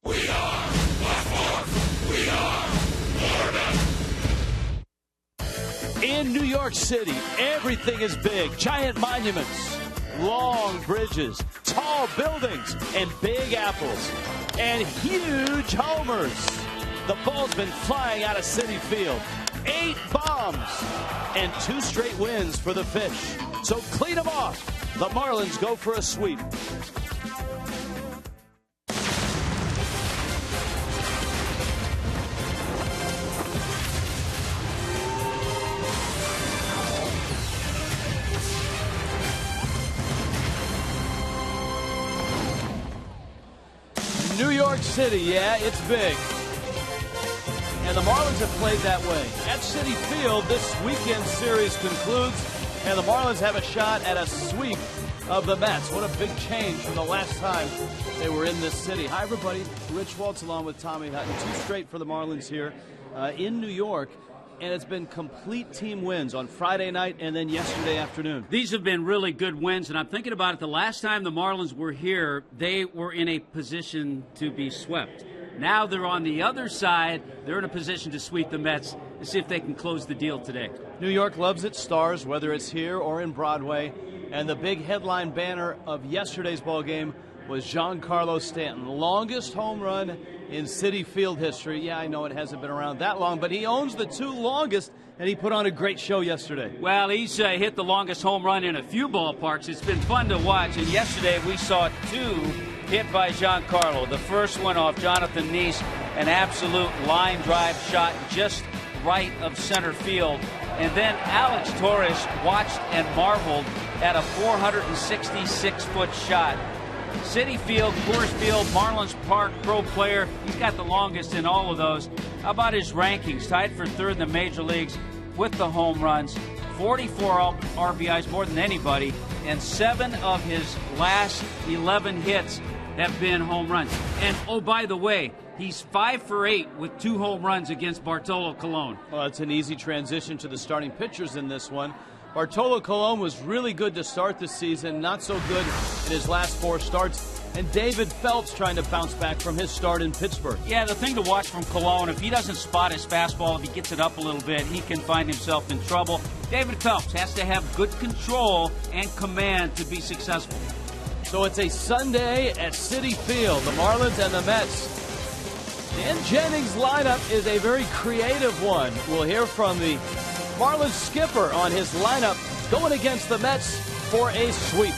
We are Blackmore. We are Florida. In New York City, everything is big. Giant monuments, long bridges, tall buildings, and big apples, and huge homers. The ball's been flying out of Citi Field. 8 bombs and 2 straight wins for the Fish. So clean them off. The Marlins go for a sweep. New York City, yeah, it's big. And the Marlins have played that way. At Citi Field, this weekend series concludes, and the Marlins have a shot at a sweep of the Mets. What a big change from the last time they were in this city. Hi, everybody. Rich Waltz along with Tommy Hutton. 2 straight for the Marlins here in New York. And it's been complete team wins on Friday night and then yesterday afternoon. These have been really good wins, and I'm thinking about it. The last time the Marlins were here, they were in a position to be swept. Now they're on the other side. They're in a position to sweep the Mets and see if they can close the deal today. New York loves its stars, whether it's here or in Broadway. And the big headline banner of yesterday's ball game was Giancarlo Stanton, longest home run in Citi Field history. Yeah, I know it hasn't been around that long, but he owns the 2 longest, and he put on a great show yesterday. Well, he's hit the longest home run in a few ballparks. It's been fun to watch, and yesterday we saw 2 hit by Giancarlo. The first one off Jonathan Neese, an absolute line drive shot just right of center field. And then Alex Torres watched and marveled at a 466-foot shot. Citi Field, Coors Field, Marlins Park, pro player. He's got the longest in all of those. How about his rankings? Tied for 3rd in the major leagues with the home runs. 44 RBIs, more than anybody. And 7 of his last 11 hits have been home runs. And, oh, by the way, he's 5 for 8 with 2 home runs against Bartolo Colon. Well, it's an easy transition to the starting pitchers in this one. Bartolo Colon was really good to start the season, not so good in his last 4 starts. And David Phelps trying to bounce back from his start in Pittsburgh. Yeah, the thing to watch from Colon, if he doesn't spot his fastball, if he gets it up a little bit, he can find himself in trouble. David Phelps has to have good control and command to be successful. So it's a Sunday at Citi Field, the Marlins and the Mets. Dan Jennings' lineup is a very creative one. We'll hear from the Marlins skipper on his lineup going against the Mets for a sweep.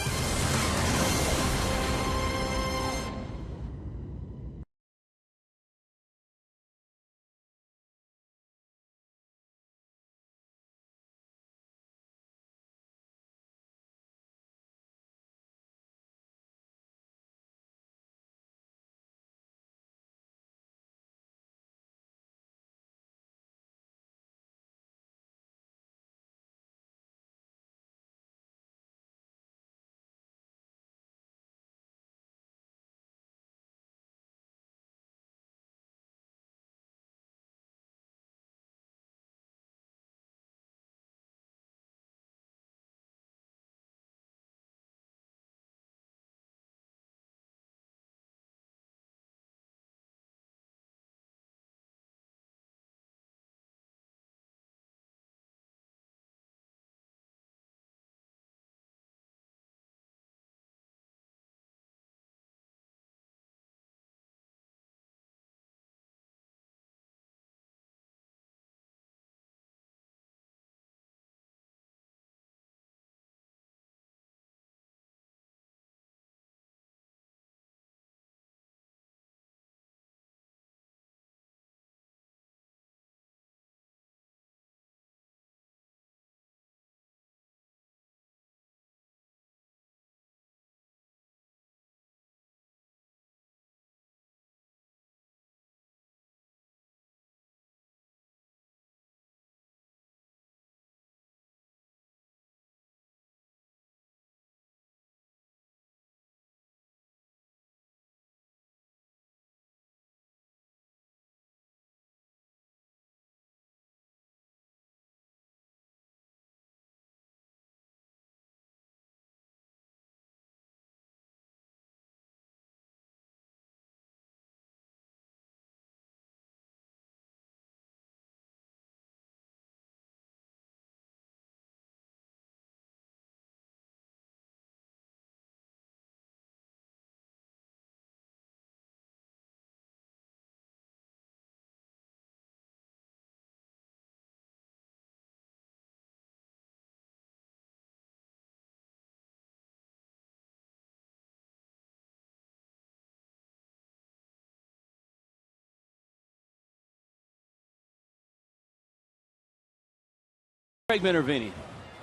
Craig Minervini.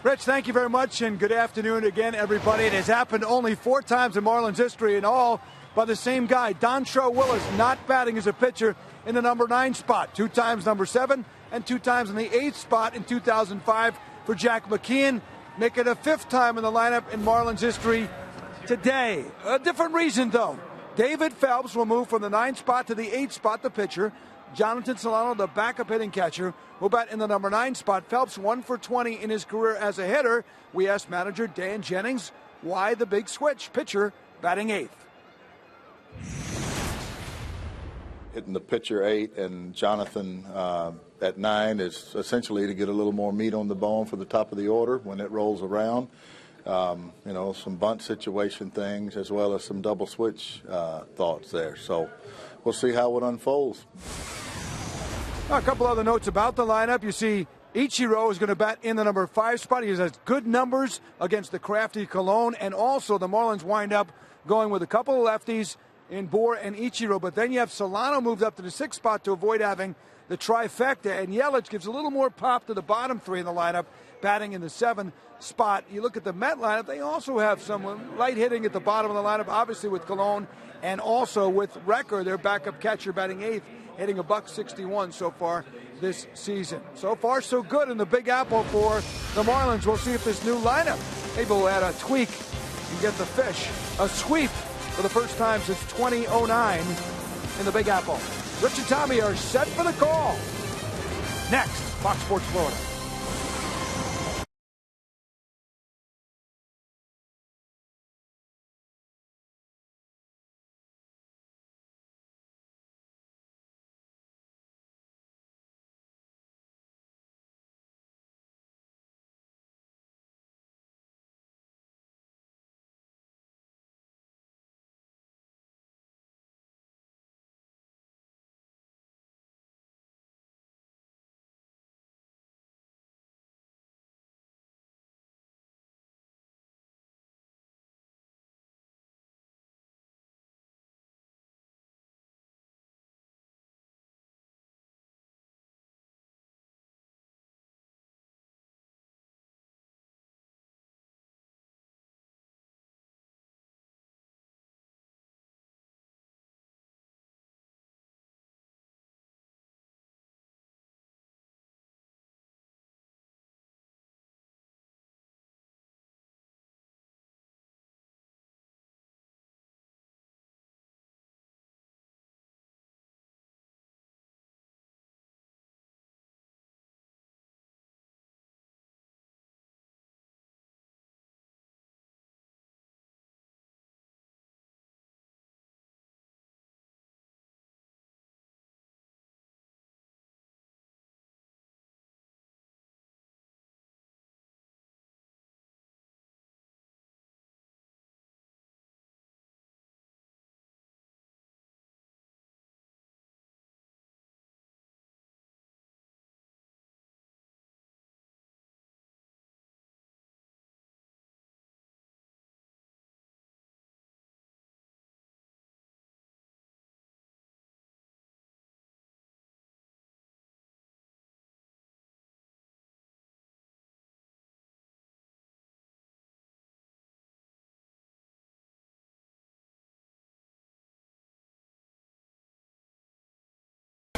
Rich, thank you very much, and good afternoon again, everybody. It has happened only 4 times in Marlins history, and all by the same guy. Dontrelle Willis not batting as a pitcher in the number 9 spot. 2 times number 7 and 2 times in the 8th spot in 2005 for Jack McKeon. Make it a 5th time in the lineup in Marlins history today. A different reason, though. David Phelps will move from the 9th spot to the 8th spot, the pitcher. Jonathan Solano, the backup hitting catcher, will bat in the number 9 spot. Phelps 1 for 20 in his career as a hitter. We asked manager Dan Jennings why the big switch. Pitcher batting 8th. Hitting the pitcher 8 and Jonathan at 9 is essentially to get a little more meat on the bone for the top of the order when it rolls around. Some bunt situation things as well as some double switch thoughts there. So we'll see how it unfolds. A couple other notes about the lineup. You see Ichiro is going to bat in the number 5 spot. He has good numbers against the crafty Cologne, and also the Marlins wind up going with a couple of lefties in Boer and Ichiro. But then you have Solano moved up to the 6th spot to avoid having the trifecta, and Yelich gives a little more pop to the bottom 3 in the lineup, batting in the 7th spot. You look at the Met lineup, they also have someone light hitting at the bottom of the lineup, obviously with Cologne, and also with Recker, their backup catcher, batting 8th, hitting $161 so far this season. So far, so good in the Big Apple for the Marlins. We'll see if this new lineup, maybe we'll add a tweak and get the fish. A sweep for the first time since 2009 in the Big Apple. Rich and Tommy are set for the call. Next, Fox Sports Florida.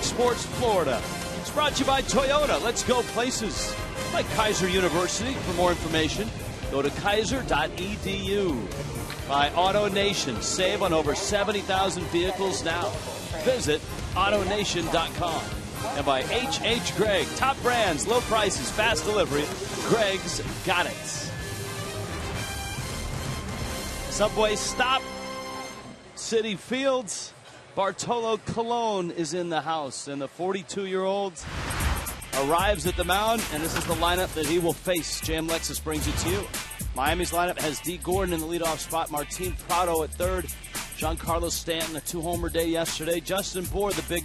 Sports Florida. It's brought to you by Toyota. Let's go places. Like Kaiser University. For more information, go to kaiser.edu. By Auto Nation. Save on over 70,000 vehicles now. Visit AutoNation.com. And by H.H. Gregg. Top brands, low prices, fast delivery. Gregg's got it. Subway stop. City Fields. Bartolo Colon is in the house, and the 42-year-old arrives at the mound, and this is the lineup that he will face. Jam Lexus brings it to you. Miami's lineup has D. Gordon in the leadoff spot, Martin Prado at third, Giancarlo Stanton, a 2-homer day yesterday, Justin Bour, the big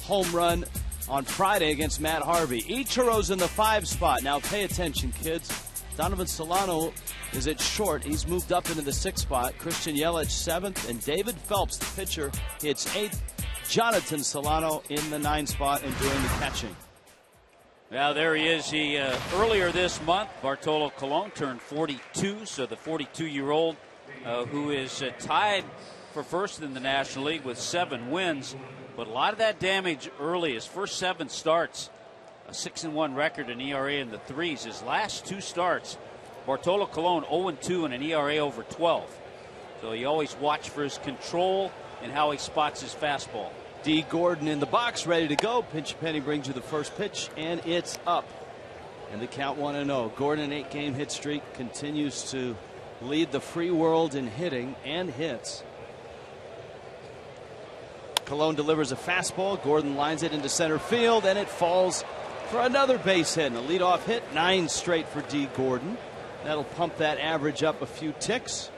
home run on Friday against Matt Harvey. Ichiro's in the 5 spot. Now pay attention, kids. Donovan Solano is at short. He's moved up into the 6th spot. Christian Yelich 7th, and David Phelps, the pitcher, hits 8th. Jonathan Solano in the 9 spot and doing the catching. Now there he is. He earlier this month, Bartolo Colon turned 42, so the 42-year-old who is tied for first in the National League with 7 wins, but a lot of that damage early. His first 7 starts, a 6-1 record, an ERA in the 3s. His last 2 starts, Bartolo Colon 0-2 and an ERA over 12. So you always watch for his control and how he spots his fastball. D. Gordon in the box, ready to go. Pinch Penny brings you the first pitch, and it's up. And the count 1-0. Gordon, an 8-game hit streak, continues to lead the free world in hitting and hits. Colon delivers a fastball. Gordon lines it into center field, and it falls for another base hit. And a leadoff hit, 9 straight for D. Gordon. That'll pump that average up a few ticks.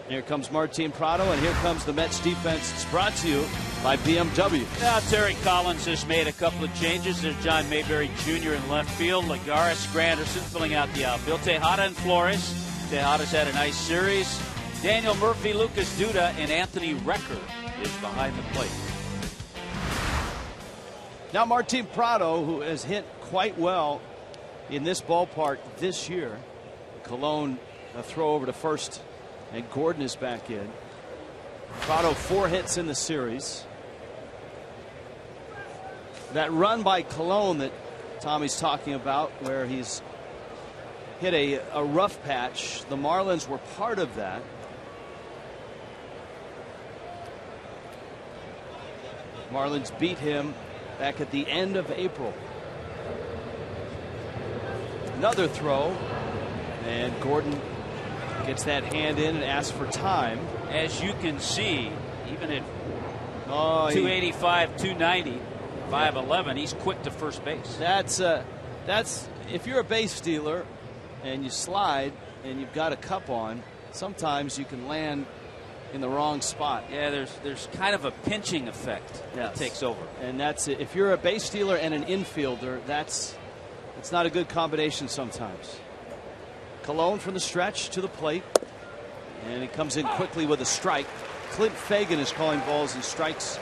Here comes Martin Prado, and here comes the Mets defense. It's brought to you by BMW. Now Terry Collins has made a couple of changes. There's John Mayberry Jr. in left field. Lagares, Granderson filling out the outfield. Tejada and Flores. Tejada's had a nice series. Daniel Murphy, Lucas Duda, and Anthony Recker is behind the plate. Now Martin Prado, who has hit quite well in this ballpark this year. Colon a throw over to first, and Gordon is back in. Prado 4 hits in the series. That run by Colon that Tommy's talking about, where he's hit a rough patch, the Marlins were part of that. Marlins beat him back at the end of April. Another throw, and Gordon gets that hand in and asks for time. As you can see, even at 285, 290, 5'11", he's quick to first base. That's if you're a base stealer and you slide and you've got a cup on, sometimes you can land in the wrong spot. Yeah, there's kind of a pinching effect that takes over. And that's it. If you're a base stealer and an infielder, it's not a good combination sometimes. Colon from the stretch to the plate, and he comes in quickly with a strike. Clint Fagan is calling balls and strikes.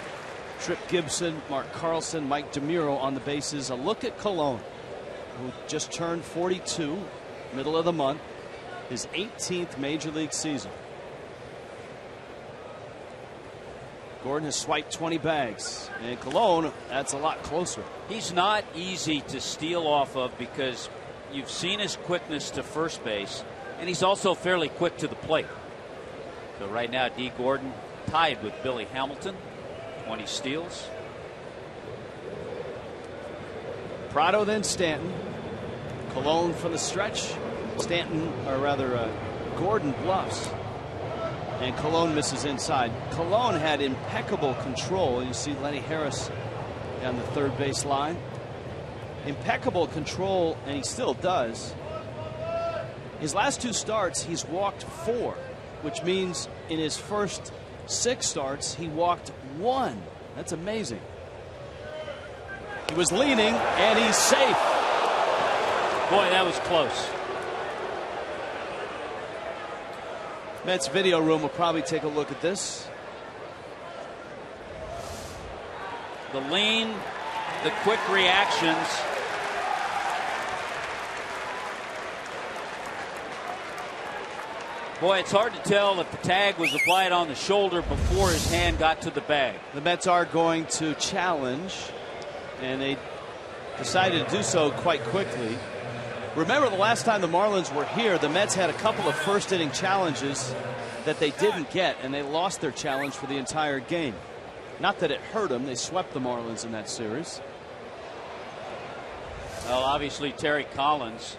Trip Gibson, Mark Carlson, Mike DeMuro on the bases. A look at Colon, who just turned 42, middle of the month, his 18th major league season. Gordon has swiped 20 bags, and Colon, that's a lot closer. He's not easy to steal off of because you've seen his quickness to first base, and he's also fairly quick to the plate. So right now, D. Gordon tied with Billy Hamilton, 20 steals. Prado, then Stanton. Colon from the stretch. Stanton, or rather Gordon bluffs, and Colon misses inside. Colon had impeccable control. You see Lenny Harris down the third base line. Impeccable control, and he still does. His last 2 starts, he's walked 4, which means in his first 6 starts, he walked 1. That's amazing. He was leaning, and he's safe. Boy, that was close. Mets video room will probably take a look at this. The lean, the quick reactions. Boy, it's hard to tell if the tag was applied on the shoulder before his hand got to the bag. The Mets are going to challenge, and they decided to do so quite quickly. Remember, the last time the Marlins were here, the Mets had a couple of first-inning challenges that they didn't get, and they lost their challenge for the entire game. Not that it hurt them. They swept the Marlins in that series. Well, obviously, Terry Collins,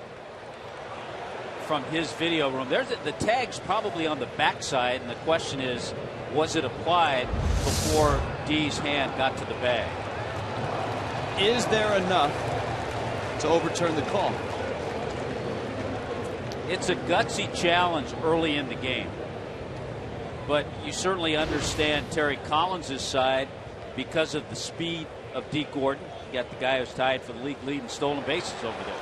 from his video room, there's the tag's probably on the backside, and the question is, was it applied before D's hand got to the bag? Is there enough to overturn the call? It's a gutsy challenge early in the game, but you certainly understand Terry Collins' side because of the speed of D. Gordon. You got the guy who's tied for the league lead in stolen bases over there.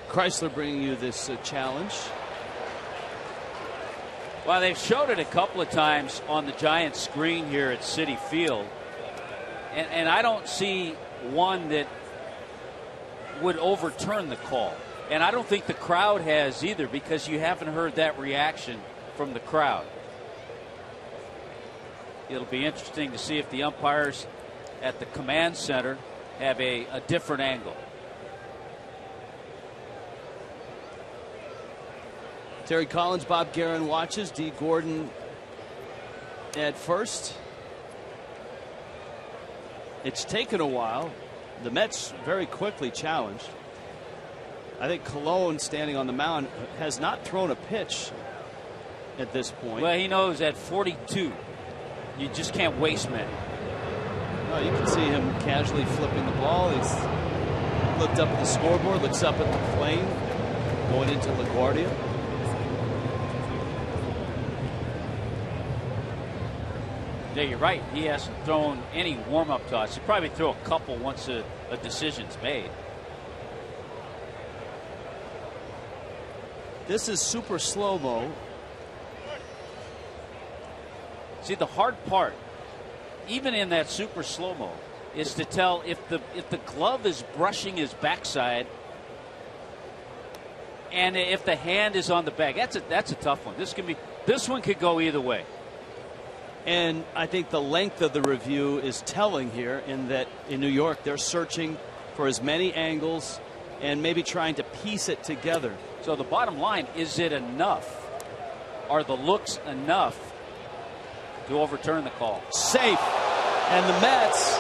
Chrysler bringing you this challenge. Well, they've showed it a couple of times on the Giants screen here at Citi Field. And I don't see one that would overturn the call. And I don't think the crowd has either, because you haven't heard that reaction from the crowd. It'll be interesting to see if the umpires at the command center have a different angle. Terry Collins, Bob Guerin watches. D. Gordon at first. It's taken a while. The Mets very quickly challenged. I think Colon, standing on the mound, has not thrown a pitch at this point. Well, he knows at 42, you just can't waste many. No, you can see him casually flipping the ball. He's looked up at the scoreboard, looks up at the plane, going into LaGuardia. Yeah, you're right. He hasn't thrown any warm-up toss. He'll probably throw a couple once a decision's made. This is super slow-mo. See, the hard part, even in that super slow-mo, is to tell if the glove is brushing his backside and if the hand is on the bag. That's a tough one. This one could go either way. And I think the length of the review is telling here, in that in New York they're searching for as many angles and maybe trying to piece it together. So the bottom line, is it enough? Are the looks enough to overturn the call? Safe. And the Mets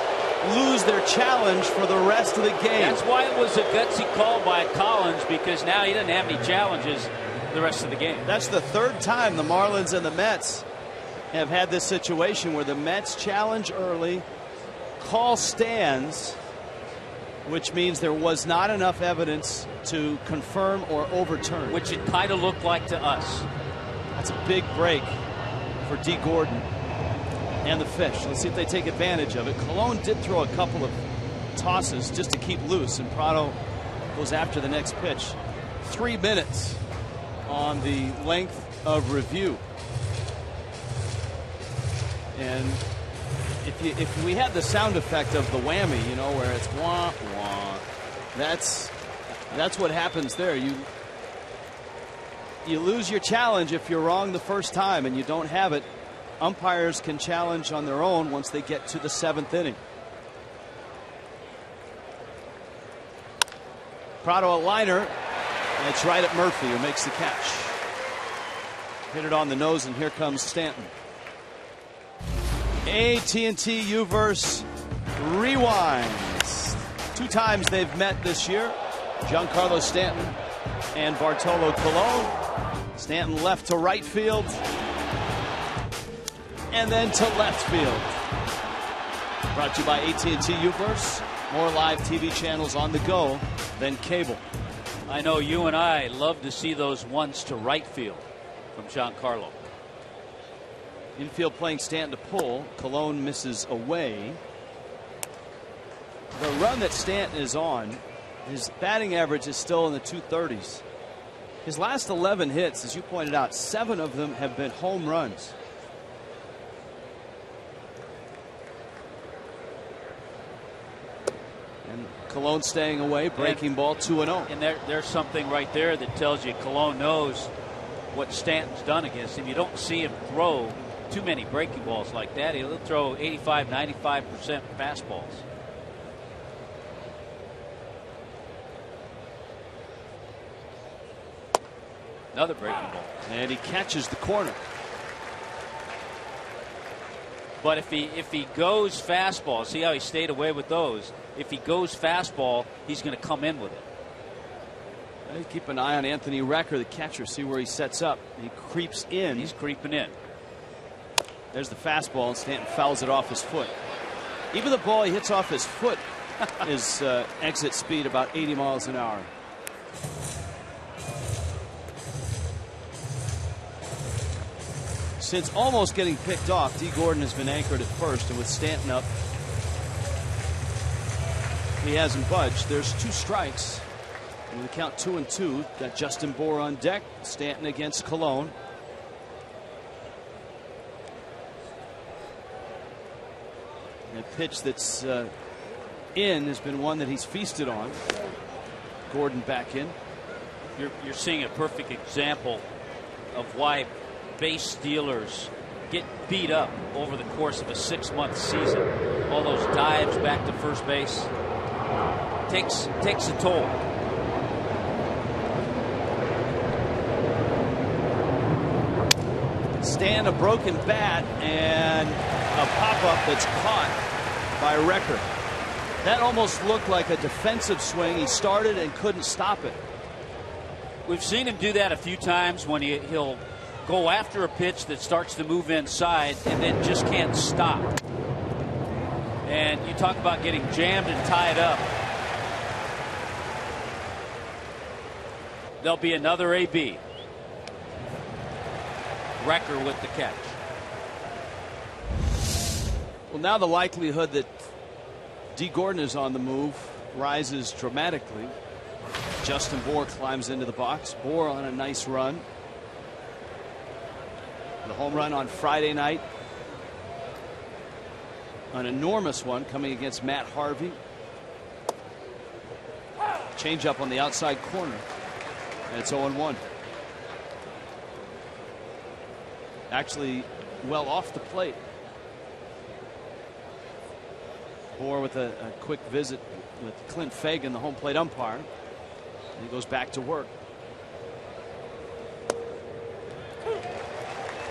lose their challenge for the rest of the game. That's why it was a gutsy call by Collins, because now he doesn't have any challenges the rest of the game. That's the third time the Marlins and the Mets have had this situation where the Mets challenge early, call stands, which means there was not enough evidence to confirm or overturn. Which it kind of looked like to us. That's a big break for D. Gordon and the Fish. Let's see if they take advantage of it. Colon did throw a couple of tosses just to keep loose, and Prado goes after the next pitch. 3 minutes on the length of review. And if we had the sound effect of the whammy, you know, where it's wah wah, that's what happens there. You lose your challenge if you're wrong the first time and you don't have it. Umpires can challenge on their own once they get to the 7th inning. Prado a liner, and it's right at Murphy, who makes the catch. Hit it on the nose, and here comes Stanton. AT&T U-verse rewinds. 2 times they've met this year. Giancarlo Stanton and Bartolo Colon. Stanton left to right field, and then to left field. Brought to you by AT&T U-verse. More live TV channels on the go than cable. I know you and I love to see those ones to right field from Giancarlo. Infield playing Stanton to pull. Colon misses away. The run that Stanton is on, his batting average is still in the 230s. His last 11 hits, as you pointed out, 7 of them have been home runs. And Colon staying away, breaking ball, 2-0. And there's something right there that tells you Colon knows what Stanton's done against him. You don't see him throw too many breaking balls like that. He'll throw 85, 95% fastballs. Another breaking ball. And he catches the corner. But if he goes fastball, see how he stayed away with those. If he goes fastball, he's going to come in with it. Keep an eye on Anthony Recker, the catcher, see where he sets up. He creeps in. He's creeping in. There's the fastball, and Stanton fouls it off his foot. Even the ball he hits off his foot is exit speed about 80 miles an hour. Since almost getting picked off, D. Gordon has been anchored at first, and with Stanton up, he hasn't budged. There's 2 strikes. And we count 2-2. Got Justin Bour on deck. Stanton against Colon. pitch that's in has been one that he's feasted on. Gordon back in. You're seeing a perfect example of why base stealers get beat up over the course of a 6-month season. All those dives back to first base takes a toll. Stan, a broken bat, and a pop-up that's caught by Recker. That almost looked like a defensive swing. He started and couldn't stop it. We've seen him do that a few times when he'll go after a pitch that starts to move inside and then just can't stop. And you talk about getting jammed and tied up. There'll be another AB. Recker with the catch. Well, now the likelihood that D. Gordon is on the move rises dramatically. Justin Bour climbs into the box. Bour on a nice run. The home run on Friday night. An enormous one coming against Matt Harvey. Change up on the outside corner. And it's 0-1. Actually, well off the plate. Bour with a quick visit with Clint Fagan, the home plate umpire. And he goes back to work.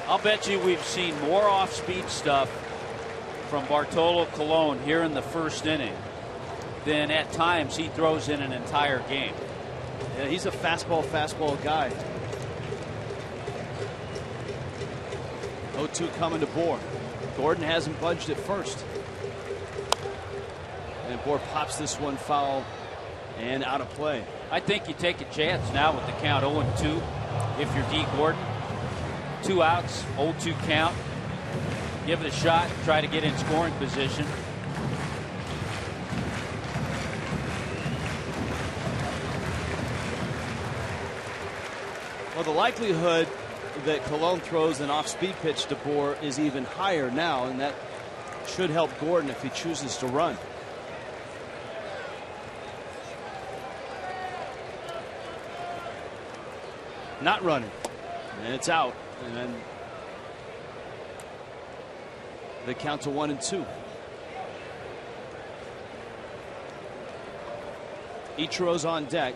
I'll bet you we've seen more off-speed stuff from Bartolo Colon here in the first inning than at times he throws in an entire game. Yeah, he's a fastball guy. 0-2 coming to Bour. Gordon hasn't budged at first. And Bour pops this one foul and out of play. I think you take a chance now with the count 0-2 if you're D. Gordon. 2 outs, 0-2 count. Give it a shot, try to get in scoring position. Well, the likelihood that Colon throws an off-speed pitch to Bour is even higher now, and that should help Gordon if he chooses to run. Not running, and it's out, and the count to 1-2. Ichiro's on deck.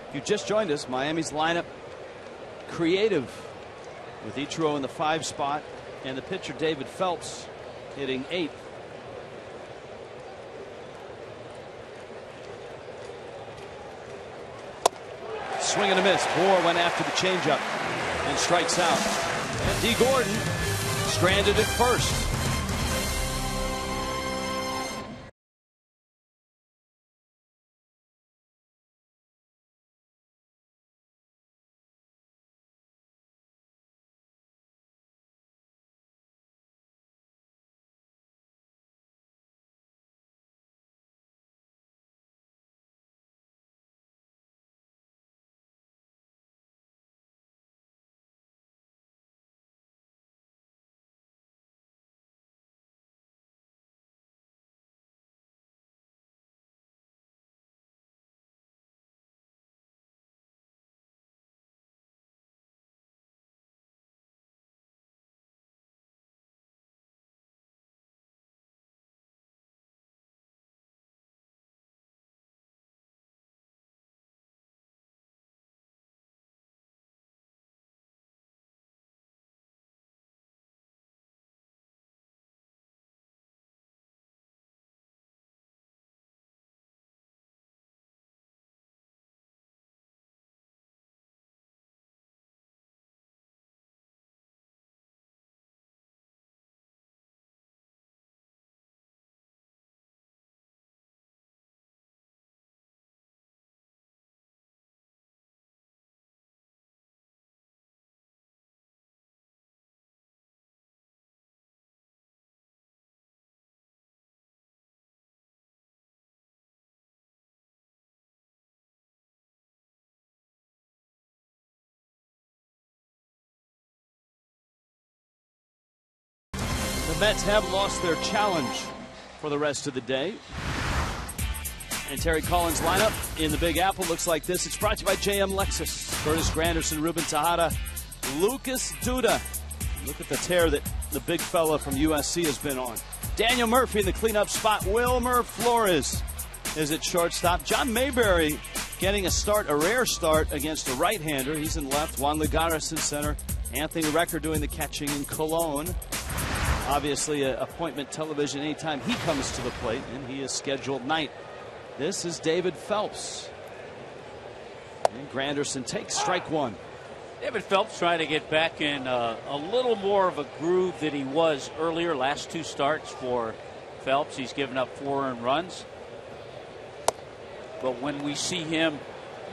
If you just joined us, Miami's lineup creative with Ichiro in the 5 spot and the pitcher David Phelps hitting 8th. Swing and a miss. Bour went after the changeup and strikes out. And D. Gordon stranded at first. The Mets have lost their challenge for the rest of the day. And Terry Collins' lineup in the Big Apple looks like this. It's brought to you by JM Lexus. Curtis Granderson, Ruben Tejada, Lucas Duda. Look at the tear that the big fella from USC has been on. Daniel Murphy in the cleanup spot. Wilmer Flores is at shortstop. John Mayberry getting a rare start against a right-hander. He's in left. Juan Lagares in center. Anthony Recker doing the catching in Cologne. Obviously, appointment television anytime he comes to the plate, and he is scheduled ninth. This is David Phelps. And Granderson takes strike one. David Phelps trying to get back in a little more of a groove than he was earlier. Last two starts for Phelps, he's given up 4 earned runs. But when we see him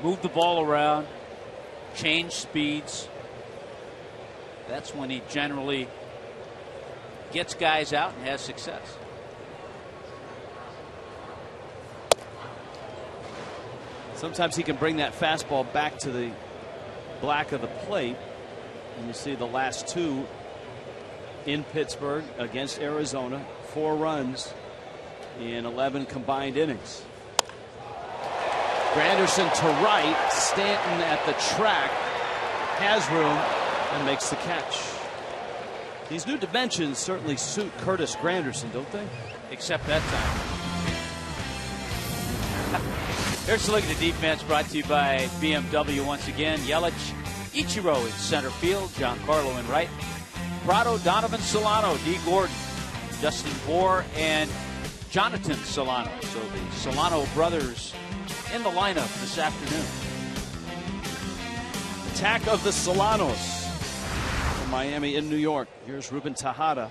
move the ball around, change speeds, that's when he generally gets guys out and has success. Sometimes he can bring that fastball back to the black of the plate. And you see the last two in Pittsburgh against Arizona. 4 runs in 11 combined innings. Granderson to right. Stanton at the track. Has room and makes the catch. These new dimensions certainly suit Curtis Granderson, don't they? Except that time. Here's a look at the defense brought to you by BMW once again. Yelich, Ichiro in center field. Giancarlo in right. Prado, Donovan Solano, D. Gordon, Justin Bohr, and Jonathan Solano. So the Solano brothers in the lineup this afternoon. Attack of the Solanos from Miami in New York. Here's Ruben Tejada.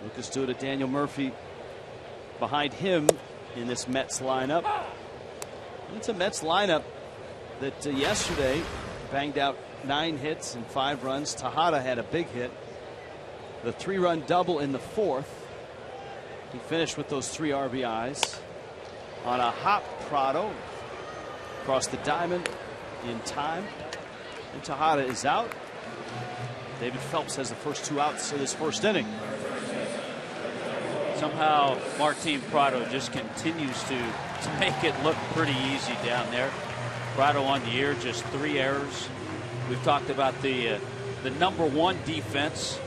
Lucas Duda, Daniel Murphy behind him in this Mets lineup. It's a Mets lineup that yesterday banged out 9 hits and 5 runs. Tejada had a big hit. The 3-run double in the 4th. He finished with those 3 RBIs on a hot Prado across the diamond in time. And Tejada is out. David Phelps has the first 2 outs of this first inning. Somehow Martin Prado just continues to make it look pretty easy down there. Prado on the year, just 3 errors. We've talked about the #1 defense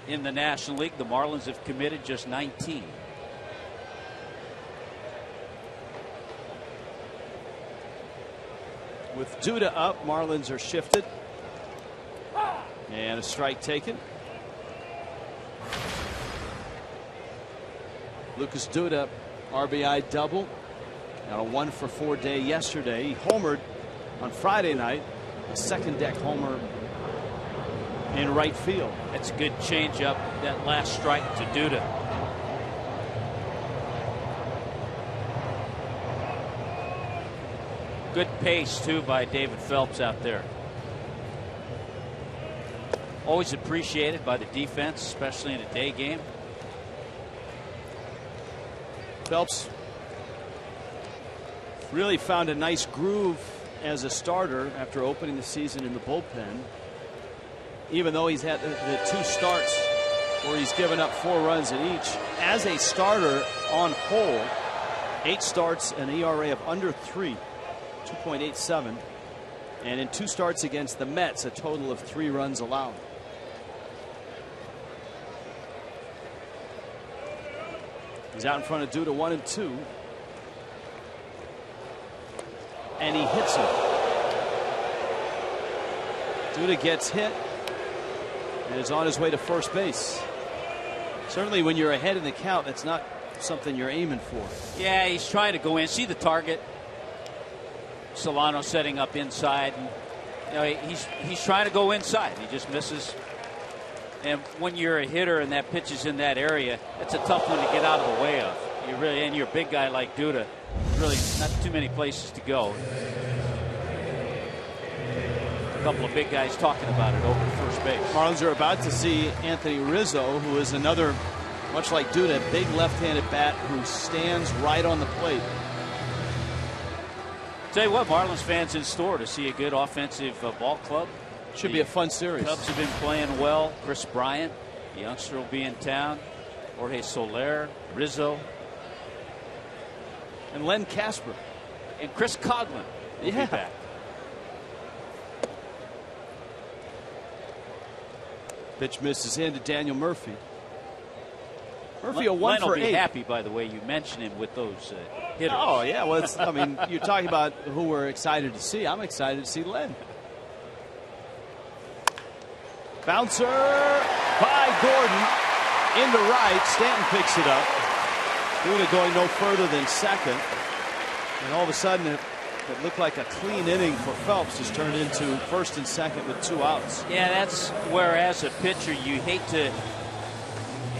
in the National League. The Marlins have committed just 19. With Duda up, Marlins are shifted. And a strike taken. Lucas Duda, RBI double. On a 1-for-4 day yesterday. He homered on Friday night. A second deck homer in right field. That's a good changeup. That last strike to Duda. Good pace, too, by David Phelps out there. Always appreciated by the defense, especially in a day game. Phelps really found a nice groove as a starter after opening the season in the bullpen. Even though he's had the 2 starts where he's given up 4 runs in each. As a starter on whole, 8 starts, an ERA of under 3. 2.87, and in 2 starts against the Mets, a total of 3 runs allowed. He's out in front of Duda, 1-2, and he hits him. Duda gets hit and is on his way to first base. Certainly, when you're ahead in the count, that's not something you're aiming for. Yeah, he's trying to go in, see the target. Solano setting up inside. And, you know, he's trying to go inside. He just misses. And when you're a hitter and that pitch is in that area, it's a tough one to get out of the way of. And you're a big guy like Duda. Really, not too many places to go. A couple of big guys talking about it over first base. Marlins are about to see Anthony Rizzo, who is another, much like Duda, big left-handed bat who stands right on the plate. Tell you what, Marlins fans in store to see a good offensive ball club. Should be a fun series. Cubs have been playing well. Chris Bryant, the youngster, will be in town. Jorge Soler, Rizzo, and Len Casper. and Chris Coghlan will be back. Pitch misses into Daniel Murphy. Murphy a 1 Len for will be 8. happy, by the way, you mentioned him with those hitters. Oh yeah, well, I mean, you're talking about who we're excited to see. I'm excited to see Len. Bouncer by Gordon into right. Stanton picks it up. Doing it going no further than second. And all of a sudden, it looked like a clean inning for Phelps has turned into first and second with 2 outs. Yeah, that's where, as a pitcher, you hate to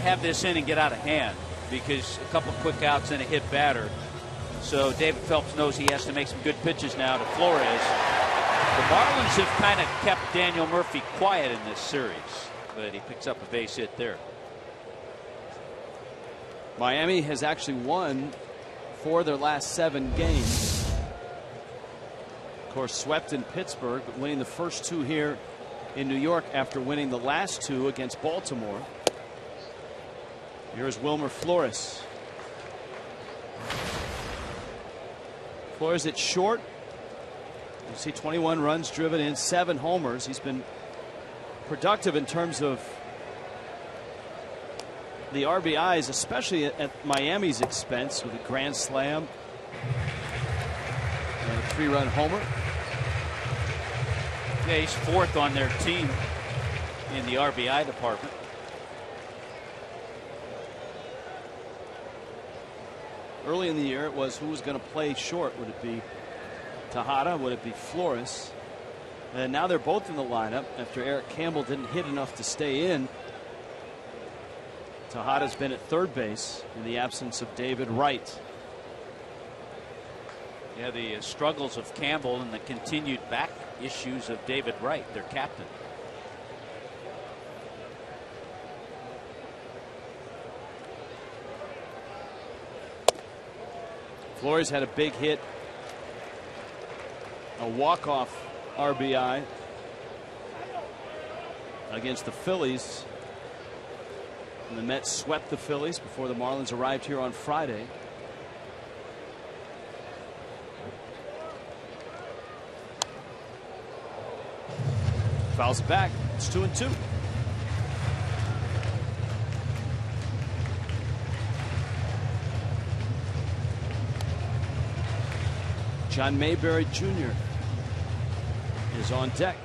have this inning get out of hand because a couple quick outs and a hit batter. So David Phelps knows he has to make some good pitches now to Flores. The Marlins have kind of kept Daniel Murphy quiet in this series, but he picks up a base hit there. Miami has actually won 4 of their last 7 games. Of course, swept in Pittsburgh, but winning the first 2 here in New York after winning the last 2 against Baltimore. Here's Wilmer Flores. Flores at short. You see 21 runs driven in, 7 homers. He's been productive in terms of the RBIs, especially at Miami's expense, with a grand slam and a 3-run homer. Yeah, he's 4th on their team in the RBI department. Early in the year, it was who was going to play short. Would it be Tejada? Would it be Flores? And now they're both in the lineup after Eric Campbell didn't hit enough to stay in. Tejada's been at third base in the absence of David Wright. Yeah, the struggles of Campbell and the continued back issues of David Wright, their captain. Flores had a big hit, a walk-off RBI against the Phillies. And the Mets swept the Phillies before the Marlins arrived here on Friday. Fouls it back. It's 2-2. John Mayberry Jr. is on deck.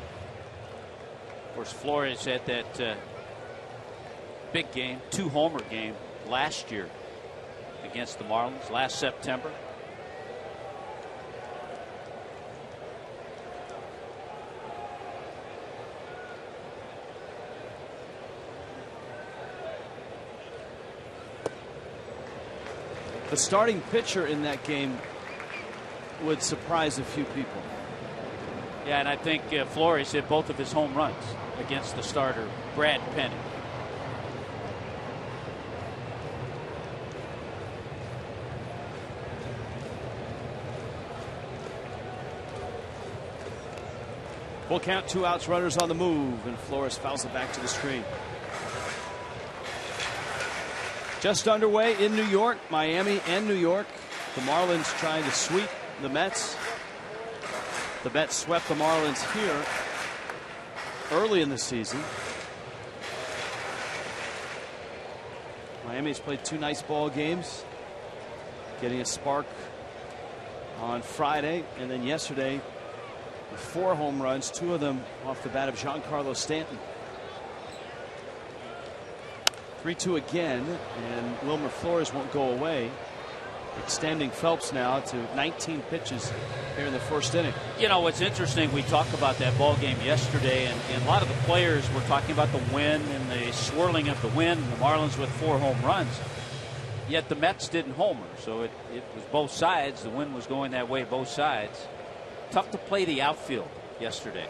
Of course, Flores had that big game, 2-homer game last year against the Marlins last September. The starting pitcher in that game would surprise a few people. Yeah, and I think Flores hit both of his home runs against the starter, Brad Penny. Full count, 2 outs, runners on the move, and Flores fouls it back to the screen. Just underway in New York, Miami and New York. The Marlins trying to sweep the Mets. The Mets swept the Marlins here early in the season. Miami's played 2 nice ball games, getting a spark on Friday, and then yesterday with 4 home runs, 2 of them off the bat of Giancarlo Stanton. 3-2 again, and Wilmer Flores won't go away, extending Phelps now to 19 pitches here in the first inning. You know, what's interesting, we talked about that ball game yesterday, and a lot of the players were talking about the wind and the swirling of the wind, and the Marlins with 4 home runs. Yet the Mets didn't homer, so it was both sides. The wind was going that way, both sides. Tough to play the outfield yesterday.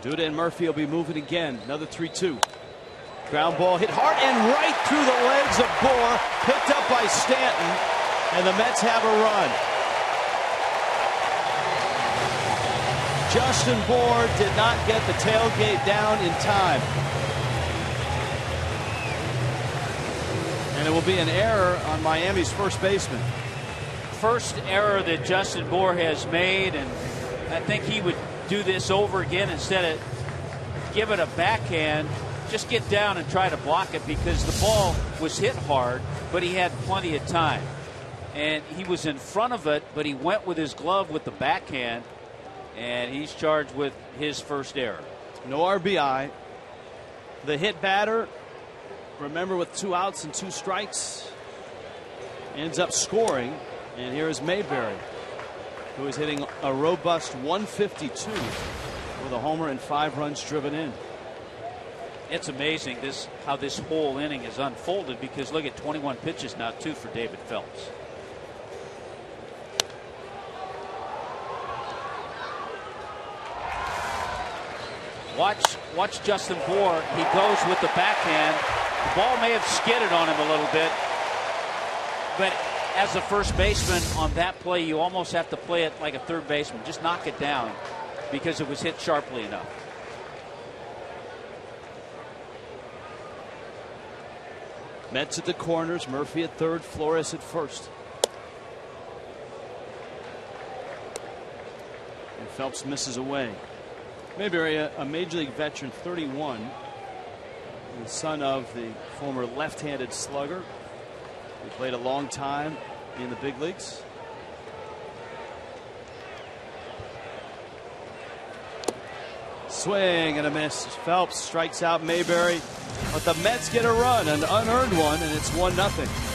Duda and Murphy will be moving again. Another 3-2. Ground ball hit hard and right through the legs of Bohr. Picked up by Stanton. And the Mets have a run. Justin Bour did not get the tailgate down in time. And it will be an error on Miami's first baseman. First error that Justin Bour has made, and I think he would do this over again. Instead of giving a backhand, just get down and try to block it, because the ball was hit hard, but he had plenty of time. And he was in front of it, but he went with his glove with the backhand, and he's charged with his first error. No RBI. The hit batter, remember, with 2 outs and 2 strikes, ends up scoring. And here is Mayberry, who is hitting a robust 152 with a homer and 5 runs driven in. It's amazing how this whole inning has unfolded, because look at 21 pitches now, 2 for David Phelps. Watch Justin Bour. He goes with the backhand. The ball may have skidded on him a little bit, but as a first baseman on that play, you almost have to play it like a third baseman. Just knock it down, because it was hit sharply enough. Mets at the corners, Murphy at third, Flores at first. And Phelps misses away. Mayberry, a Major League veteran, 31, the son of the former left-handed slugger. He played a long time in the big leagues. Swing and a miss. Phelps strikes out Mayberry, but the Mets get a run, an unearned one, and it's 1-0.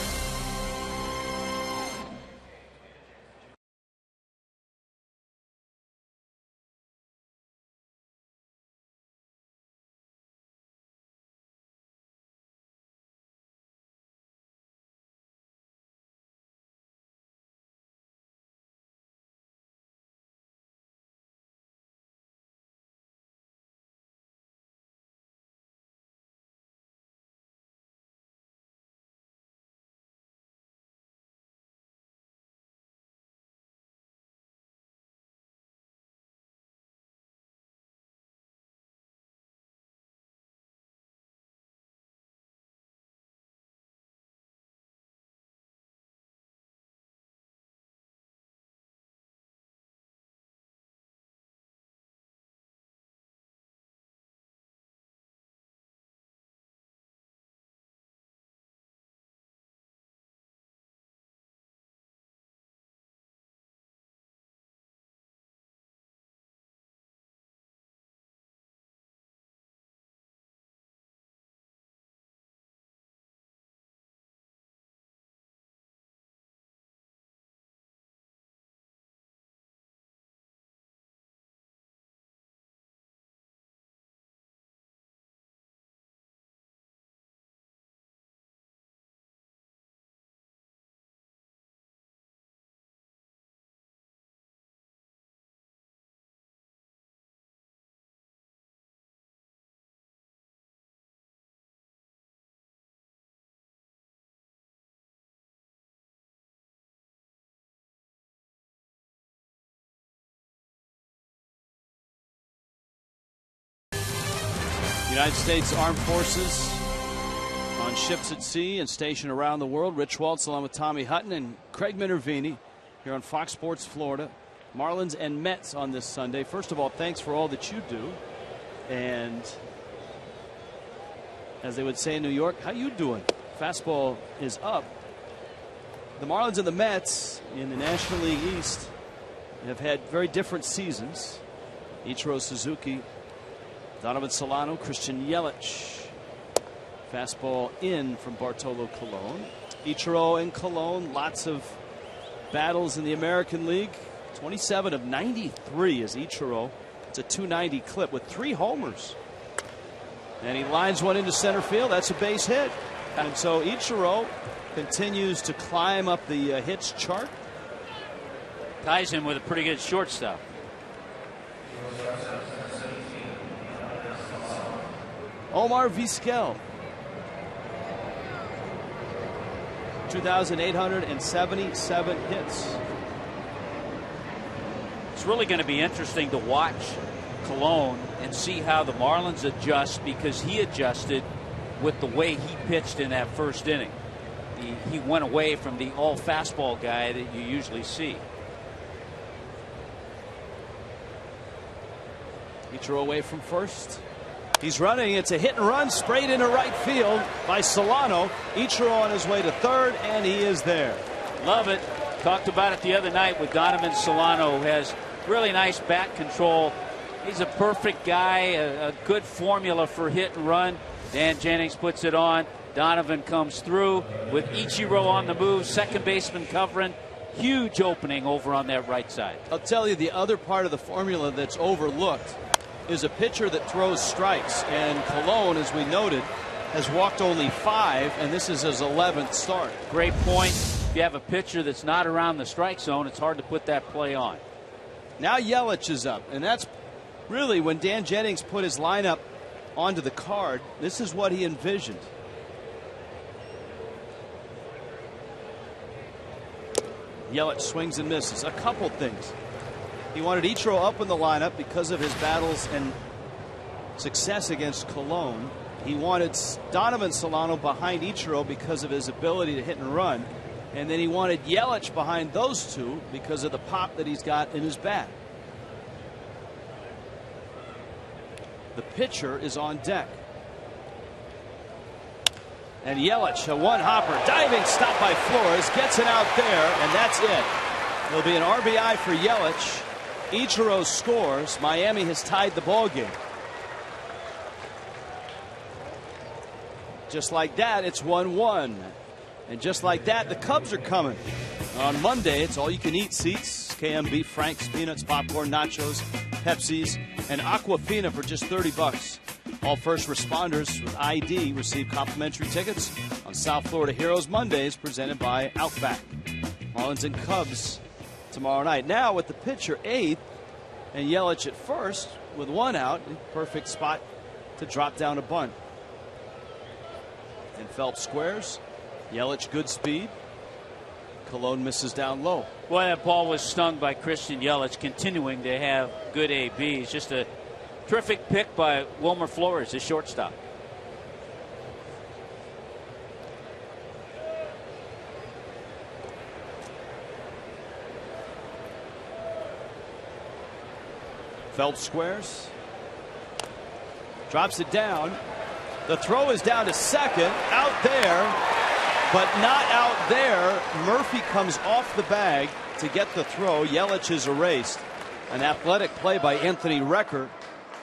United States Armed Forces on ships at sea and stationed around the world. Rich Waltz along with Tommy Hutton and Craig Minervini here on Fox Sports Florida. Marlins and Mets on this Sunday. First of all, thanks for all that you do. And as they would say in New York, how you doing? Fastball is up. The Marlins and the Mets in the National League East have had very different seasons. Ichiro Suzuki, Donovan Solano, Christian Yelich. Fastball in from Bartolo Colon. Ichiro and Colon, lots of battles in the American League. 27 of 93 is Ichiro. It's a 290 clip with 3 homers. And he lines one into center field. That's a base hit. And so Ichiro continues to climb up the hits chart. Ties him with a pretty good shortstop. Omar Vizquel, 2,877 hits. It's really going to be interesting to watch Colon and see how the Marlins adjust, because he adjusted with the way he pitched in that first inning. He went away from the all fastball guy that you usually see. Ichiro away from first. He's running. It's a hit and run sprayed into right field by Solano. Ichiro on his way to third, and he is there. Love it. Talked about it the other night with Donovan Solano, who has really nice bat control. He's a perfect guy, a good formula for hit and run. Dan Jennings puts it on. Donovan comes through with Ichiro on the move, second baseman covering. Huge opening over on that right side. I'll tell you, the other part of the formula that's overlooked is a pitcher that throws strikes. And Colon, as we noted, has walked only 5, and this is his 11th start. Great point. If you have a pitcher that's not around the strike zone, it's hard to put that play on. Now Yelich is up, and that's really when Dan Jennings put his lineup onto the card. This is what he envisioned. Yelich swings and misses. A couple things. He wanted Ichiro up in the lineup because of his battles and success against Colon. He wanted Donovan Solano behind Ichiro because of his ability to hit and run. And then he wanted Yelich behind those two because of the pop that he's got in his bat. The pitcher is on deck. And Yelich, a one-hopper, diving stop by Flores, gets it out there, and that's it. There'll be an RBI for Yelich. Ichiro scores. Miami has tied the ball game. Just like that, it's 1-1. And just like that, the Cubs are coming. On Monday, it's all-you-can-eat seats. KM beef, Frank's, peanuts, popcorn, nachos, Pepsis, and Aquafina for just $30. All first responders with ID receive complimentary tickets on South Florida Heroes Mondays, presented by Outback. Marlins and Cubs tomorrow night. Now with the pitcher 8th and Yelich at first with 1 out, perfect spot to drop down a bunt. And Phelps squares. Yelich good speed. Colon misses down low. Boy, that ball was stung by Christian Yelich, continuing to have good ABs. Just a terrific pick by Wilmer Flores, his shortstop. Phelps squares. Drops it down. The throw is down to second. Out there, but not out there. Murphy comes off the bag to get the throw. Yelich is erased. An athletic play by Anthony Recker,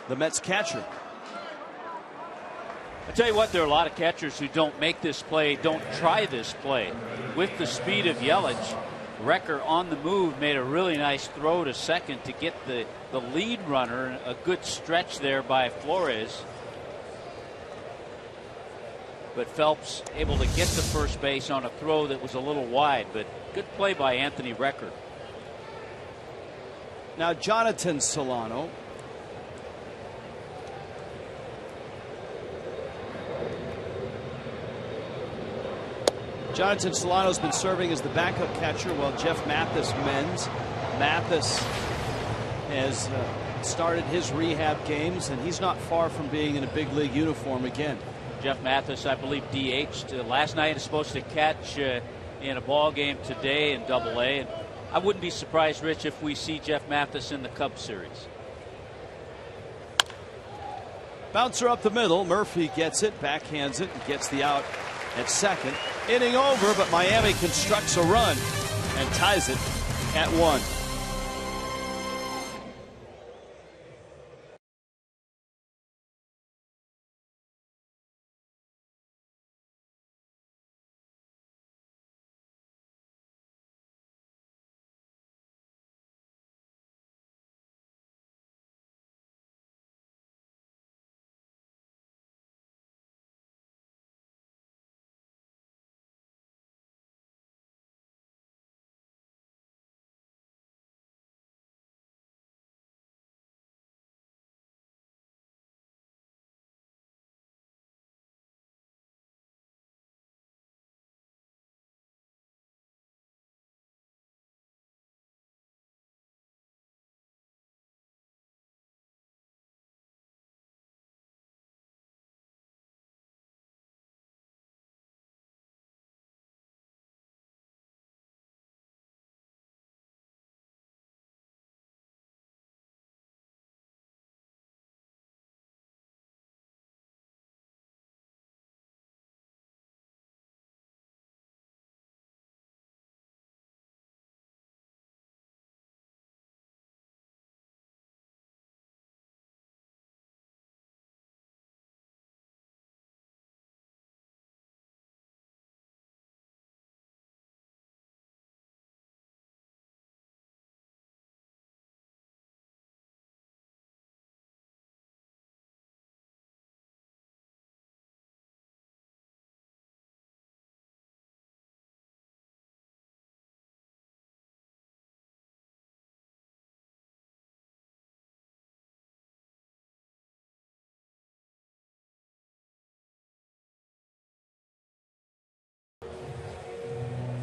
the Mets catcher. I tell you what, there are a lot of catchers who don't make this play, don't try this play. With the speed of Yelich, Recker on the move made a really nice throw to second to get the lead runner. A good stretch there by Flores. But Phelps able to get to first base on a throw that was a little wide, but good play by Anthony Recker. Now Jonathan Solano. Jonathan Solano's been serving as the backup catcher while Jeff Mathis mends. Mathis has started his rehab games, and he's not far from being in a big league uniform again. Jeff Mathis, I believe, DH'd last night. Is supposed to catch in a ball game today in Double-A. And I wouldn't be surprised, Rich, if we see Jeff Mathis in the Cubs series. Bouncer up the middle. Murphy gets it, backhands it, and gets the out at second. Inning over, but Miami constructs a run and ties it at 1.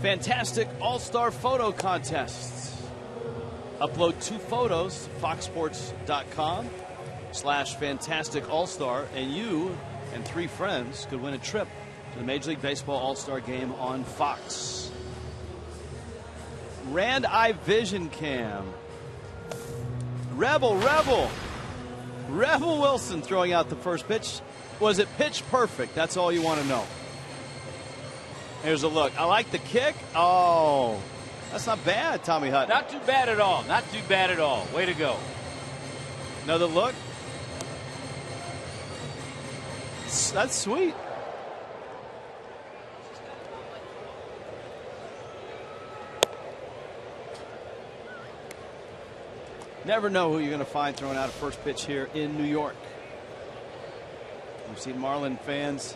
Fantastic All-Star Photo Contest. Upload 2 photos, foxsports.com/Fantastic All-Star, and you and 3 friends could win a trip to the Major League Baseball All-Star Game on Fox. Rand Eye Vision Cam. Rebel Wilson throwing out the first pitch. Was it pitch perfect? That's all you want to know. Here's a look. I like the kick. Oh, that's not bad, Tommy Hutton. Not too bad at all. Not too bad at all. Way to go. Another look. That's sweet. Never know who you're going to find throwing out a first pitch here in New York. We've seen Marlin fans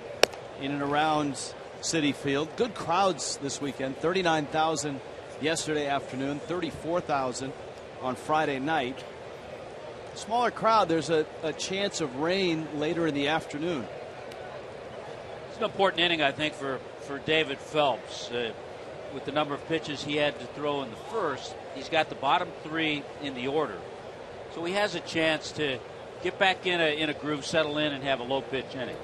in and around Citi Field. Good crowds this weekend. 39,000 yesterday afternoon, 34,000 on Friday night. Smaller crowd, there's a chance of rain later in the afternoon. It's an important inning, I think, for David Phelps. With the number of pitches he had to throw in the first, he's got the bottom 3 in the order. So he has a chance to get back in a groove, settle in, and have a low pitch inning.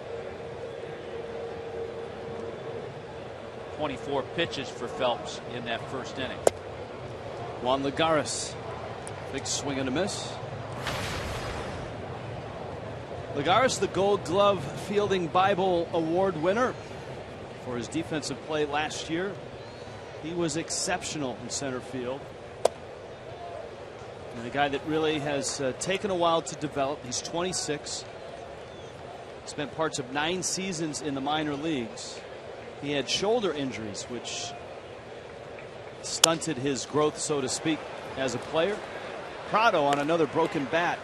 24 pitches for Phelps in that first inning. Juan Lagares, big swing and a miss. Lagares, the Gold Glove Fielding Bible Award winner for his defensive play last year. He was exceptional in center field. And a guy that really has taken a while to develop. He's 26. Spent parts of 9 seasons in the minor leagues. He had shoulder injuries, which stunted his growth, so to speak, as a player. Prado on another broken bat.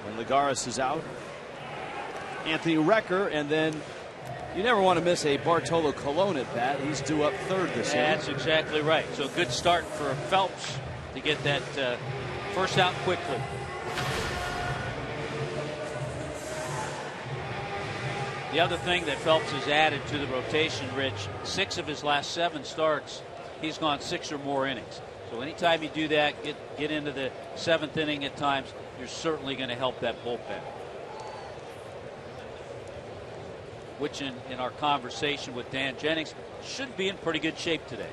And Lagares is out. Anthony Recker, and then you never want to miss a Bartolo Colon at bat. He's due up third this year. That's exactly right. So a good start for Phelps to get that first out quickly. The other thing that Phelps has added to the rotation, Rich, 6 of his last 7 starts, he's gone 6 or more innings. So anytime you do that, get into the 7th inning at times, you're certainly going to help that bullpen. Which in our conversation with Dan Jennings should be in pretty good shape today.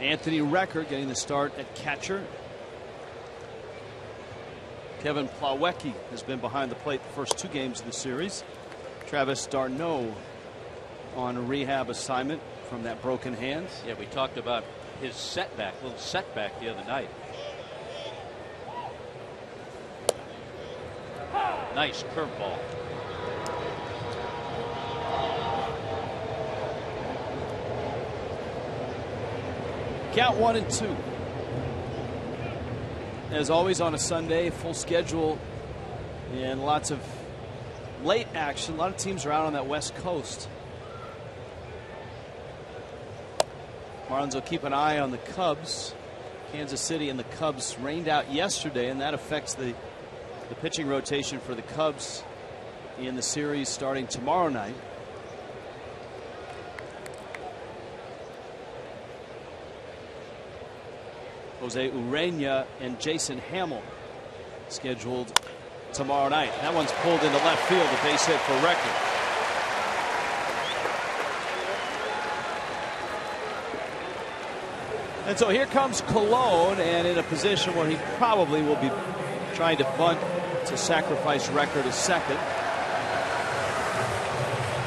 Anthony Recker getting the start at catcher. Kevin Plawecki has been behind the plate the first 2 games of the series. Travis d'Arnaud on a rehab assignment from that broken hand. Yeah, we talked about his little setback the other night. Nice curveball. Count 1-2. As always on a Sunday, full schedule and lots of late action. A lot of teams are out on that West Coast. Marlins will keep an eye on the Cubs. Kansas City and the Cubs rained out yesterday, and that affects the pitching rotation for the Cubs in the series starting tomorrow night. Jose Urena and Jason Hamill scheduled tomorrow night. That one's pulled into left field, a base hit for Recker. And so here comes Colon, and in a position where he probably will be trying to bunt to sacrifice Recker to second.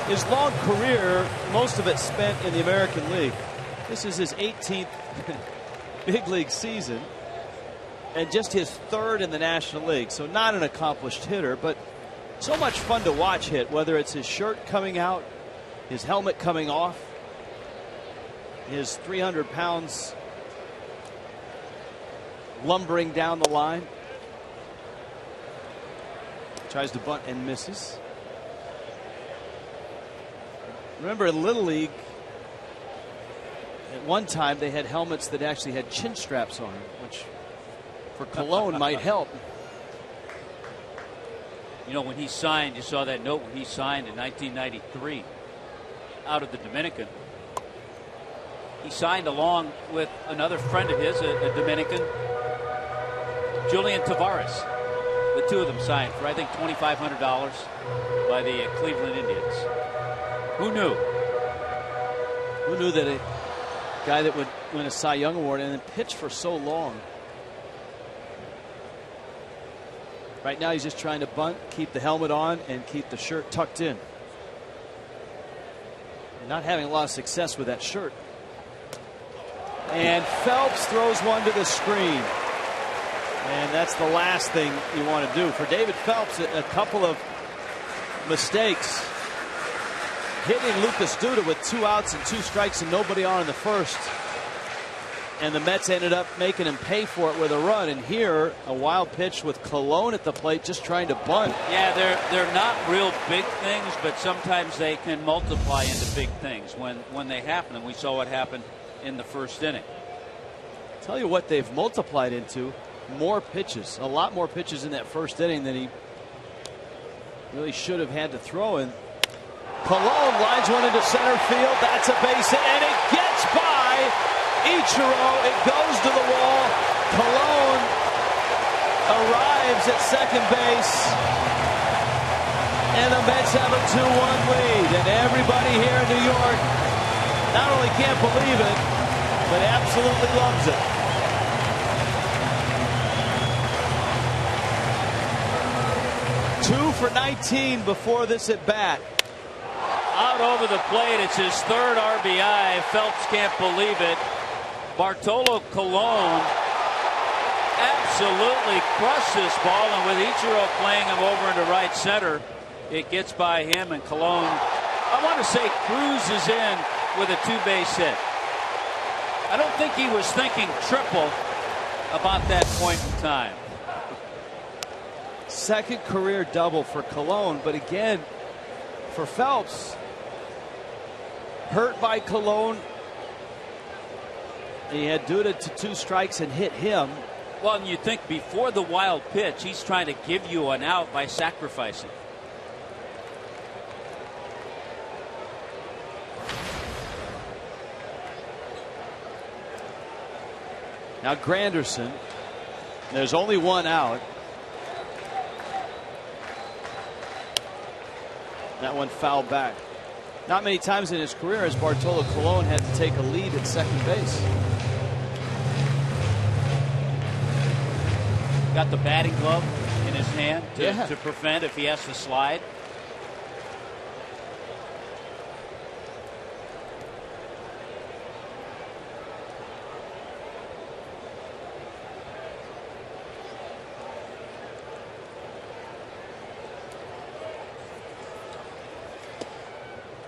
His long career, most of it spent in the American League. This is his 18th big league season and just his 3rd in the National League. So not an accomplished hitter, but so much fun to watch hit, whether it's his shirt coming out, his helmet coming off, his 300 pounds lumbering down the line. Tries to bunt and misses. Remember in Little League, at one time they had helmets that actually had chin straps on them, which for Colon might help. You know, when he signed, you saw that note when he signed in 1993 out of the Dominican. He signed along with another friend of his, a Dominican, Julian Tavares. The two of them signed for, I think, $2,500 by the Cleveland Indians. Who knew? Who knew that a guy that would win a Cy Young Award and then pitch for so long? Right now he's just trying to bunt, keep the helmet on, and keep the shirt tucked in. Not having a lot of success with that shirt. And Phelps throws one to the screen. And that's the last thing you want to do. For David Phelps, a couple of mistakes. Hitting Lucas Duda with 2 outs and 2 strikes and nobody on in the first. And the Mets ended up making him pay for it with a run. And here, a wild pitch with Colon at the plate, just trying to bunt. Yeah, they're not real big things, but sometimes they can multiply into big things when they happen. And we saw what happened in the first inning. Tell you what they've multiplied into. More pitches. A lot more pitches in that first inning than he really should have had to throw. And Colon lines one into center field. That's a base hit, and it gets by Ichiro. It goes to the wall. Colon arrives at second base. And the Mets have a 2-1 lead. And everybody here in New York not only can't believe it, but absolutely loves it. Two for 19 before this at bat. Out over the plate. It's his third RBI. Phelps can't believe it. Bartolo Colon absolutely crushed this ball, and with Ichiro playing him over into right center, it gets by him, and Colon, I want to say, cruises in with a 2-base hit. I don't think he was thinking triple about that point in time. Second career double for Colon, but again, for Phelps, hurt by Colon. He had Duda to 2 strikes and hit him. Well, and you think before the wild pitch, he's trying to give you an out by sacrificing. Now Granderson, there's only 1 out. That one fouled back. Not many times in his career has Bartolo Colon had to take a lead at second base. Got the batting glove in his hand to prevent if he has to slide.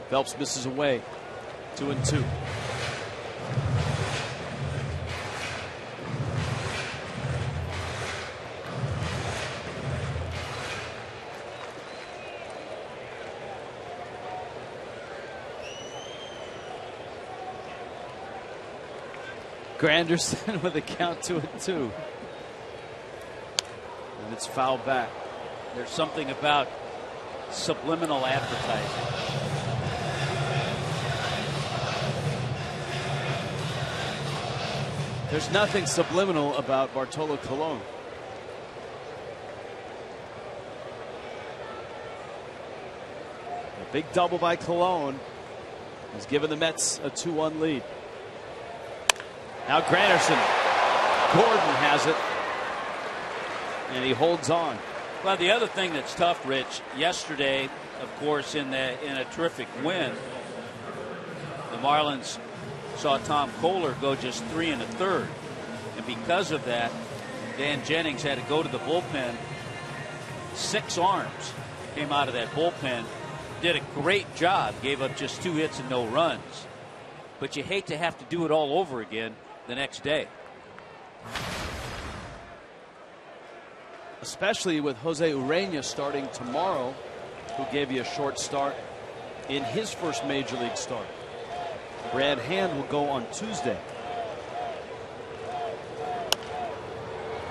Phelps misses away. 2-2. Granderson with a count 2-2. And it's fouled back. There's something about subliminal advertising. There's nothing subliminal about Bartolo Colon. A big double by Colon has given the Mets a 2-1 lead. Now Granderson. Gordon has it. And he holds on. Well, the other thing that's tough, Rich, yesterday, of course, in a terrific win, the Marlins saw Tom Kohler go just 3 1/3. And because of that, Dan Jennings had to go to the bullpen. 6 arms came out of that bullpen. Did a great job. Gave up just 2 hits and no runs. But you hate to have to do it all over again the next day. Especially with Jose Urena starting tomorrow, who gave you a short start in his first major league start. Brad Hand will go on Tuesday.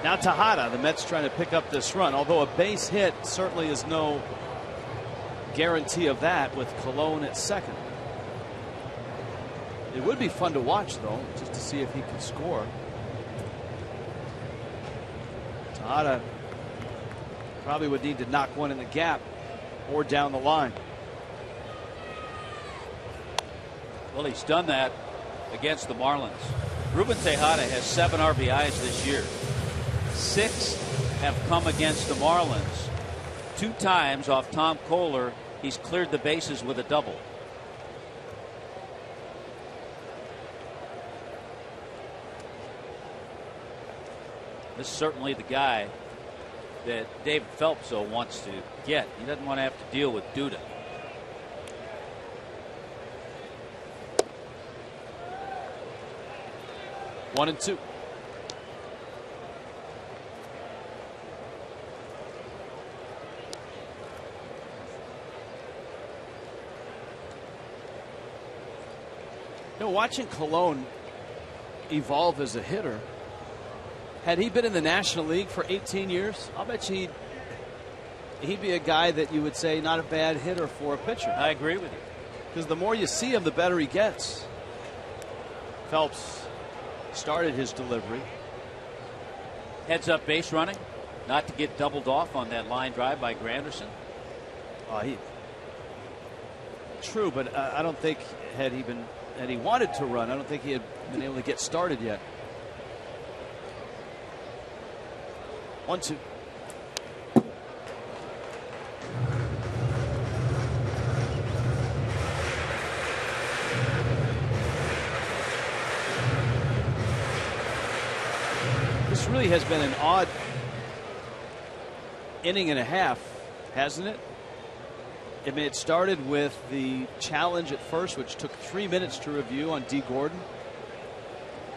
Now Tejada, the Mets trying to pick up this run, although a base hit certainly is no guarantee of that with Colon at second. It would be fun to watch, though, just to see if he can score. Tejada probably would need to knock one in the gap or down the line. Well, he's done that against the Marlins. Ruben Tejada has 7 RBIs this year. 6 have come against the Marlins. 2 times off Tom Kohler, he's cleared the bases with a double. This is certainly the guy that David Phelps wants to get. He doesn't want to have to deal with Duda. One and two. You know, watching Colon evolve as a hitter, had he been in the National League for 18 years, I'll bet you he'd be a guy that you would say not a bad hitter for a pitcher. I agree with you. Because the more you see him, the better he gets. Phelps started his delivery. Heads up base running, not to get doubled off on that line drive by Granderson. True, but I don't think had he wanted to run, I don't think he had been able to get started yet. 1-2. This really has been an odd inning and a half, hasn't it? I mean, it started with the challenge at first, which took 3 minutes to review on D. Gordon.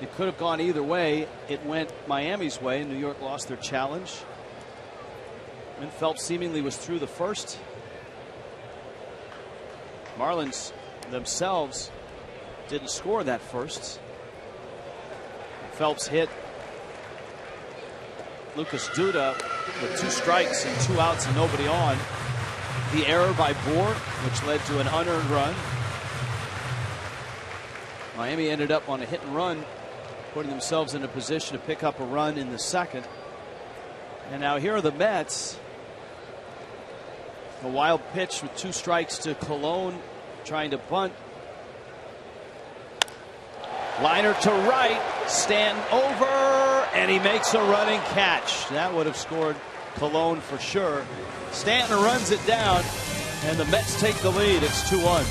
It could have gone either way. It went Miami's way, and New York lost their challenge. And Phelps seemingly was through the first. Marlins themselves didn't score that first. Phelps hit Lucas Duda with 2 strikes and 2 outs and nobody on. The error by Bohr, which led to an unearned run. Miami ended up on a hit and run, putting themselves in a position to pick up a run in the second. And now here are the Mets. A wild pitch with 2 strikes to Colon, trying to bunt. Liner to right, Stanton over, and he makes a running catch. That would have scored Colon for sure. Stanton runs it down, and the Mets take the lead. It's 2-1.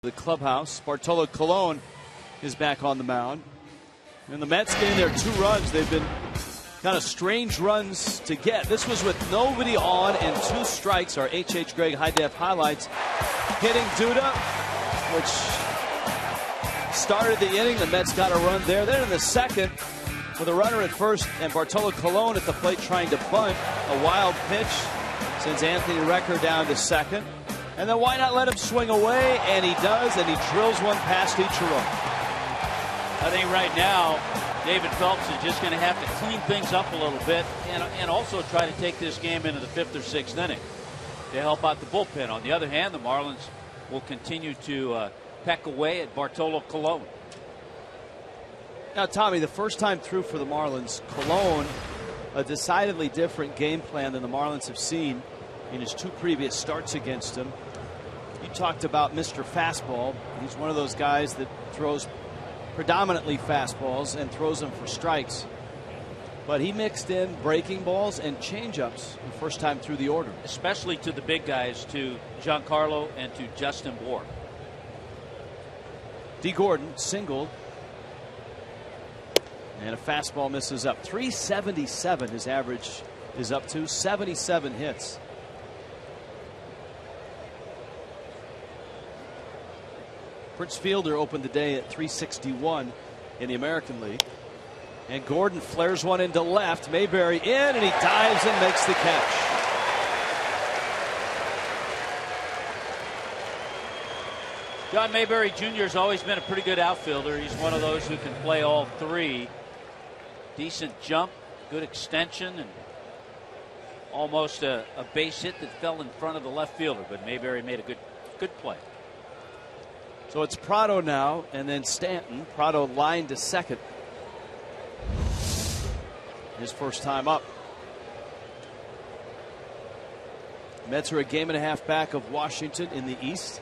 The clubhouse. Bartolo Colon is back on the mound. And the Mets getting their 2 runs. They've been kind of strange runs to get. This was with nobody on and 2 strikes. Our H.H. Gregg High Def highlights. Hitting Duda, which started the inning. The Mets got a run there. Then in the second, with a runner at first and Bartolo Colon at the plate trying to bunt. A wild pitch sends Anthony Recker down to second. And then why not let him swing away? And he does, and he drills one past Ichiro. I think right now, David Phelps is just going to have to clean things up a little bit and also try to take this game into the 5th or 6th inning to help out the bullpen. On the other hand, the Marlins will continue to peck away at Bartolo Colon. Now, Tommy, the first time through for the Marlins, Colon, a decidedly different game plan than the Marlins have seen in his 2 previous starts against him. You talked about Mr. Fastball. He's one of those guys that throws predominantly fastballs and throws them for strikes. But he mixed in breaking balls and changeups the first time through the order. Especially to the big guys, to Giancarlo and to Justin Bour. D. Gordon singled. And a fastball misses up. 377 his average is up to. 77 hits. Prince Fielder opened the day at 361 in the American League. And Gordon flares one into left. Mayberry in, and he dives and makes the catch. John Mayberry Jr. has always been a pretty good outfielder. He's one of those who can play all 3. Decent jump, good extension, and almost a base hit that fell in front of the left fielder. But Mayberry made a good play. So it's Prado now, and then Stanton. Prado lined to second. His first time up. Mets are a 1.5 games back of Washington in the East.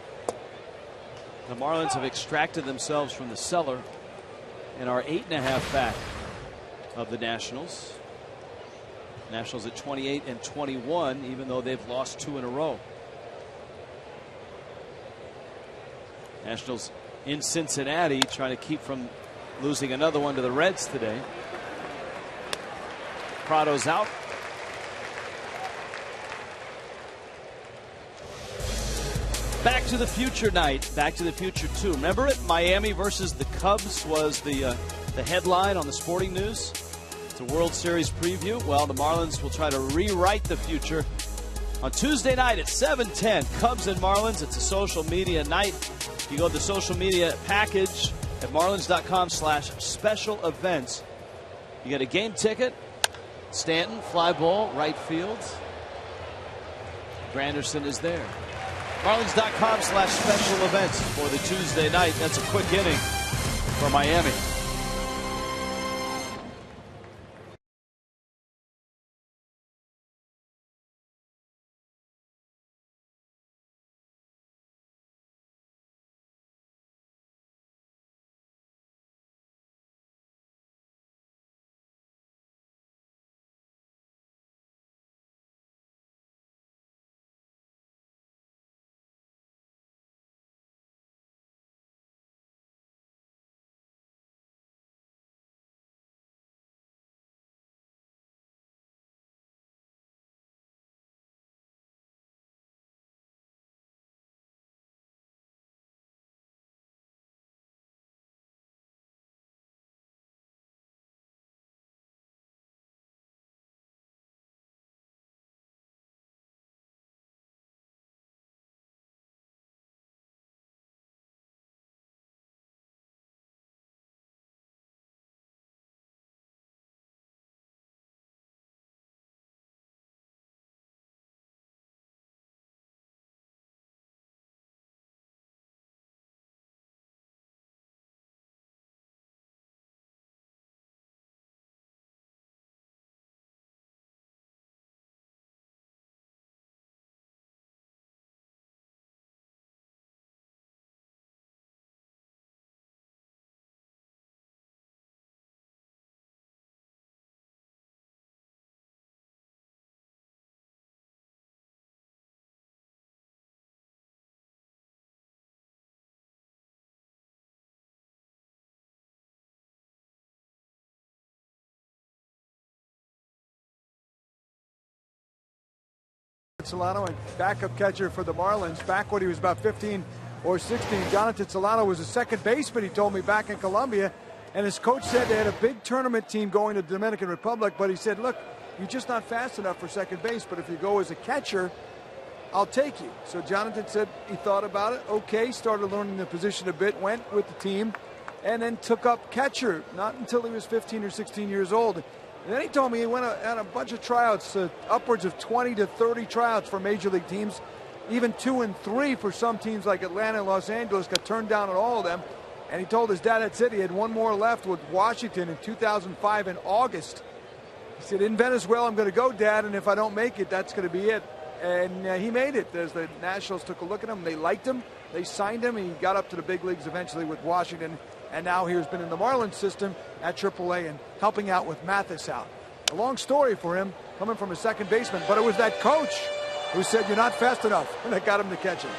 The Marlins have extracted themselves from the cellar and are 8.5 back of the Nationals. Nationals at 28 and 21, even though they've lost 2 in a row. Nationals in Cincinnati trying to keep from losing another one to the Reds today. Prado's out. Back to the Future night. Back to the Future 2. Remember it? Miami versus the Cubs was the headline on the Sporting News. It's a World Series preview. Well, the Marlins will try to rewrite the future on Tuesday night at 7:10. Cubs and Marlins. It's a social media night. You go to the social media package at marlins.com/special events. You get a game ticket. Stanton, fly ball, right field. Granderson is there. Marlins.com/special events for the Tuesday night. That's a quick inning for Miami. Solano, and backup catcher for the Marlins back when he was about 15 or 16. Jonathan Solano was a second baseman, he told me, back in Colombia. And his coach said they had a big tournament team going to the Dominican Republic, but he said, look, you're just not fast enough for second base, but if you go as a catcher, I'll take you. So Jonathan said he thought about it, okay, started learning the position a bit, went with the team, and then took up catcher, not until he was 15 or 16 years old. And then he told me he went on a bunch of tryouts, upwards of 20 to 30 tryouts for major league teams, even 2 and 3 for some teams like Atlanta and Los Angeles, got turned down at all of them. And he told his dad that's it. He had one more left with Washington in 2005 in August. He said, in Venezuela, I'm going to go, Dad, and if I don't make it, that's going to be it. And he made it. As the Nationals took a look at him, they liked him, they signed him, he got up to the big leagues eventually with Washington, and now he's been in the Marlins system at AAA and helping out with Mathis out. A long story for him, coming from a second baseman, but it was that coach who said, you're not fast enough, and that got him to catch him.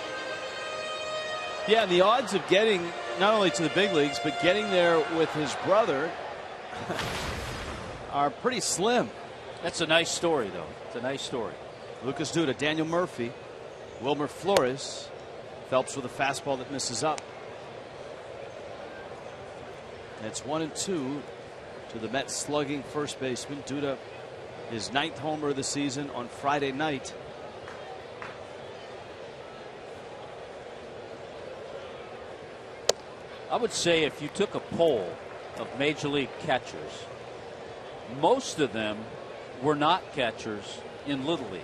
Yeah, the odds of getting not only to the big leagues, but getting there with his brother are pretty slim. That's a nice story, though. It's a nice story. Lucas Duda, Daniel Murphy, Wilmer Flores, Phelps with a fastball that misses up. And it's 1-2 to the Mets slugging first baseman. Duda, his 9th homer of the season on Friday night. I would say if you took a poll of major league catchers, most of them were not catchers in Little League.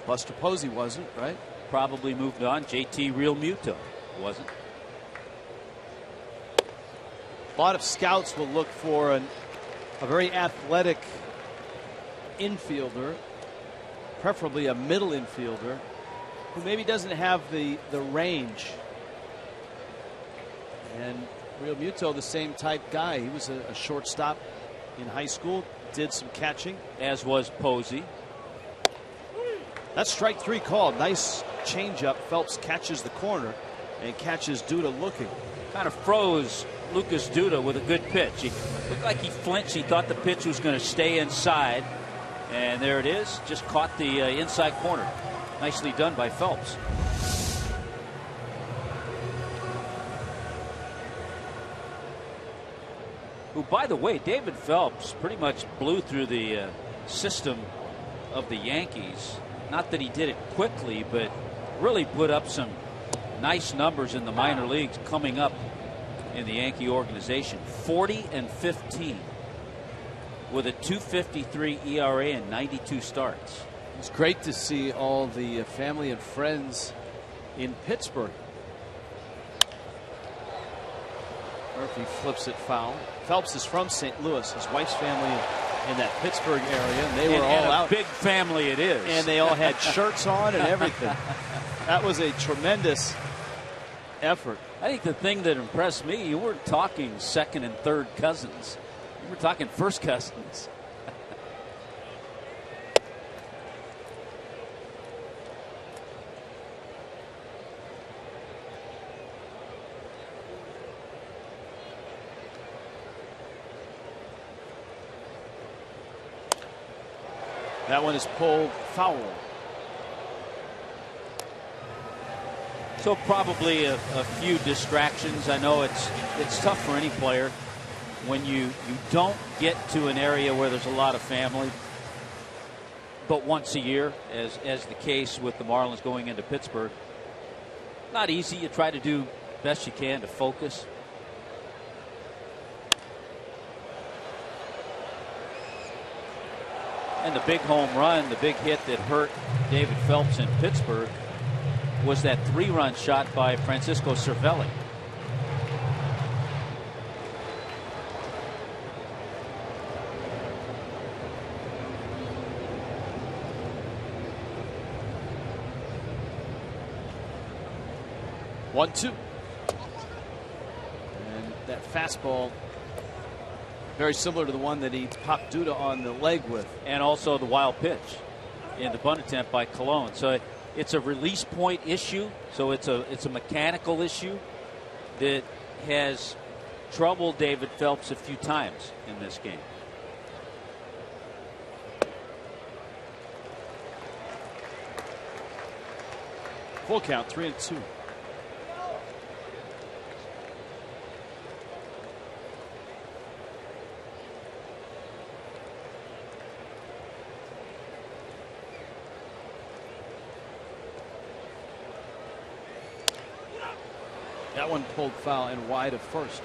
Buster Posey wasn't, right? Probably moved on. JT Realmuto wasn't. A lot of scouts will look for a very athletic infielder, preferably a middle infielder, who maybe doesn't have the range. And Realmuto, the same type guy. He was a shortstop in high school, did some catching. As was Posey. That's strike 3 called. Nice changeup. Phelps catches the corner and catches Duda looking. Kind of froze Lucas Duda with a good pitch. He looked like he flinched. He thought the pitch was going to stay inside. And there it is. Just caught the inside corner. Nicely done by Phelps. Who, by the way, David Phelps pretty much blew through the system of the Yankees. Not that he did it quickly, but really put up some nice numbers in the minor leagues coming up in the Yankee organization. 40-15 with a 2.53 ERA and 92 starts. It's great to see all the family and friends in Pittsburgh. Murphy flips it foul. Phelps is from St. Louis. His wife's family in that Pittsburgh area, and they were all out. Big family it is. And they all had shirts on and everything. That was a tremendous effort. I think the thing that impressed me, you weren't talking second and third cousins. You were talking first cousins. That one is pulled foul. So probably a few distractions. I know it's tough for any player when you don't get to an area where there's a lot of family. But once a year, as the case with the Marlins going into Pittsburgh, not easy. You try to do best you can to focus. And the big home run, the big hit that hurt David Phelps in Pittsburgh was that 3-run shot by Francisco Cervelli. One, two. And that fastball, very similar to the one that he popped Duda on the leg with. And also the wild pitch in the bunt attempt by Colon. So it's a release point issue. So it's a mechanical issue that has troubled David Phelps a few times in this game. Full count, 3-2. That one pulled foul and wide of first.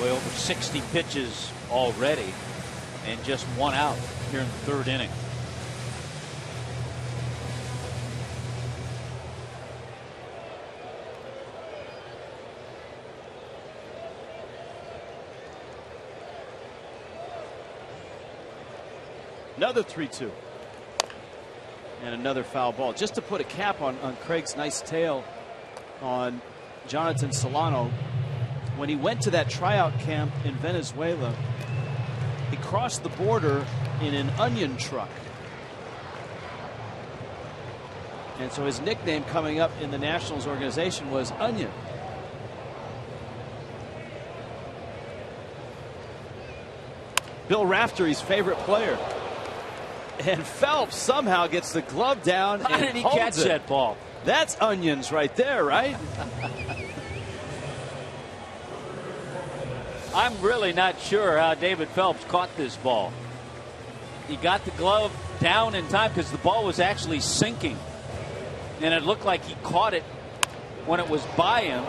Way over 60 pitches already and just one out here in the third inning. Another 3-2. And another foul ball. Just to put a cap on Craig's nice tail on Jonathan Solano. When he went to that tryout camp in Venezuela, he crossed the border in an onion truck. And so his nickname coming up in the Nationals organization was Onion. Bill Raftery's favorite player. And Phelps somehow gets the glove down. How did he catch that ball? That's onions right there, right? I'm really not sure how David Phelps caught this ball. He got the glove down in time because the ball was actually sinking. And it looked like he caught it when it was by him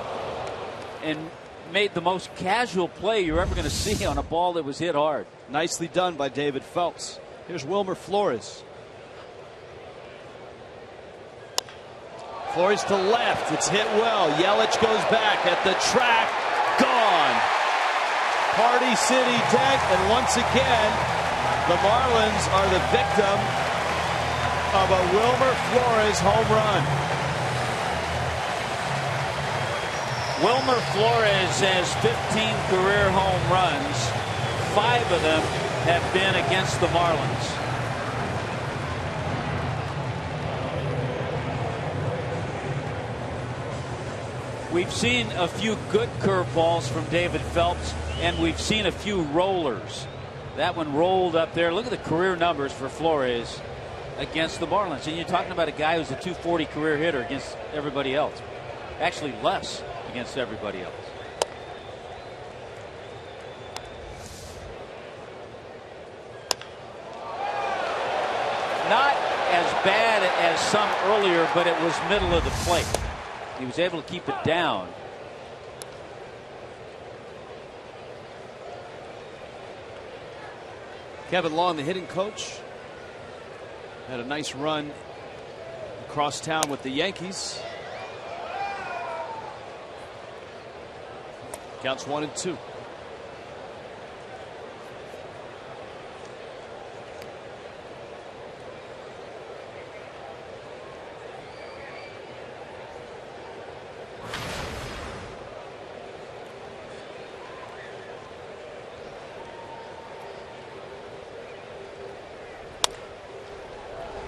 and made the most casual play you're ever going to see on a ball that was hit hard. Nicely done by David Phelps. Here's Wilmer Flores. Flores to left. It's hit well. Yelich goes back at the track. Gone. Party City deck. And once again, the Marlins are the victim of a Wilmer Flores home run. Wilmer Flores has 15 career home runs. 5 of them have been against the Marlins. We've seen a few good curveballs from David Phelps, and we've seen a few rollers. That one rolled up there. Look at the career numbers for Flores against the Marlins. And you're talking about a guy who's a .240 career hitter against everybody else. Actually less against everybody else. Not as bad as some earlier, but it was middle of the plate. He was able to keep it down. Kevin Long, the hitting coach, had a nice run across town with the Yankees. Counts 1-2.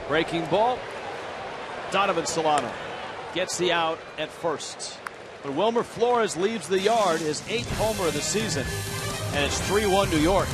Breaking ball. Donovan Solano gets the out at first. But Wilmer Flores leaves the yard, his 8th homer of the season. And it's 3-1 New York.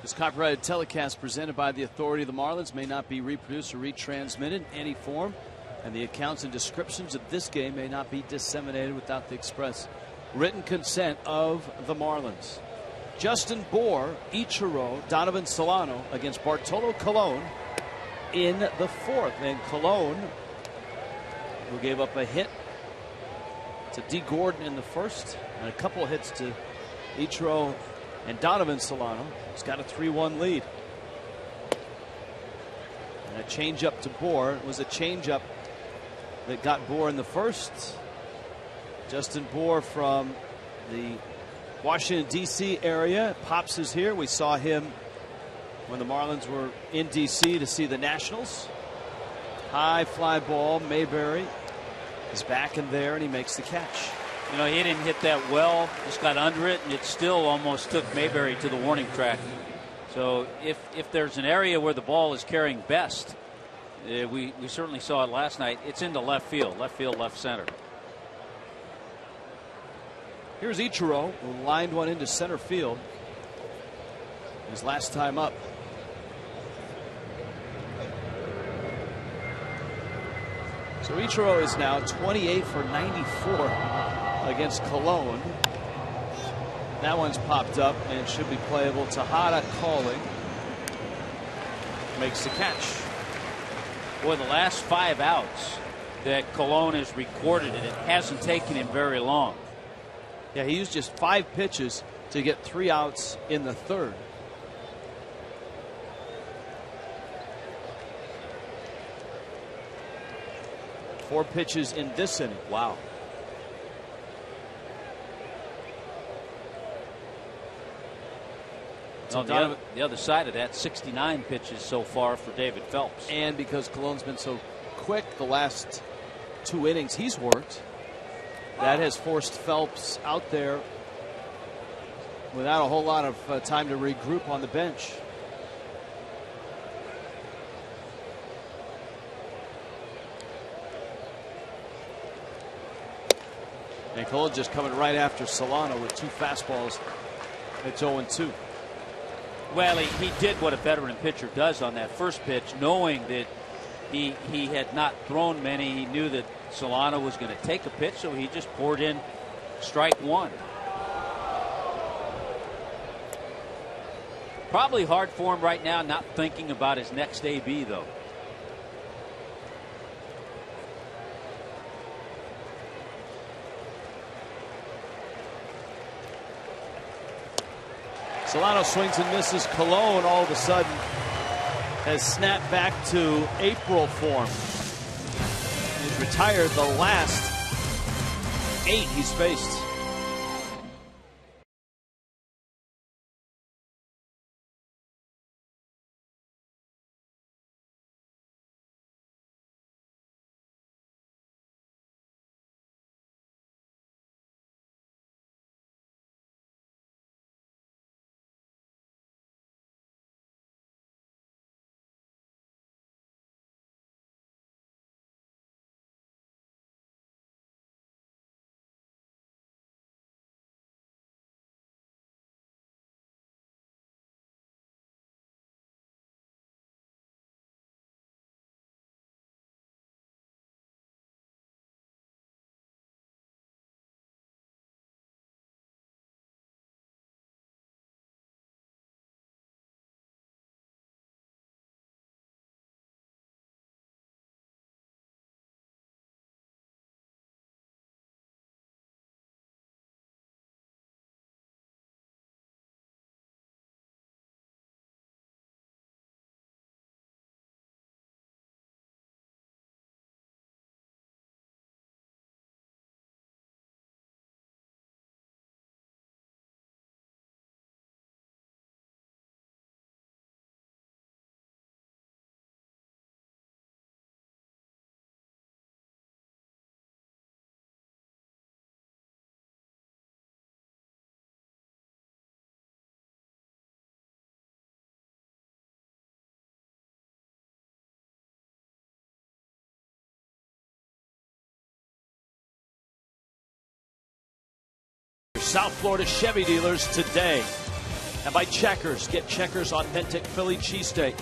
This copyrighted telecast presented by the authority of the Marlins may not be reproduced or retransmitted in any form, and the accounts and descriptions of this game may not be disseminated without the express written consent of the Marlins. Justin Bour, Ichiro, Donovan Solano against Bartolo Colon in the fourth. And Colon, who gave up a hit to D. Gordon in the first and a couple of hits to Ichiro and Donovan Solano, has got a 3-1 lead. And a changeup to Bour. It was a changeup that got Bour in the first. Justin Bour from the Washington, D.C. area. Pops is here. We saw him when the Marlins were in D.C. to see the Nationals. High fly ball. Mayberry is back in there, and he makes the catch. You know, he didn't hit that well, just got under it, and it still almost took Mayberry to the warning track. So if there's an area where the ball is carrying best, we certainly saw it last night. It's into left field, left center. Here's Ichiro, who lined one into center field his last time up. So Ichiro is now 28 for 94 against Colon. That one's popped up and should be playable. Tejada calling. Makes the catch. Boy, the last 5 outs that Colon has recorded, and it hasn't taken him very long. Yeah, he used just 5 pitches to get 3 outs in the third. Four pitches in this inning. Wow. On the other side of that, 69 pitches so far for David Phelps. And because Colon's been so quick the last 2 innings he's worked, that has forced Phelps out there without a whole lot of time to regroup on the bench. And Colon just coming right after Solano with 2 fastballs. It's 0-2. Well, he did what a veteran pitcher does on that first pitch, knowing that he had not thrown many. He knew that Solano was going to take a pitch, so he just poured in strike 1. Probably hard for him right now, not thinking about his next AB, though. Solano swings and misses. Colon all of a sudden has snapped back to April form. He's retired the last 8 he's faced. South Florida Chevy dealers today. And by Checkers, get Checkers authentic Philly cheesesteak.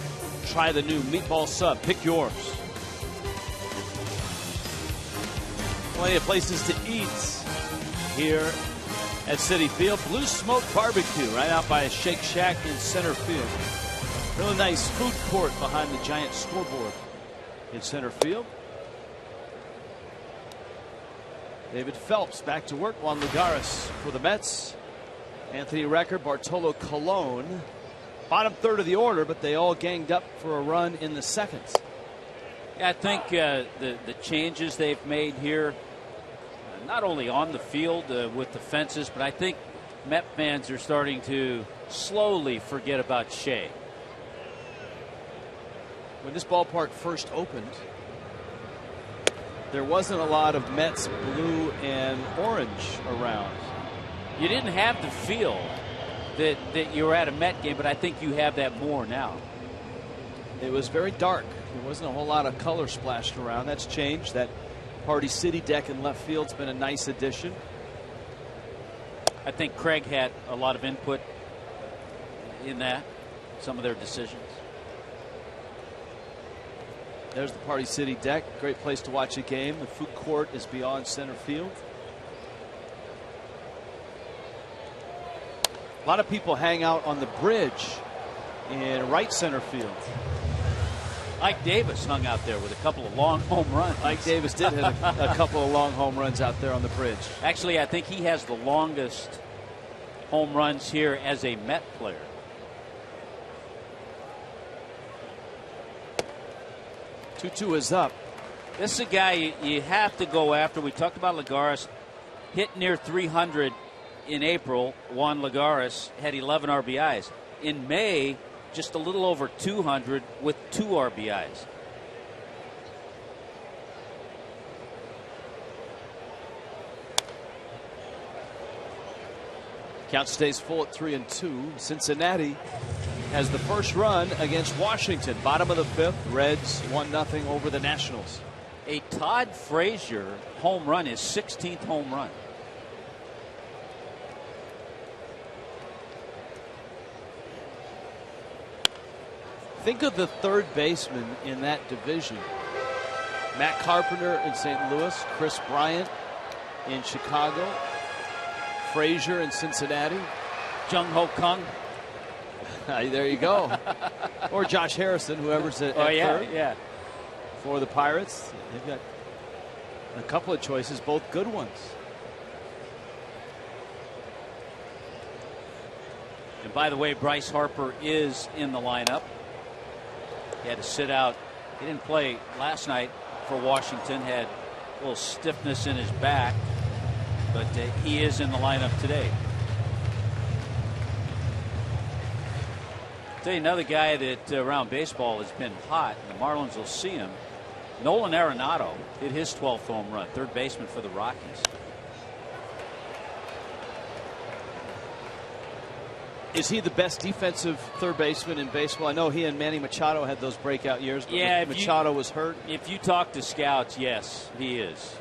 Try the new meatball sub. Pick yours. Plenty of places to eat here at Citi Field. Blue Smoke Barbecue right out by a Shake Shack in center field. Really nice food court behind the giant scoreboard in center field. David Phelps back to work. Juan Lagares for the Mets. Anthony Recker, Bartolo Colon. Bottom third of the order, but they all ganged up for a run in the second. Yeah, I think the changes they've made here, not only on the field with the fences, but I think Met fans are starting to slowly forget about Shea. When this ballpark first opened, there wasn't a lot of Mets blue and orange around. You didn't have the feel that you were at a Met game, but I think you have that more now. It was very dark. There wasn't a whole lot of color splashed around. That's changed. That Party City deck in left field's been a nice addition. I think Craig had a lot of input in that, some of their decisions. There's the Party City deck. Great place to watch a game. The food court is beyond center field. A lot of people hang out on the bridge in right center field. Ike Davis hung out there with a couple of long home runs. Ike Davis did hit a couple of long home runs out there on the bridge. Actually, I think he has the longest home runs here as a Met player. Two is up. This is a guy you have to go after. We talked about Lagares. Hit near 300 in April. Juan Lagares had 11 RBIs. In May, just a little over 200 with 2 RBIs. Count stays full at 3-2. Cincinnati has the first run against Washington. Bottom of the 5th. Reds 1-0 over the Nationals. A Todd Frazier home run, his 16th home run. Think of the third baseman in that division. Matt Carpenter in St. Louis, Chris Bryant in Chicago, Frazier in Cincinnati, Jung Ho Kang. There you go. Or Josh Harrison, whoever's at third. Yeah. For the Pirates. They've got a couple of choices, both good ones. And by the way, Bryce Harper is in the lineup. He had to sit out. He didn't play last night for Washington. Had a little stiffness in his back. But he is in the lineup today. I'll tell you another guy that around baseball has been hot, and the Marlins will see him. Nolan Arenado hit his 12th home run, third baseman for the Rockies. Is he the best defensive third baseman in baseball? I know he and Manny Machado had those breakout years, but yeah, Machado was hurt. If you talk to scouts, yes, he is.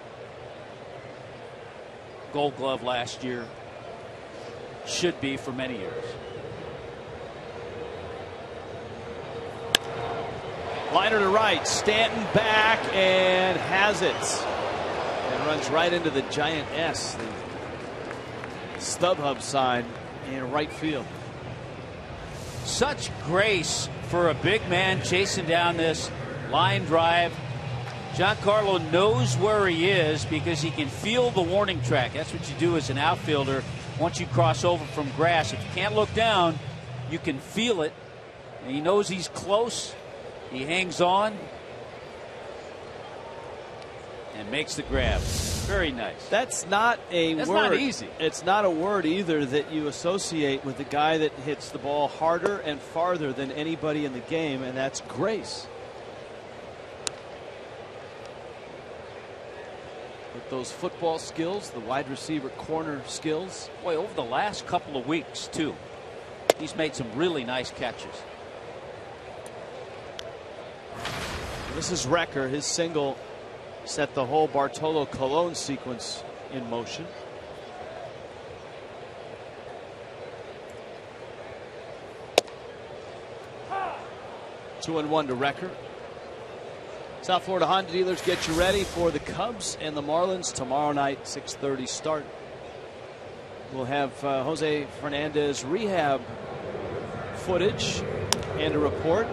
Gold Glove last year. Should be for many years. Liner to right. Stanton back and has it. And runs right into the giant S, the StubHub sign in right field. Such grace for a big man chasing down this line drive. Giancarlo knows where he is because he can feel the warning track. That's what you do as an outfielder once you cross over from grass. If you can't look down, you can feel it. And he knows he's close. He hangs on and makes the grab. Very nice. That's not a That's word. not easy. It's not a word either that you associate with the guy that hits the ball harder and farther than anybody in the game, and that's grace. With those football skills, the wide receiver corner skills. Boy, over the last couple of weeks, too, he's made some really nice catches. This is Recker. His single set the whole Bartolo Colon sequence in motion. 2-1 to record. South Florida Honda dealers, get you ready for the Cubs and the Marlins tomorrow night, 6:30 start. We'll have Jose Fernandez rehab footage and a report.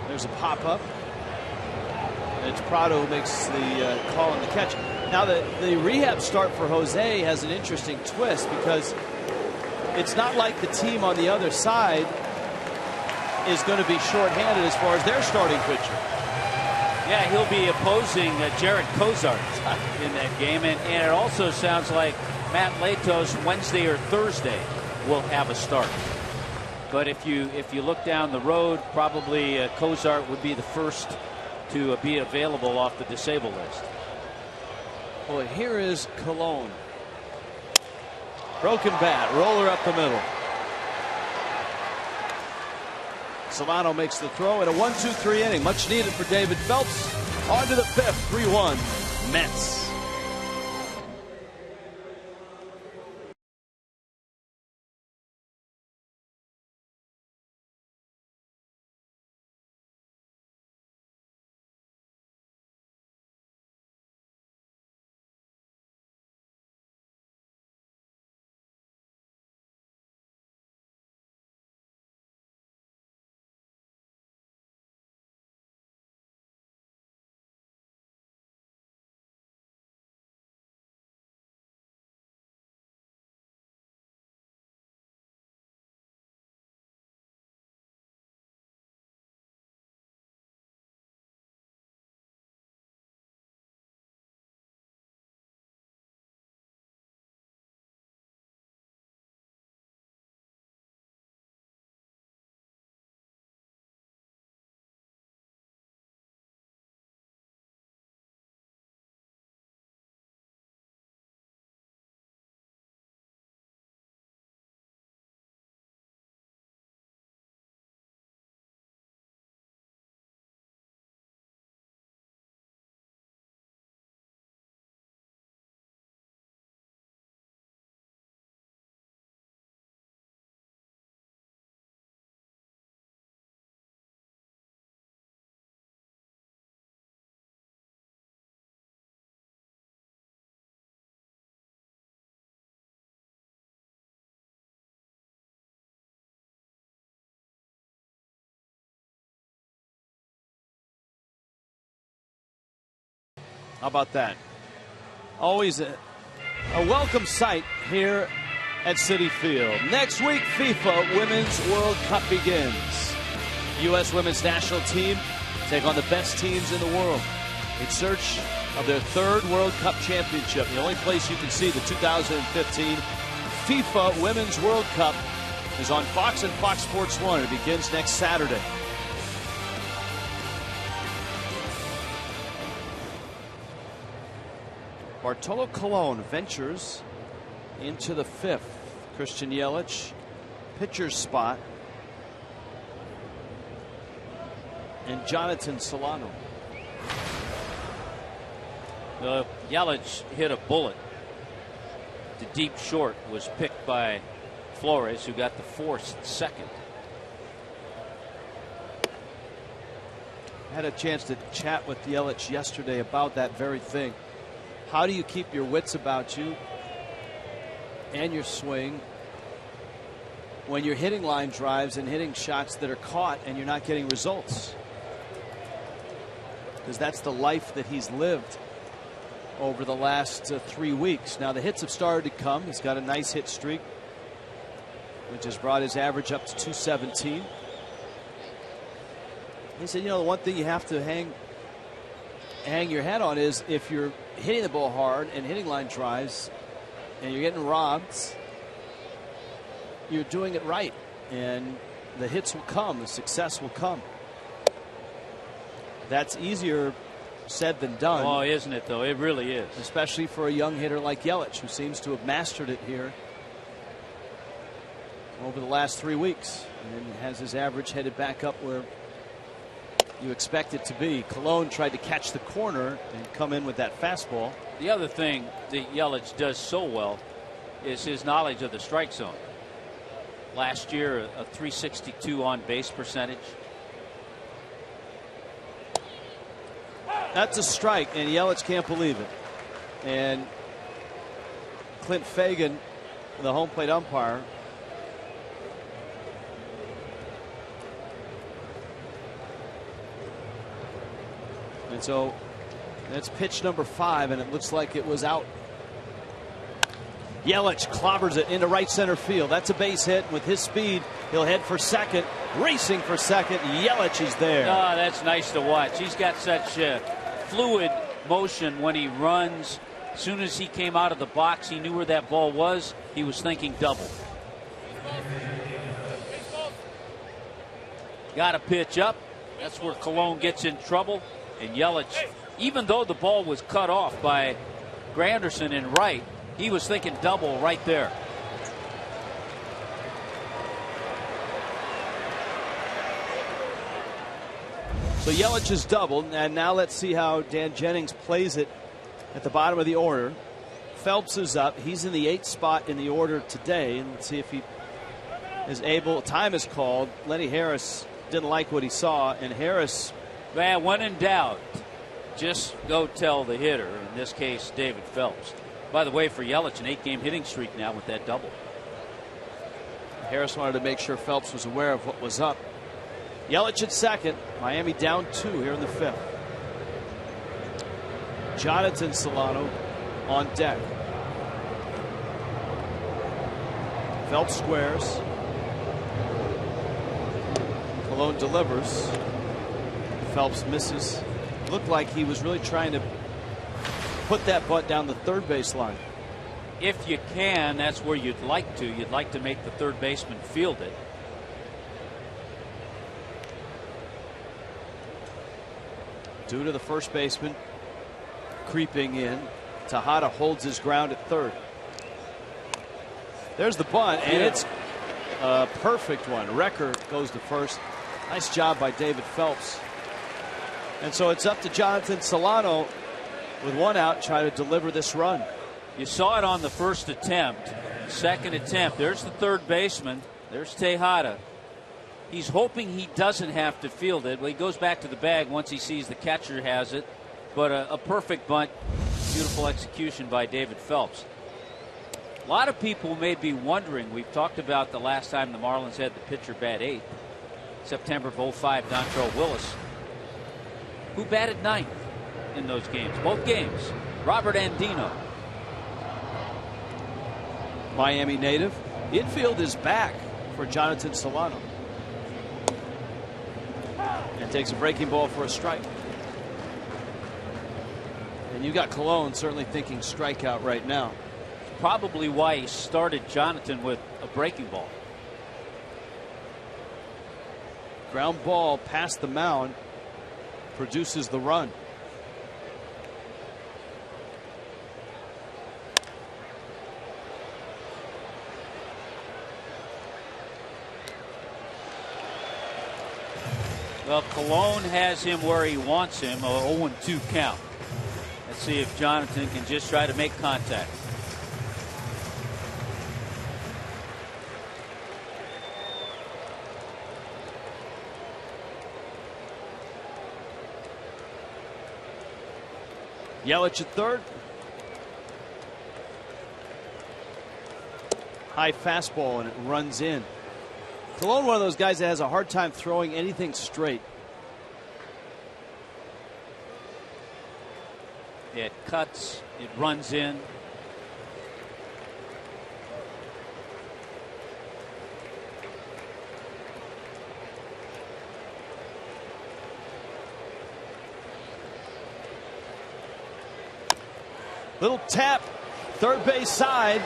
There's a pop-up. And it's Prado who makes the call on the catch. Now the rehab start for Jose has an interesting twist because it's not like the team on the other side is going to be shorthanded as far as their starting pitcher. Yeah, he'll be opposing Jared Cozart in that game, and it also sounds like Matt Latos Wednesday or Thursday will have a start. But if you look down the road, probably Cozart would be the first to be available off the disabled list. Boy, here is Colon. Broken bat, roller up the middle. Solano makes the throw in a 1-2-3 inning. Much needed for David Phelps. On to the fifth, 3-1 Mets. How about that? Always a welcome sight here at Citi Field. Next week, FIFA Women's World Cup begins. U.S. Women's National Team take on the best teams in the world in search of their third World Cup championship. The only place you can see the 2015 FIFA Women's World Cup is on Fox and Fox Sports 1. It begins next Saturday. Bartolo Colon ventures into the fifth. Christian Yelich, pitcher's spot. And Jonathan Solano. Yelich hit a bullet. The deep short was picked by Flores, who got the forced second. I had a chance to chat with Yelich yesterday about that very thing. How do you keep your wits about you and your swing when you're hitting line drives and hitting shots that are caught and you're not getting results? Because that's the life that he's lived over the last 3 weeks. Now the hits have started to come. He's got a nice hit streak, which has brought his average up to 217. He said, you know, the one thing you have to hang your hat on is if you're hitting the ball hard and hitting line drives and you're getting robbed, you're doing it right, and the hits will come, the success will come. That's easier said than done. Oh, isn't it though? It really is. Especially for a young hitter like Yelich, who seems to have mastered it here over the last 3 weeks and has his average headed back up where you expect it to be. Colon tried to catch the corner and come in with that fastball. The other thing that Yelich does so well is his knowledge of the strike zone. Last year, a 362 on base percentage. That's a strike, and Yelich can't believe it. And Clint Fagan, the home plate umpire, and so that's pitch number 5, and it looks like it was out. Yelich clobbers it into right center field. That's a base hit. With his speed, he'll head for second. Racing for second. Yelich is there. Oh, that's nice to watch. He's got such fluid motion when he runs. As soon as he came out of the box, he knew where that ball was. He was thinking double. Got to pitch up. That's where Colon gets in trouble. And Yelich, even though the ball was cut off by Granderson in right, he was thinking double right there. So Yelich is doubled, and now let's see how Dan Jennings plays it at the bottom of the order. Phelps is up. He's in the 8th spot in the order today, and let's see if he is able. Time is called. Lenny Harris didn't like what he saw, and Harris. Man, when in doubt, just go tell the hitter, in this case, David Phelps. By the way, for Yelich, an 8-game hitting streak now with that double. Harris wanted to make sure Phelps was aware of what was up. Yelich at second. Miami down 2 here in the 5th. Jonathan Solano on deck. Phelps squares. Colon delivers. Phelps misses. Looked like he was really trying to put that butt down the third base line. If you can, that's where you'd like to. You'd like to make the third baseman field it. Due to the first baseman creeping in, Tejada holds his ground at third. There's the bunt, and it's a perfect one. Recker goes to first. Nice job by David Phelps. And so it's up to Jonathan Solano with 1 out, trying to deliver this run. You saw it on the first attempt. Second attempt. There's the third baseman. There's Tejada. He's hoping he doesn't have to field it. Well, he goes back to the bag once he sees the catcher has it. But a perfect bunt. Beautiful execution by David Phelps. A lot of people may be wondering, we've talked about the last time the Marlins had the pitcher bat 8th. September of 05, Dontrell Willis. Who batted 9th in those games? Both games. Robert Andino. Miami native. Infield is back for Jonathan Solano. And takes a breaking ball for a strike. And you got Colon certainly thinking strikeout right now. Probably why he started Jonathan with a breaking ball. Ground ball past the mound produces the run. Well, Colon has him where he wants him, a 0-2 count. Let's see if Jonathan can just try to make contact. Yelich at third. High fastball, and it runs in. Colon, one of those guys that has a hard time throwing anything straight. It cuts, it runs in. Little tap, third base side,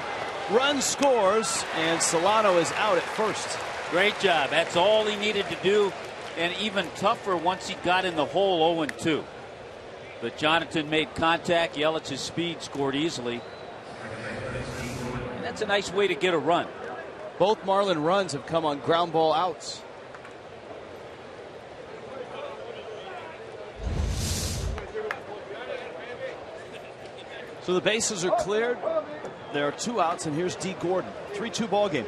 run scores, and Solano is out at first. Great job. That's all he needed to do, and even tougher once he got in the hole 0-2. But Jonathan made contact. Yelich's speed scored easily. And that's a nice way to get a run. Both Marlin runs have come on ground ball outs. So the bases are cleared. There are 2 outs, and here's D. Gordon. 3-2 ball game.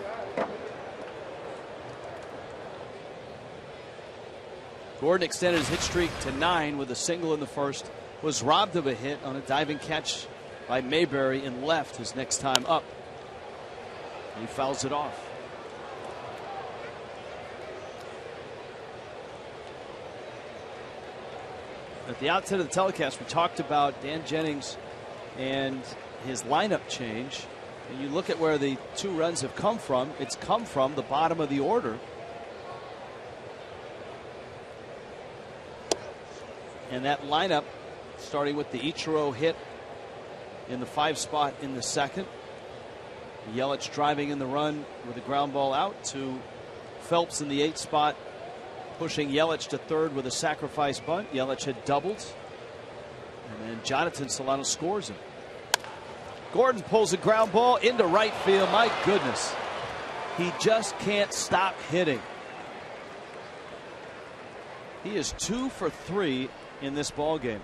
Gordon extended his hit streak to 9 with a single in the first was robbed of a hit on a diving catch by Mayberry in left his next time up. He fouls it off. At the outset of the telecast, we talked about Dan Jennings and his lineup change. And you look at where the 2 runs have come from. It's come from the bottom of the order. And that lineup, starting with the Ichiro hit in the 5 spot in the second. Yelich driving in the run with a ground ball out to Phelps in the 8 spot, pushing Yelich to third with a sacrifice bunt. Yelich had doubled. And then Jonathan Solano scores him. Gordon pulls a ground ball into right field. My goodness. He just can't stop hitting. He is 2 for 3 in this ball game.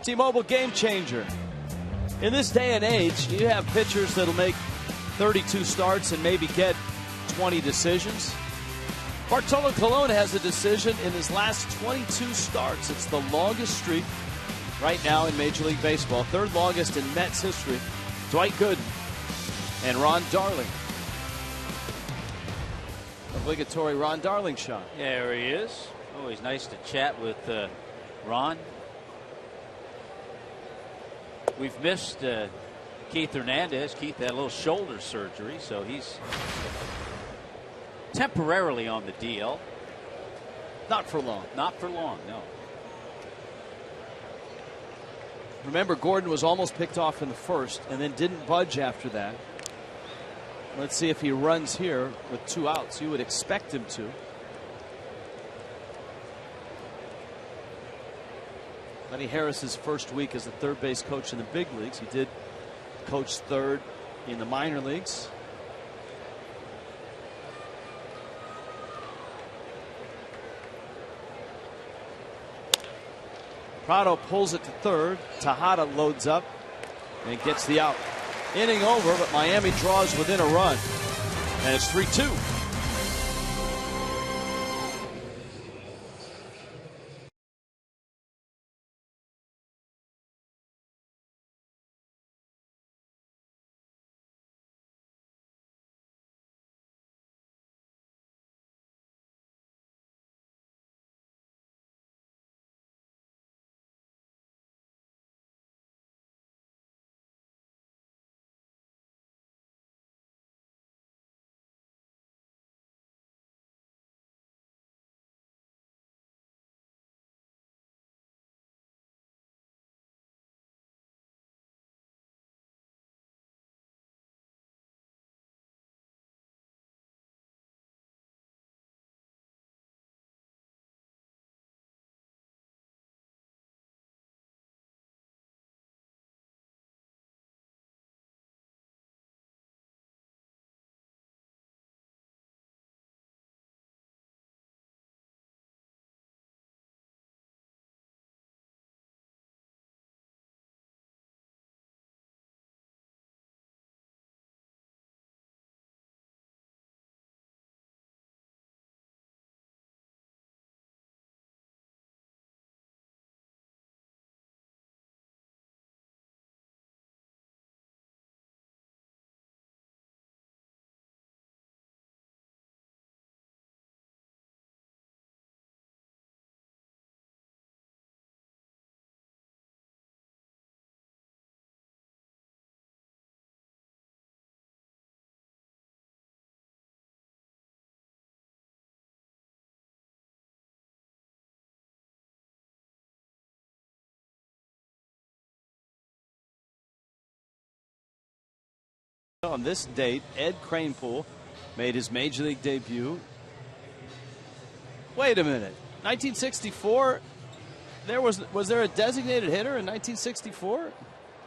T-Mobile game changer. In this day and age, you have pitchers that'll make 32 starts and maybe get 20 decisions. Bartolo Colon has a decision in his last 22 starts. It's the longest streak right now in Major League Baseball. 3rd longest in Mets history. Dwight Gooden and Ron Darling. Obligatory Ron Darling shot. Yeah, there he is. Always nice to chat with Ron. We've missed Keith Hernandez. Keith had a little shoulder surgery, so he's temporarily on the DL. Not for long. Not for long, no. Remember, Gordon was almost picked off in the first and then didn't budge after that. Let's see if he runs here with 2 outs. You would expect him to. Lenny Harris's first week as the third base coach in the big leagues. He did coach third in the minor leagues. Prado pulls it to third. Tejada loads up and gets the out. Inning over, but Miami draws within a run. And it's 3-2. On this date, Ed Kranepool made his Major League debut. Wait a minute. 1964? Was there a designated hitter in 1964?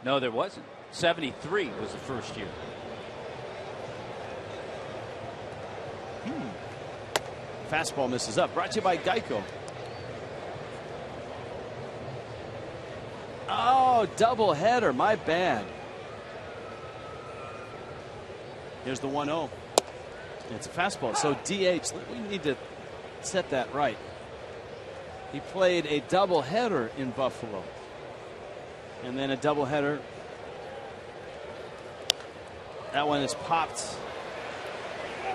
No, there wasn't. 73 was the first year. Fastball misses up. Brought to you by Geico. Oh, double header. My bad. Here's the 1-0. It's a fastball. So DH. We need to set that right. He played a doubleheader in Buffalo. And then a doubleheader. That one is popped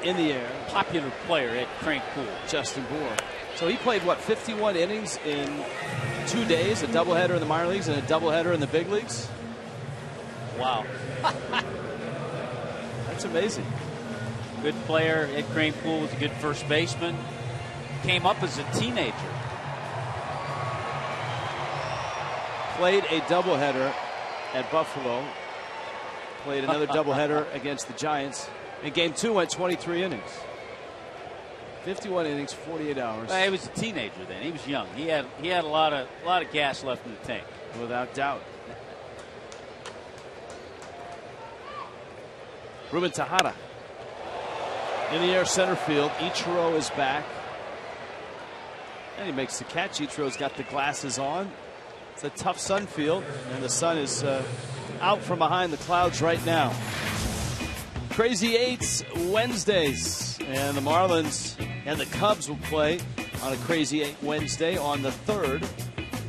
in the air. Popular player at Crankpool. Justin Bour. So he played, what, 51 innings in 2 days? A doubleheader in the minor leagues and a doubleheader in the big leagues? Wow. That's amazing. Good player at Crankpool, was a good first baseman. Came up as a teenager. Played a doubleheader at Buffalo. Played another doubleheader against the Giants. In game 2 went 23 innings. 51 innings, 48 hours. Well, he was a teenager then. He was young. He had a lot of gas left in the tank. Without doubt. Ruben Tejada in the air center field. Ichiro is back. And he makes the catch. Ichiro's got the glasses on. It's a tough sun field, and the sun is out from behind the clouds right now. Crazy Eights Wednesdays, and the Marlins and the Cubs will play on a Crazy 8 Wednesday on the 3rd.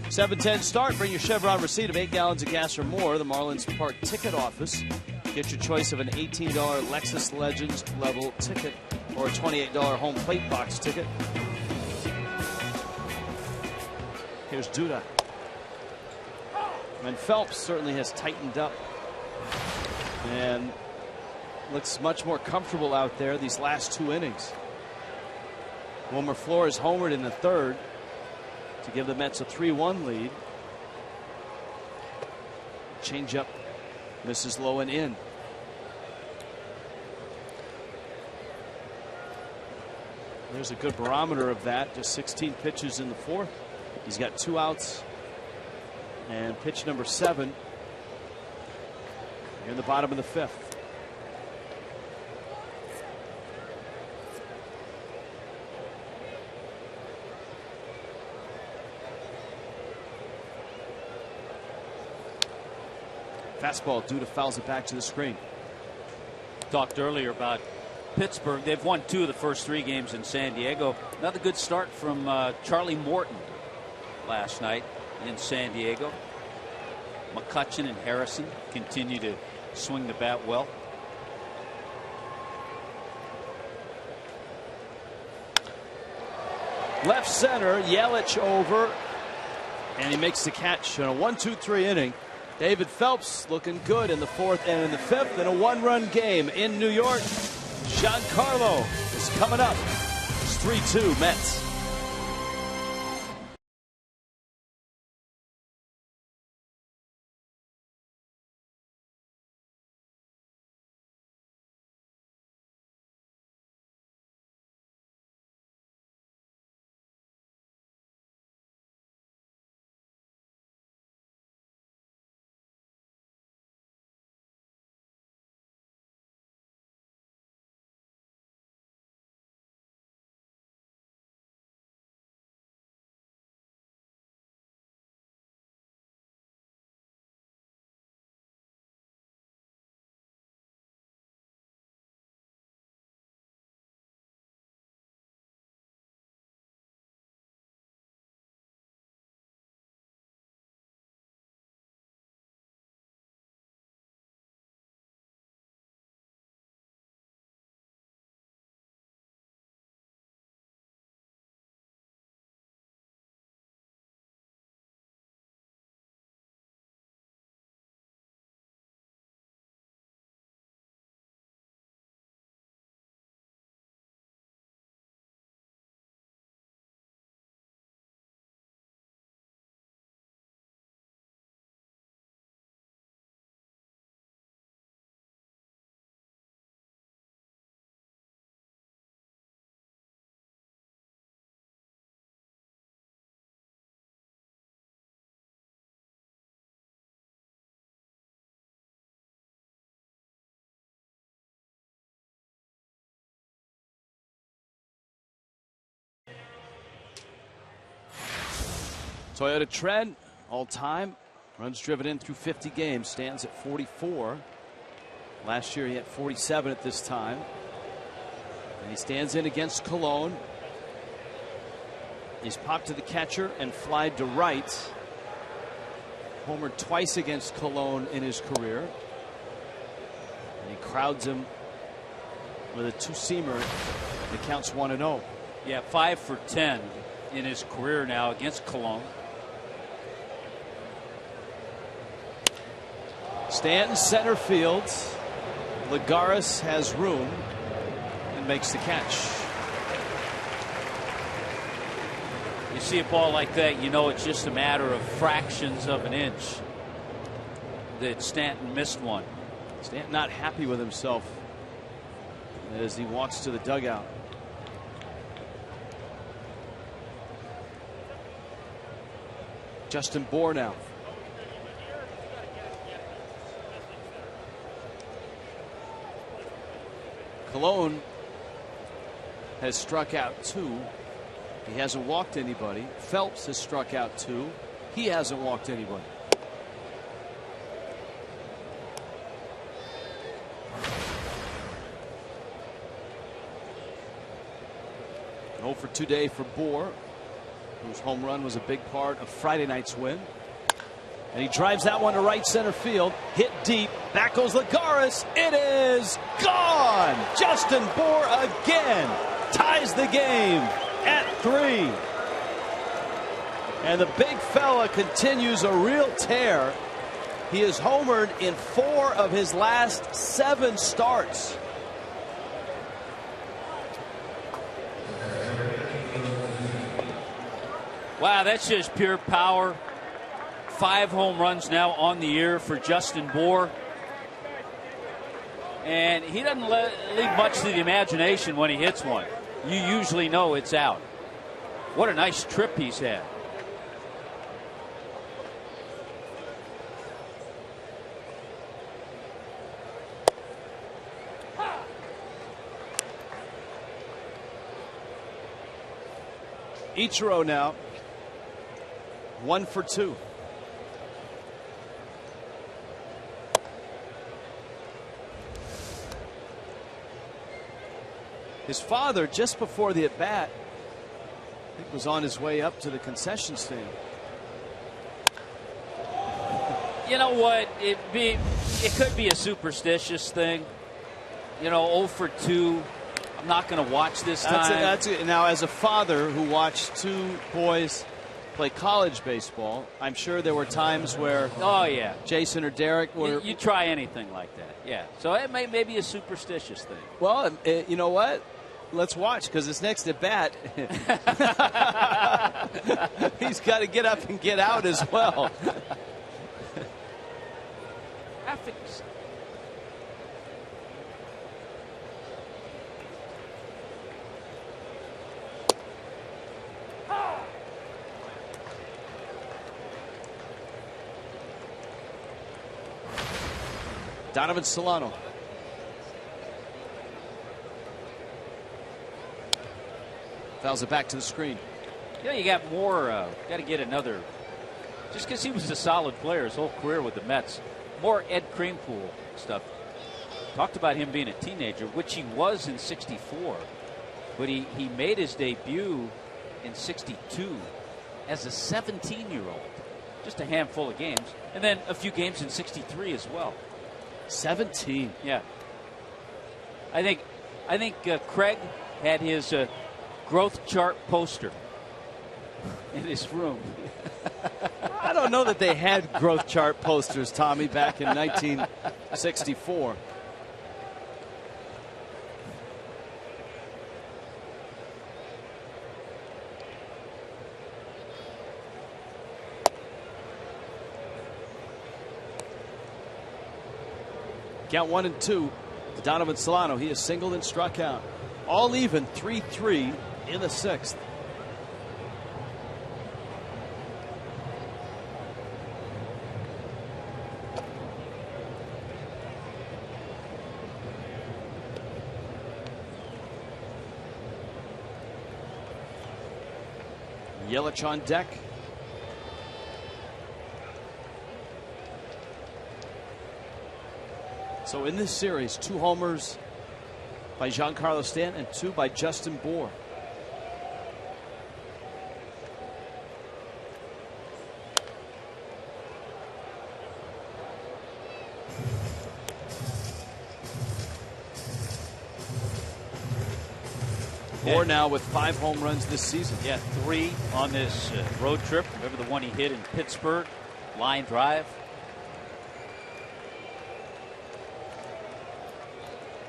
7:10 start. Bring your Chevron receipt of 8 gallons of gas or more. The Marlins Park ticket office. Get your choice of an $18 Lexus Legends level ticket or a $28 home plate box ticket. Here's Duda. And Phelps certainly has tightened up and looks much more comfortable out there these last 2 innings. Wilmer Flores homered in the 3rd to give the Mets a 3-1 lead. Changeup misses low and in. There's a good barometer of that. Just 16 pitches in the 4th. He's got 2 outs. And pitch number 7 in the bottom of the 5th. Fastball. Duda fouls it back to the screen. Talked earlier about Pittsburgh. They've won 2 of the first 3 games in San Diego. Another good start from Charlie Morton last night in San Diego. McCutchen and Harrison continue to swing the bat well. Left center, Yelich over, and he makes the catch in a 1-2-3 inning. David Phelps looking good in the 4th and in the 5th in a 1-run game in New York. Giancarlo is coming up. It's 3-2 Mets. Toyota Trent, all time. Runs driven in through 50 games. Stands at 44. Last year he had 47 at this time. And he stands in against Cologne He's popped to the catcher and flied to right. Homered twice against Cologne in his career. And he crowds him with a two-seamer that counts 1-0. Yeah, 5 for 10 in his career now against Cologne. Stanton center field. Lagares has room and makes the catch. You see a ball like that, you know it's just a matter of fractions of an inch that Stanton missed one. Stanton not happy with himself as he walks to the dugout. Justin Bour now. Cologne has struck out 2. He hasn't walked anybody. Phelps has struck out 2. He hasn't walked anybody. An 0 for 2 day for Bour, whose home run was a big part of Friday night's win. And he drives that one to right center field. Hit deep. Back goes Lagares. It is gone. Justin Bour again ties the game at 3. And the big fella continues a real tear. He has homered in 4 of his last 7 starts. Wow, that's just pure power. 5 home runs now on the year for Justin Bour. And he doesn't leave much to the imagination when he hits one. You usually know it's out. What a nice trip he's had. Ichiro now 1 for 2. His father, just before the at bat, I think was on his way up to the concession stand. You know what? It could be a superstitious thing. You know, 0 for 2. I'm not going to watch this time. That's it. Now, as a father who watched 2 boys play college baseball, I'm sure there were times where Jason or Derek were. You try anything like that, yeah. So it may be a superstitious thing. Well, you know what? Let's watch, because this next at bat, he's got to get up and get out as well. Graphics. Donovan Solano. Fouls it back to the screen. You know, you got more, got to get another, just because he was a solid player his whole career with the Mets. More Ed Kranepool stuff. Talked about him being a teenager, which he was in '64, but he made his debut in '62 as a 17-year-old. Just a handful of games, and then a few games in '63 as well. 17. Yeah. I think Craig had his growth chart poster in his room. I don't know that they had growth chart posters, Tommy, back in 1964. Count 1-2 to Donovan Solano. He has singled and struck out. All even, 3-3 in the 6th. Yelich on deck. So in this series, 2 homers by Giancarlo Stanton and 2 by Justin Bour. Moore now with 5 home runs this season. Yeah, 3 on this road trip. Remember the one he hit in Pittsburgh, line drive.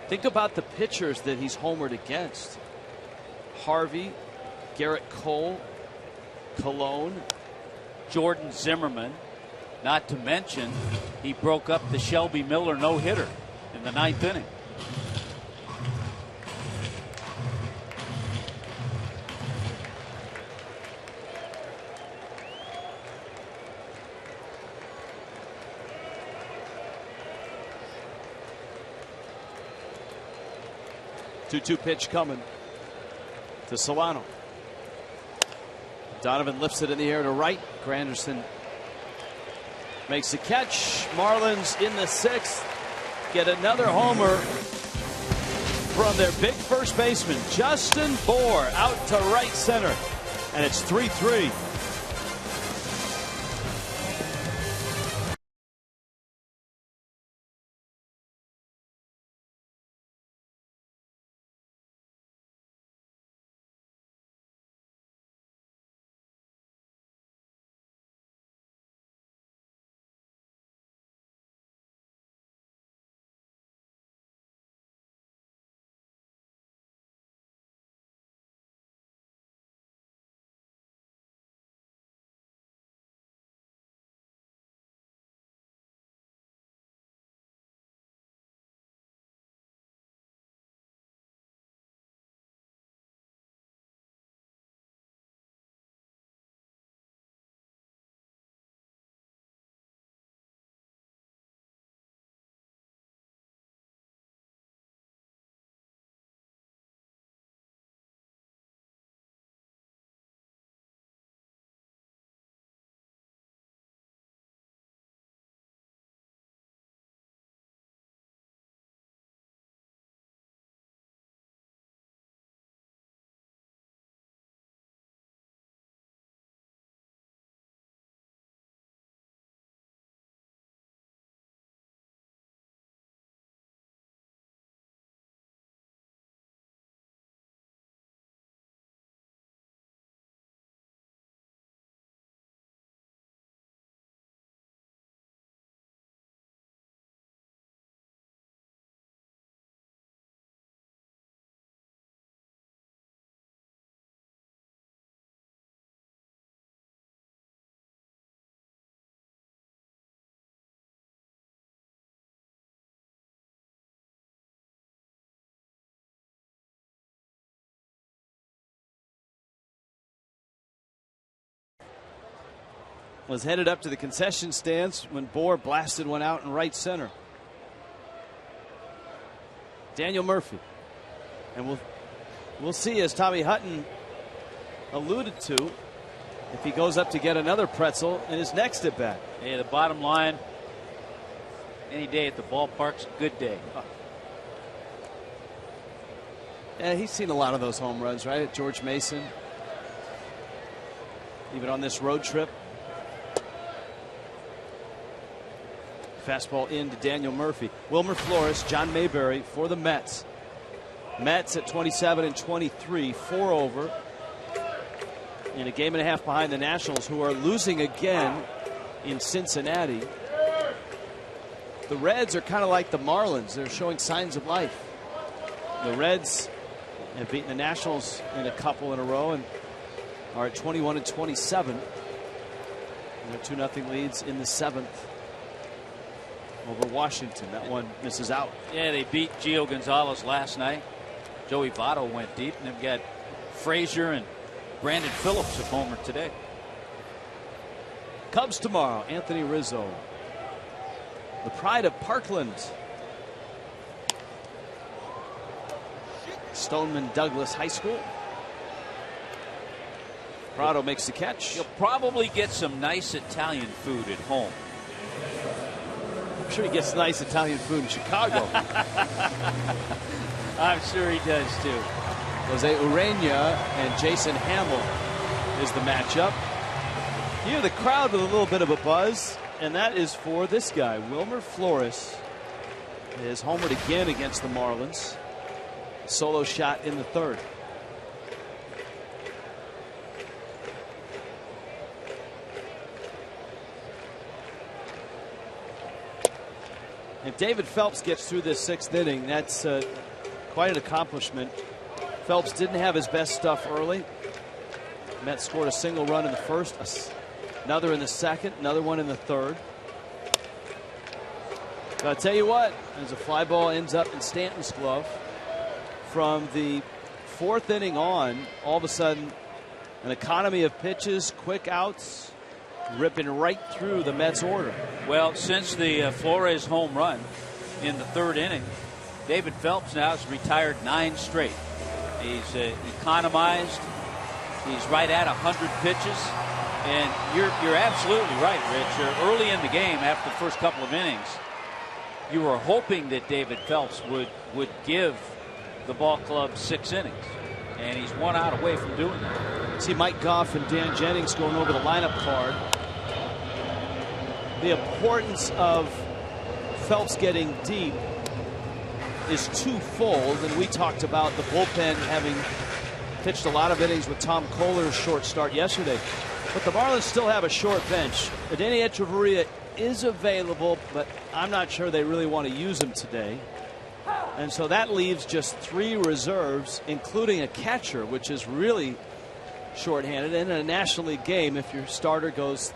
Think about the pitchers that he's homered against. Harvey, Garrett Cole, Cologne, Jordan Zimmerman. Not to mention, he broke up the Shelby Miller no-hitter in the 9th inning. Two-two pitch coming to Solano. Donovan lifts it in the air to right. Granderson makes the catch. Marlins in the 6th get another homer from their big first baseman, Justin Bour, out to right center. And it's 3-3. Was headed up to the concession stands when Bour blasted one out in right center. Daniel Murphy. And we'll see, as Tommy Hutton alluded to, if he goes up to get another pretzel in his next at bat. Yeah, the bottom line, any day at the ballpark's a good day. Yeah, he's seen a lot of those home runs, right? At George Mason. Even on this road trip. Fastball in to Daniel Murphy. Wilmer Flores, John Mayberry for the Mets. Mets at 27-23, 4 over. In a game and a half behind the Nationals, who are losing again in Cincinnati. The Reds are kind of like the Marlins. They're showing signs of life. The Reds have beaten the Nationals in a couple in a row and are at 21-27. And they're 2-0 leads in the 7th. Over Washington. That one misses out. Yeah, they beat Gio Gonzalez last night. Joey Votto went deep, and they've got Frazier and Brandon Phillips have homered today. Cubs tomorrow. Anthony Rizzo. The pride of Parkland. Stoneman Douglas High School. Prado makes the catch. You'll probably get some nice Italian food at home. I'm sure he gets nice Italian food in Chicago. I'm sure he does too. Jose Urena and Jason Hamill is the matchup. Here the crowd with a little bit of a buzz. and that is for this guy, Wilmer Flores. Is homered again against the Marlins. Solo shot in the third. If David Phelps gets through this 6th inning, that's quite an accomplishment. Phelps didn't have his best stuff early. Mets scored a single run in the first, another in the second, another one in the third. But I'll tell you what, as a fly ball ends up in Stanton's glove, from the 4th inning on, all of a sudden, an economy of pitches, quick outs, ripping right through the Mets order. Well, since the Flores home run in the 3rd inning, David Phelps now has retired 9 straight. He's economized. He's right at 100 pitches. And you're absolutely right, Rich. Early in the game, after the first couple of innings, you were hoping that David Phelps would give the ball club 6 innings. And he's 1 out away from doing that. See Mike Goff and Dan Jennings going over the lineup card. The importance of Phelps getting deep is twofold, and we talked about the bullpen having pitched a lot of innings with Tom Kohler's short start yesterday. But the Marlins still have a short bench. Adeiny Echeverria is available, but I'm not sure they really want to use him today. And so that leaves just 3 reserves, including a catcher, which is really shorthanded. In a National League game, if your starter goes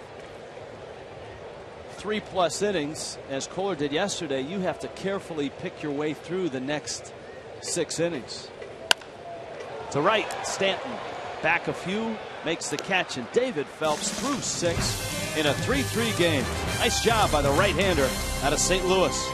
3+ innings, as Kohler did yesterday, you have to carefully pick your way through the next 6 innings. To right, Stanton back a few, makes the catch, and David Phelps through 6 in a 3-3 game. Nice job by the right-hander out of St. Louis.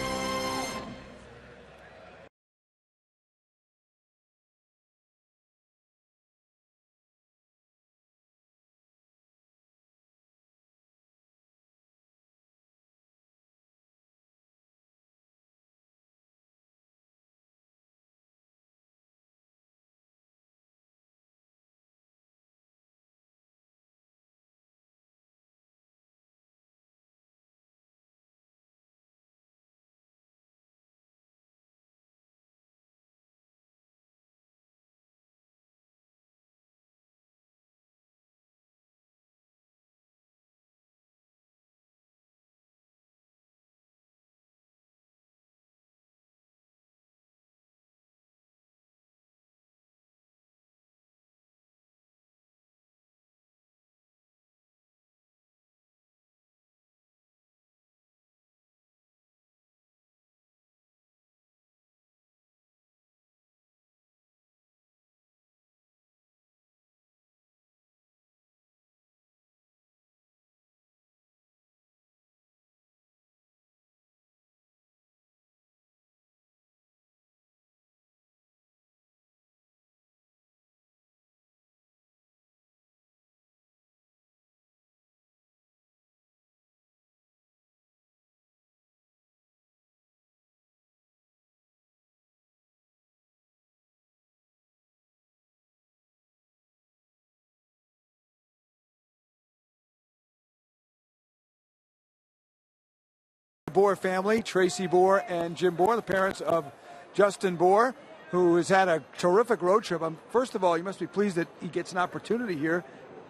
Bohr family, Tracy Bohr and Jim Bohr, the parents of Justin Bohr, who has had a terrific road trip. First of all, you must be pleased that he gets an opportunity here,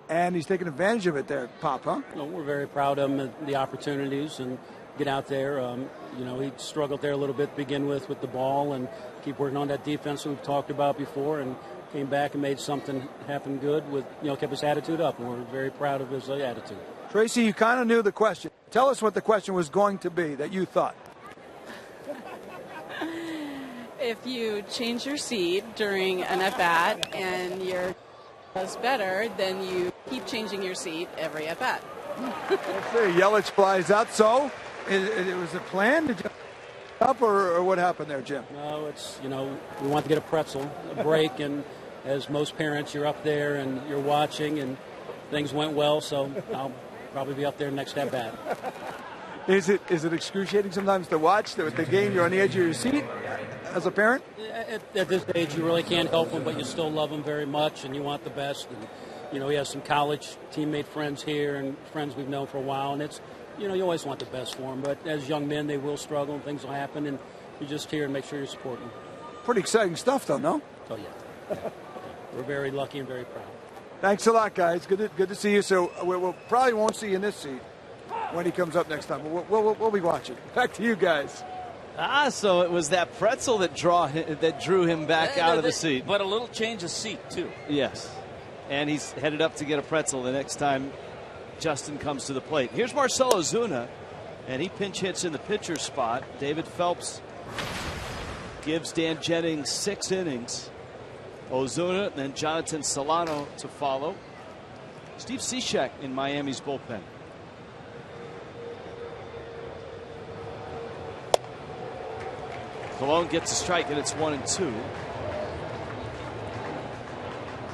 and he's taking advantage of it there, Pop, huh? Well, we're very proud of him, the opportunities, and get out there. He struggled there a little bit to begin with the ball, and keep working on that defense that we've talked about before, and came back and made something happen good with, kept his attitude up, and we're very proud of his attitude. Tracy, you kind of knew the question. Tell us what the question was going to be that you thought. If you change your seat during an at-bat and your does better, then you keep changing your seat every at-bat. Let's see, Yelich flies out. So, it was a plan? Did you up or what happened there, Jim? No, it's, we want to get a pretzel, a break, and as most parents, you're up there and you're watching, and things went well, so I'll probably be up there next at bat. Is it excruciating sometimes to watch the game? You're on the edge of your seat as a parent? At this age, you really can't help him, but you still love him very much, and you want the best. And he has some college teammate friends here and friends we've known for a while, and it's You know, you always want the best for them, but as young men, they will struggle and things will happen, and you're just here and make sure you're supporting them. Pretty exciting stuff, though, no? Oh, yeah. We're very lucky and very proud. Thanks a lot, guys. Good to see you. So we'll probably won't see you in this seat when he comes up next time. But we'll be watching. Back to you guys. So it was that pretzel that drew him back out of the seat. But a little change of seat, too. Yes. And he's headed up to get a pretzel the next time Justin comes to the plate. Here's Marcell Ozuna, and he pinch hits in the pitcher spot. David Phelps gives Dan Jennings 6 innings. Ozuna and then Jonathan Solano to follow. Steve Cishek in Miami's bullpen. Colon gets a strike, and it's 1-2.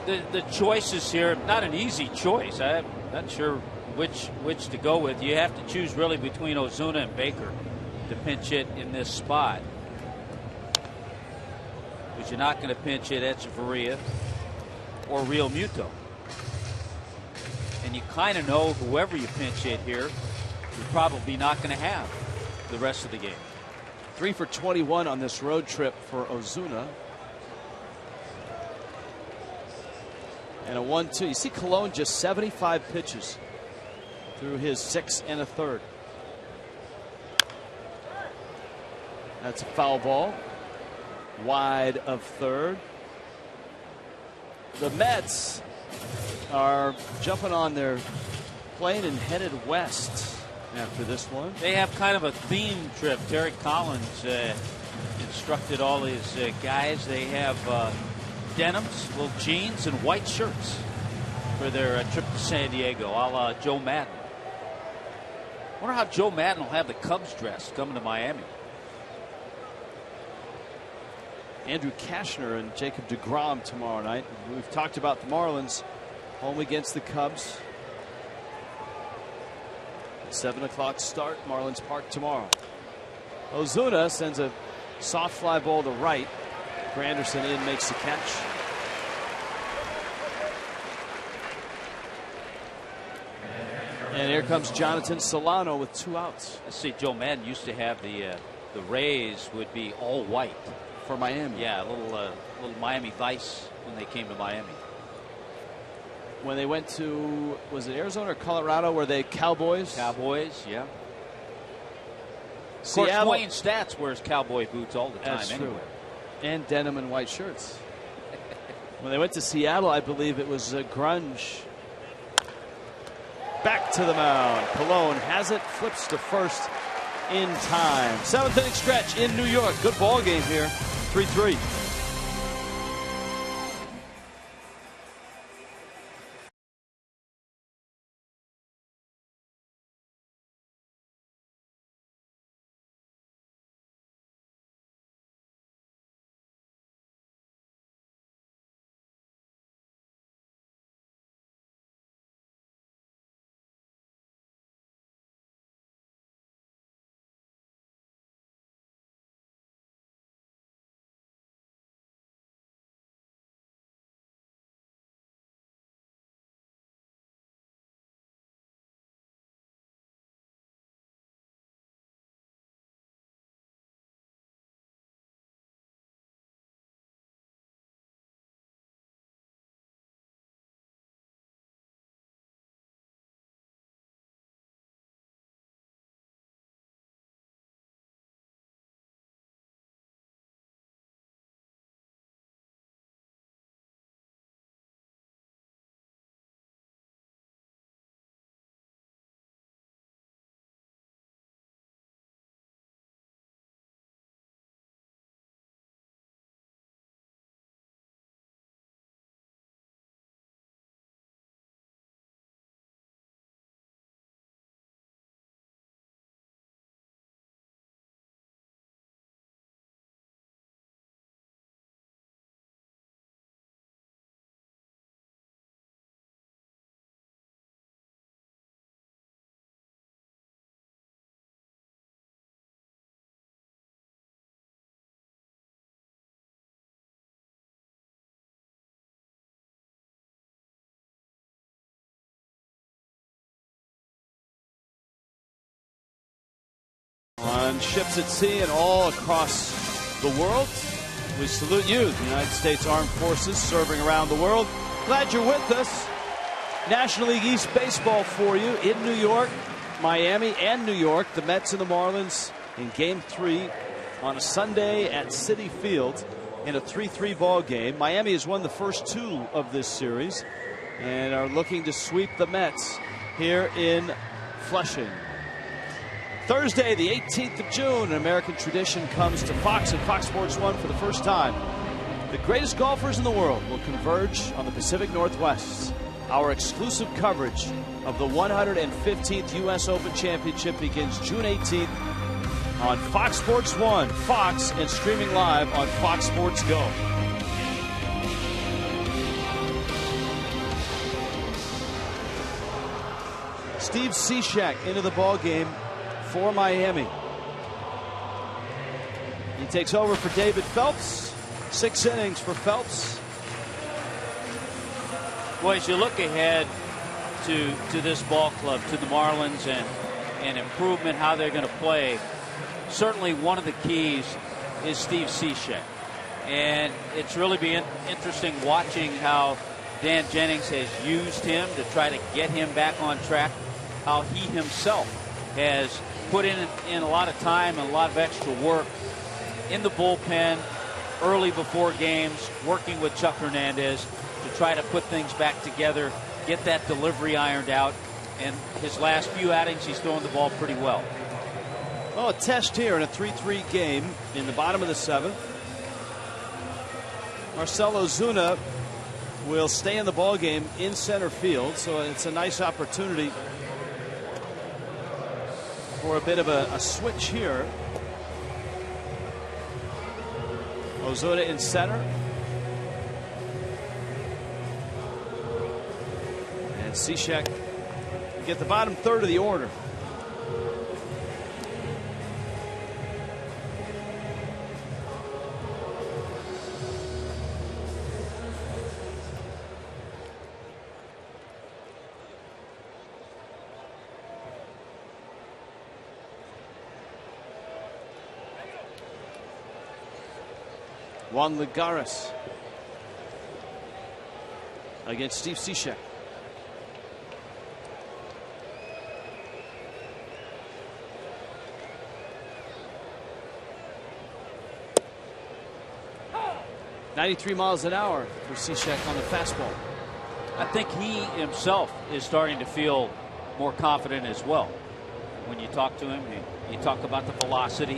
The choices here, not an easy choice. I'm not sure which to go with. You have to choose really between Ozuna and Baker to pinch hit in this spot. But you're not going to pinch hit Echeverria or Real Muto. And you kind of know whoever you pinch hit here, you're probably not going to have the rest of the game. 3 for 21 on this road trip for Ozuna. And a 1-2. You see Colon just 75 pitches through his 6 1/3. That's a foul ball. Wide of third. The Mets are jumping on their plane and headed west after this one. They have kind of a theme trip. Terry Collins instructed all his guys. They have denims, little jeans, and white shirts for their trip to San Diego, a la Joe Madden. Wonder how Joe Madden will have the Cubs dressed coming to Miami. Andrew Kashner and Jacob deGrom tomorrow night. We've talked about the Marlins home against the Cubs. 7 o'clock start, Marlins Park tomorrow. Ozuna sends a soft fly ball to right. Granderson in, makes the catch. And here comes Jonathan Solano with 2 outs. Let's see, Joe Madden used to have the Rays would be all white. For Miami. Yeah, a little Miami Vice when they came to Miami. When they went to, was it Arizona or Colorado, were they Cowboys? Cowboys, yeah. Seattle. Of course, Wayne Stats wears cowboy boots all the time. That's anyway. true. And denim and white shirts. When they went to Seattle, I believe it was grunge. Back to the mound. Colon has it, flips to first in time. 7th inning stretch in New York. Good ball game here. 3-3. on ships at sea and all across the world. We salute you, the United States Armed Forces serving around the world. Glad you're with us. National League East baseball for you in New York, Miami, and New York. The Mets and the Marlins in Game 3 on a Sunday at Citi Field in a 3-3 ball game. Miami has won the first 2 of this series and are looking to sweep the Mets here in Flushing. Thursday, the 18th of June, an American tradition comes to Fox and Fox Sports 1 for the first time. The greatest golfers in the world will converge on the Pacific Northwest. Our exclusive coverage of the 115th U.S. Open Championship begins June 18th on Fox Sports 1, Fox, and streaming live on Fox Sports Go. Steve Cishek into the ball game for Miami. He takes over for David Phelps. 6 innings for Phelps. Well, as you look ahead to this ball club, to the Marlins and improvement, how they're going to play, certainly one of the keys is Steve Cishek. And it's really been interesting watching how Dan Jennings has used him to try to get him back on track, how he himself has put in a lot of time and a lot of extra work in the bullpen early before games, working with Chuck Hernandez to try to put things back together, get that delivery ironed out. And his last few outings, he's throwing the ball pretty well. Well, a test here in a 3-3 game in the bottom of the 7th. Marcell Ozuna will stay in the ball game in center field, so it's a nice opportunity for a bit of a switch here. Ozuna in center. And Cishek get the bottom third of the order. Juan Lagares against Steve Cishek. .93 miles an hour for Cishek on the fastball. I think he himself is starting to feel more confident as well. When you talk to him, you talk about the velocity,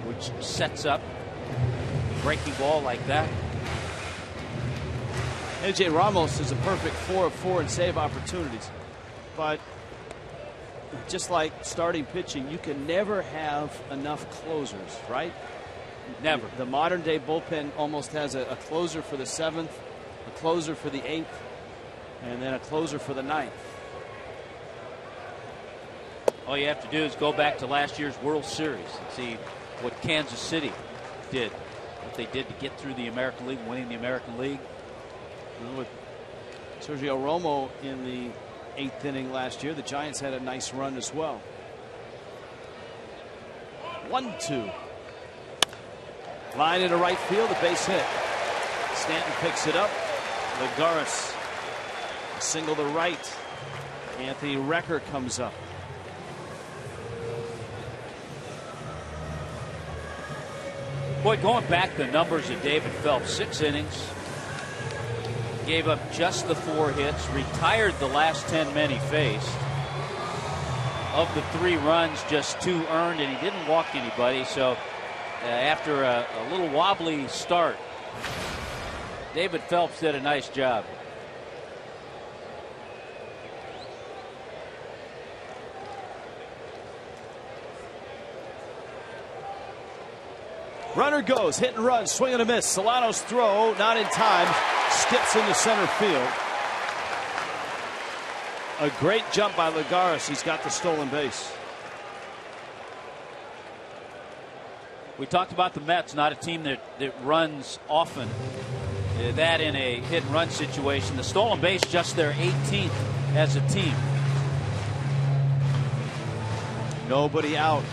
which sets up breaking ball like that. AJ Ramos is a perfect 4 of 4 in save opportunities, but just like starting pitching, you can never have enough closers, right? Never. The modern day bullpen almost has a closer for the 7th, a closer for the 8th, and then a closer for the 9th. All you have to do is go back to last year's World Series and see what Kansas City did. What they did to get through the American League, winning the American League. With Sergio Romo in the 8th inning last year, the Giants had a nice run as well. 1-2. Line into right field, a base hit. Stanton picks it up. Lagares, a single to right. Anthony Recker comes up. Boy, going back the numbers of David Phelps, 6 innings, gave up just the 4 hits, retired the last 10 men he faced. Of the 3 runs, just 2 earned, and he didn't walk anybody. So after a little wobbly start, David Phelps did a nice job. Runner goes, hit and run, swing and a miss. Solano's throw, not in time, skips into center field. A great jump by Lagares. He's got the stolen base. We talked about the Mets, not a team that runs often. That in a hit and run situation. The stolen base just their 18th as a team. Nobody out.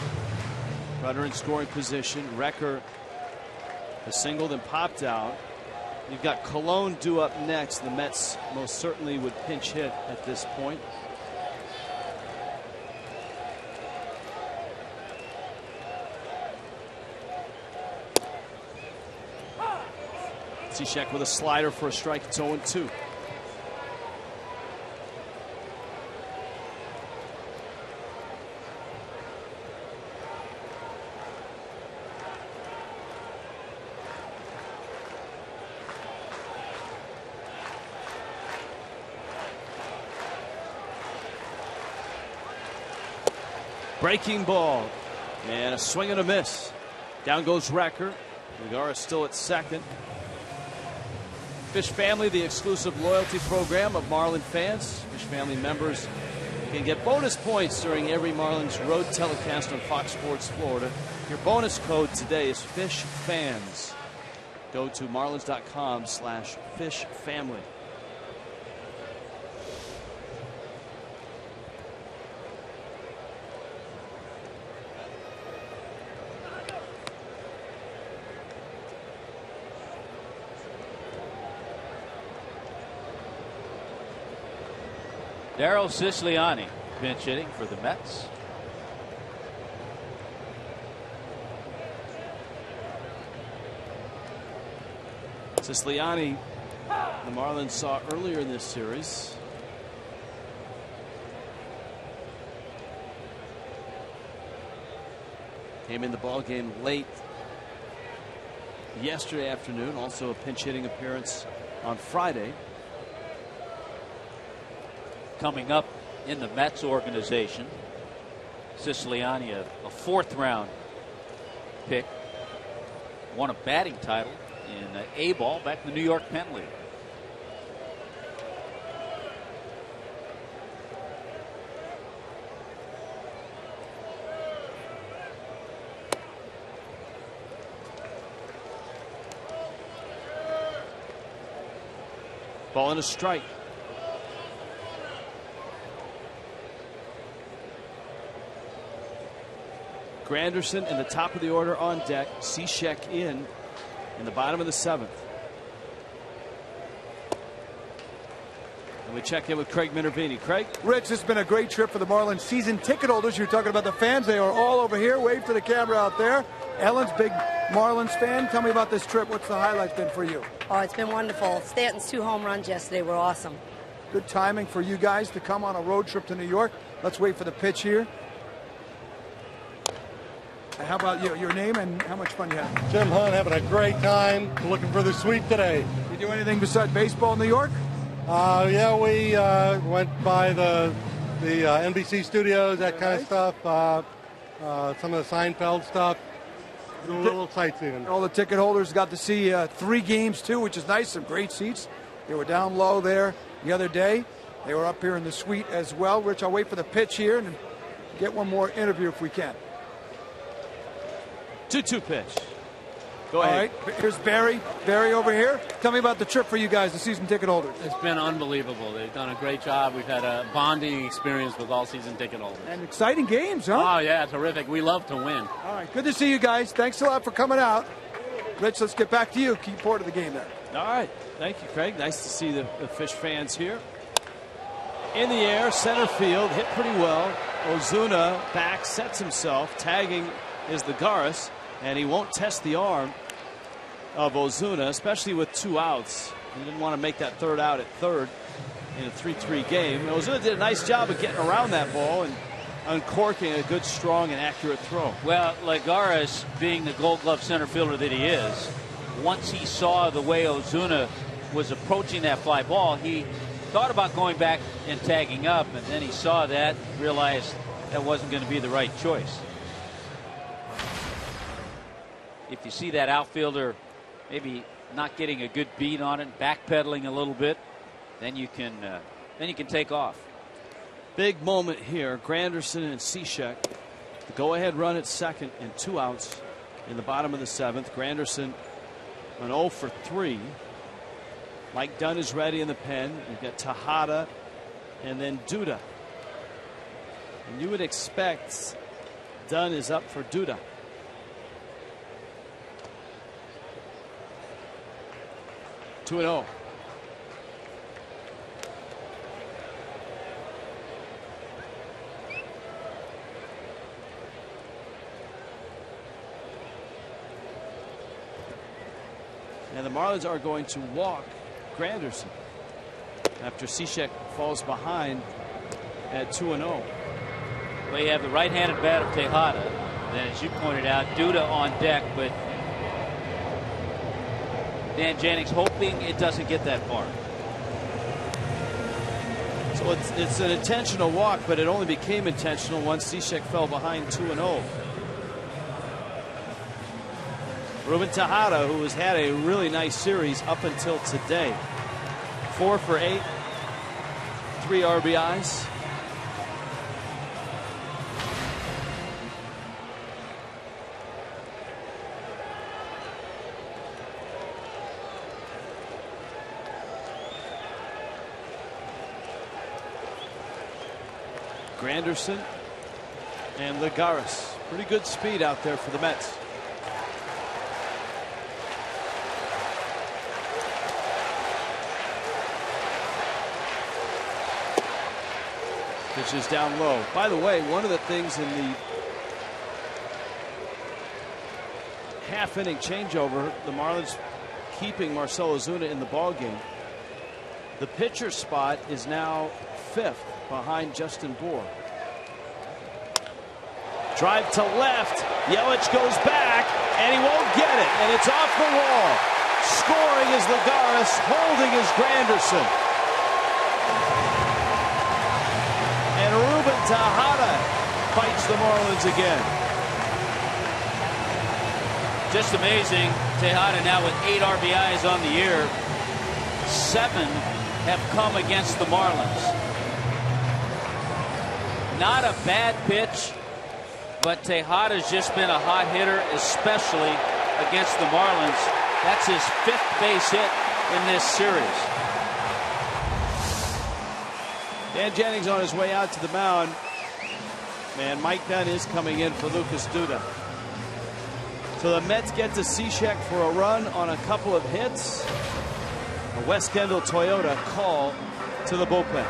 Runner in scoring position. Recker has singled and popped out. You've got Colon due up next. The Mets most certainly would pinch hit at this point. Cishek with a slider for a strike. It's 0-2. Breaking ball and a swing and a miss. Down goes Recker. Vergara still at second. Fish Family, the exclusive loyalty program of Marlin fans. Fish Family members can get bonus points during every Marlins road telecast on Fox Sports Florida. Your bonus code today is FISHFANS. Go to marlins.com/fishfamily. Daryl Siciliani pinch hitting for the Mets. Siciliani, the Marlins saw earlier in this series. Came in the ball game late yesterday afternoon. Also a pinch hitting appearance on Friday. Coming up in the Mets organization, Siciliani, a fourth round pick, won a batting title in A-ball back in the New York Penn League. Ball and a strike. Granderson in the top of the order on deck. Cishek in the bottom of the seventh. And we check in with Craig Minervini. Craig? Rich, this has been a great trip for the Marlins season ticket holders. You're talking about the fans. They are all over here. Wave to the camera out there. Ellen's big Marlins fan. Tell me about this trip. What's the highlight been for you? Oh, it's been wonderful. Stanton's 2 home runs yesterday were awesome. Good timing for you guys to come on a road trip to New York. Let's wait for the pitch here. How about you? Your name and how much fun you had? Jim Hunt, having a great time. Looking for the sweep today. You do anything besides baseball in New York? Yeah, we went by the NBC studios, that kind of stuff. Some of the Seinfeld stuff. A little sightseeing. All the ticket holders got to see 3 games too, which is nice. Some great seats. They were down low there the other day. They were up here in the suite as well. Rich, I'll wait for the pitch here and get one more interview if we can. 2-2 pitch. Go ahead. All right, here's Barry. Barry over here. Tell me about the trip for you guys, the season ticket holders. It's been unbelievable. They've done a great job. We've had a bonding experience with all season ticket holders. And exciting games, huh? Oh, yeah, terrific. We love to win. All right, good to see you guys. Thanks a lot for coming out. Rich, let's get back to you. Keep part of the game there. All right. Thank you, Craig. Nice to see the Fish fans here. In the air, center field, hit pretty well. Ozuna back, sets himself. Tagging is the Garis. And he won't test the arm of Ozuna, especially with 2 outs. He didn't want to make that third out at third in a 3-3 game. And Ozuna did a nice job of getting around that ball and uncorking a good, strong, and accurate throw. Well, Lagares, being the Gold Glove center fielder that he is, once he saw the way Ozuna was approaching that fly ball, he thought about going back and tagging up, and then he saw that, realized that wasn't going to be the right choice. If you see that outfielder maybe not getting a good beat on it, backpedaling a little bit, then you can take off. Big moment here. Granderson and Cishek. The go-ahead run at second and 2 outs in the bottom of the 7th. Granderson an 0 for 3. Mike Dunn is ready in the pen. You've got Tejada and then Duda. And you would expect Dunn is up for Duda. 2-0. And the Marlins are going to walk Granderson after Cishek falls behind at 2-0. Well, you have the right-handed bat of Tejada. Then, as you pointed out, Duda on deck, but Dan Jennings hoping it doesn't get that far. So it's an intentional walk, but it only became intentional once Cishek fell behind 2-0. Ruben Tejada, who has had a really nice series up until today. 4 for 8, 3 RBIs. Granderson and Lagares. Pretty good speed out there for the Mets. Pitch is down low. By the way, one of the things in the half-inning changeover, the Marlins keeping Marcell Ozuna in the ballgame. The pitcher spot is now 5th behind Justin Bour. Drive to left. Yelich goes back, and he won't get it, and it's off the wall. Scoring is Lagares, holding is Granderson. And Ruben Tejada fights the Marlins again. Just amazing. Tejada now with 8 RBIs on the year. 7 have come against the Marlins. Not a bad pitch, but Tejada's just been a hot hitter, especially against the Marlins. That's his 5th base hit in this series. Dan Jennings on his way out to the mound. And Mike Dunn is coming in for Lucas Duda. So the Mets get to Cishek for a run on a couple of hits. A West Kendall Toyota call to the bullpen.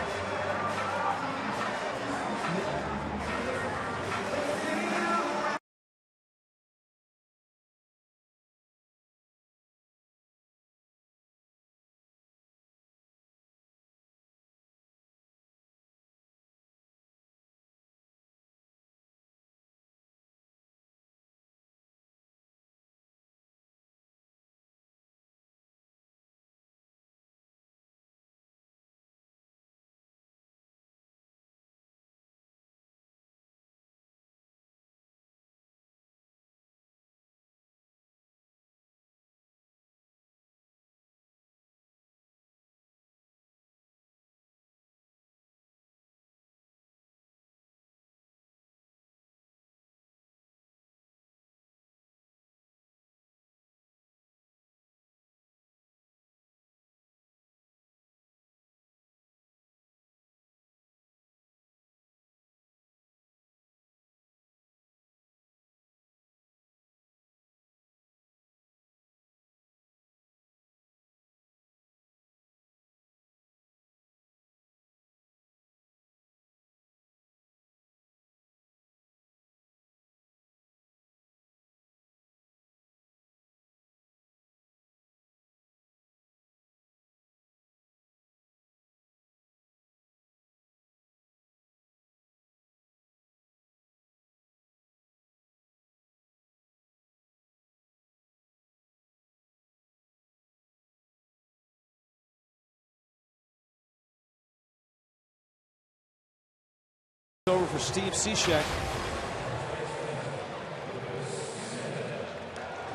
Over for Steve Cishek.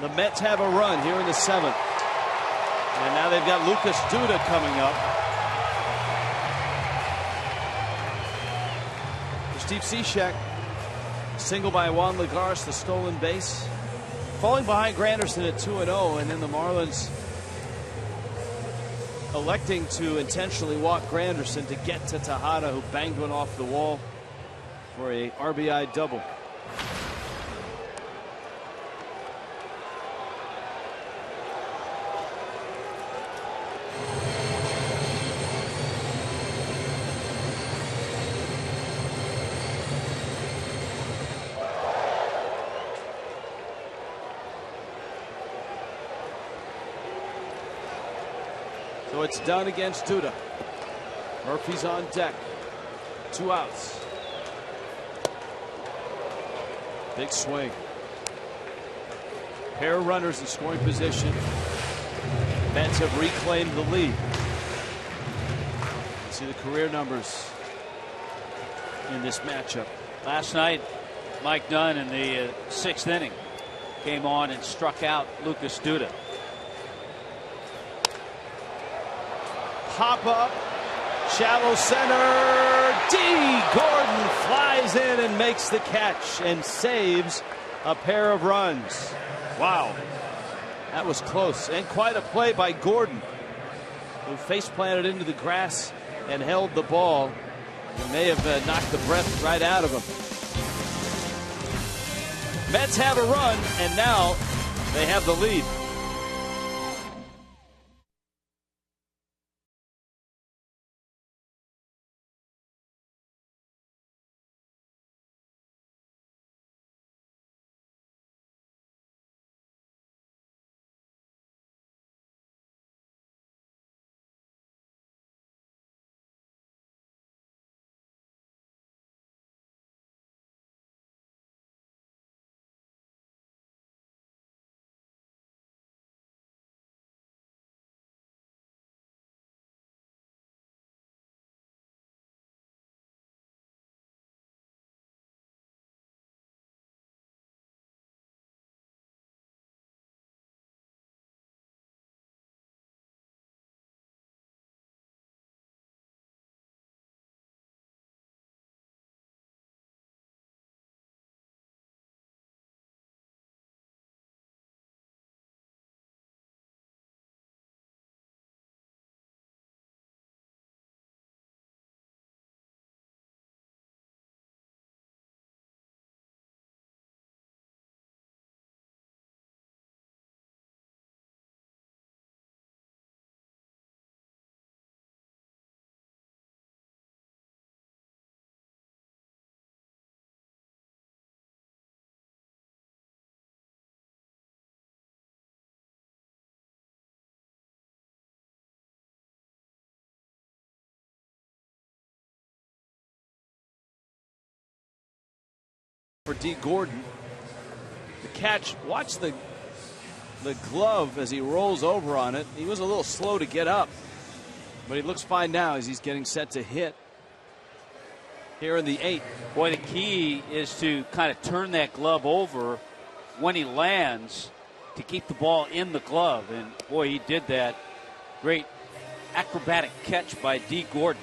The Mets have a run here in the 7th. And now they've got Lucas Duda coming up. For Steve Cishek, single by Juan Lagares, the stolen base. Falling behind Granderson at 2-0, and then the Marlins electing to intentionally walk Granderson to get to Tejada, who banged one off the wall for a RBI double. So it's done against Duda. Murphy's on deck. 2 outs. Big swing. Pair of runners in scoring position. Mets have reclaimed the lead. See the career numbers in this matchup. Last night, Mike Dunn in the 6th inning came on and struck out Lucas Duda. Pop up, shallow center. D. Gordon flies in and makes the catch and saves a pair of runs. Wow, that was close, and quite a play by Gordon, who face planted into the grass and held the ball. He may have knocked the breath right out of him. Mets have a run, and now they have the lead. For D. Gordon, the catch, watch the glove as he rolls over on it. He was a little slow to get up, but he looks fine now as he's getting set to hit here in the 8th. Boy, the key is to kind of turn that glove over when he lands to keep the ball in the glove, and boy, he did that. Great acrobatic catch by D. Gordon.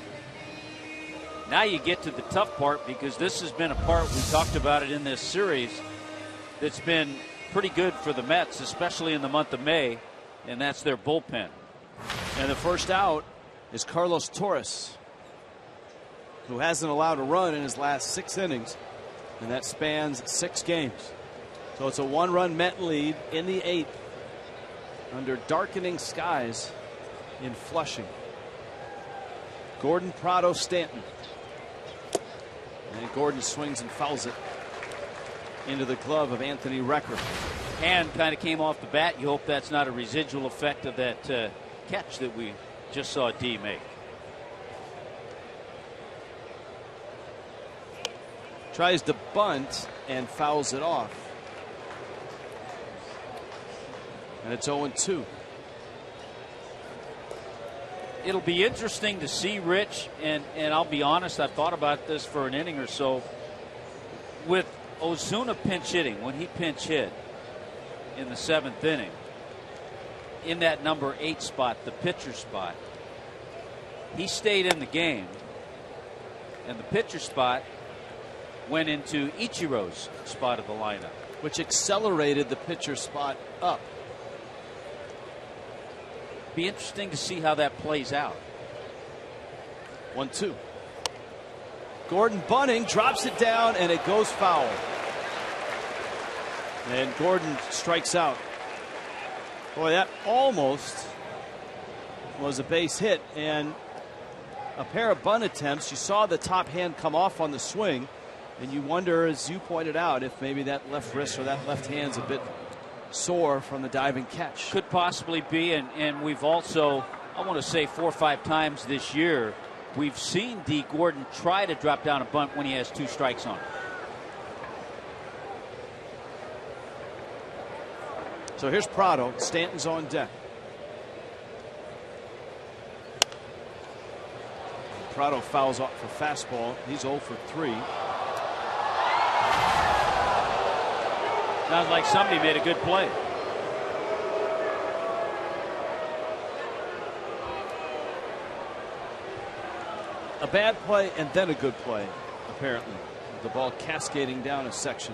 Now you get to the tough part, because this has been a part, we talked about it in this series, that's been pretty good for the Mets, especially in the month of May, and that's their bullpen. And the first out is Carlos Torres, who hasn't allowed a run in his last 6 innings, and that spans 6 games. So it's a 1-run Met lead in the 8th under darkening skies in Flushing. Gordon, Prado, Stanton. And Gordon swings and fouls it into the glove of Anthony Recker. Hand kind of came off the bat. You hope that's not a residual effect of that catch that we just saw D make. Tries to bunt and fouls it off. And it's 0-2. It'll be interesting to see, Rich, and I'll be honest, I've thought about this for an inning or so. With Ozuna pinch hitting, when he pinch hit in the 7th inning, in that number 8 spot, the pitcher spot, he stayed in the game, and the pitcher spot went into Ichiro's spot of the lineup, which accelerated the pitcher spot up. Be interesting to see how that plays out. 1-2. Gordon bunting, drops it down, and it goes foul. And Gordon strikes out. Boy, that almost was a base hit, and a pair of bunt attempts. You saw the top hand come off on the swing, and you wonder, as you pointed out, if maybe that left wrist or that left hand's a bit sore from the diving catch. Could possibly be, and we've also I want to say 4 or 5 times this year we've seen D. Gordon try to drop down a bunt when he has 2 strikes on. So here's Prado. Stanton's on deck. Prado fouls off for fastball. He's 0 for 3. Sounds like somebody made a good play. A bad play and then a good play, apparently. The ball cascading down a section.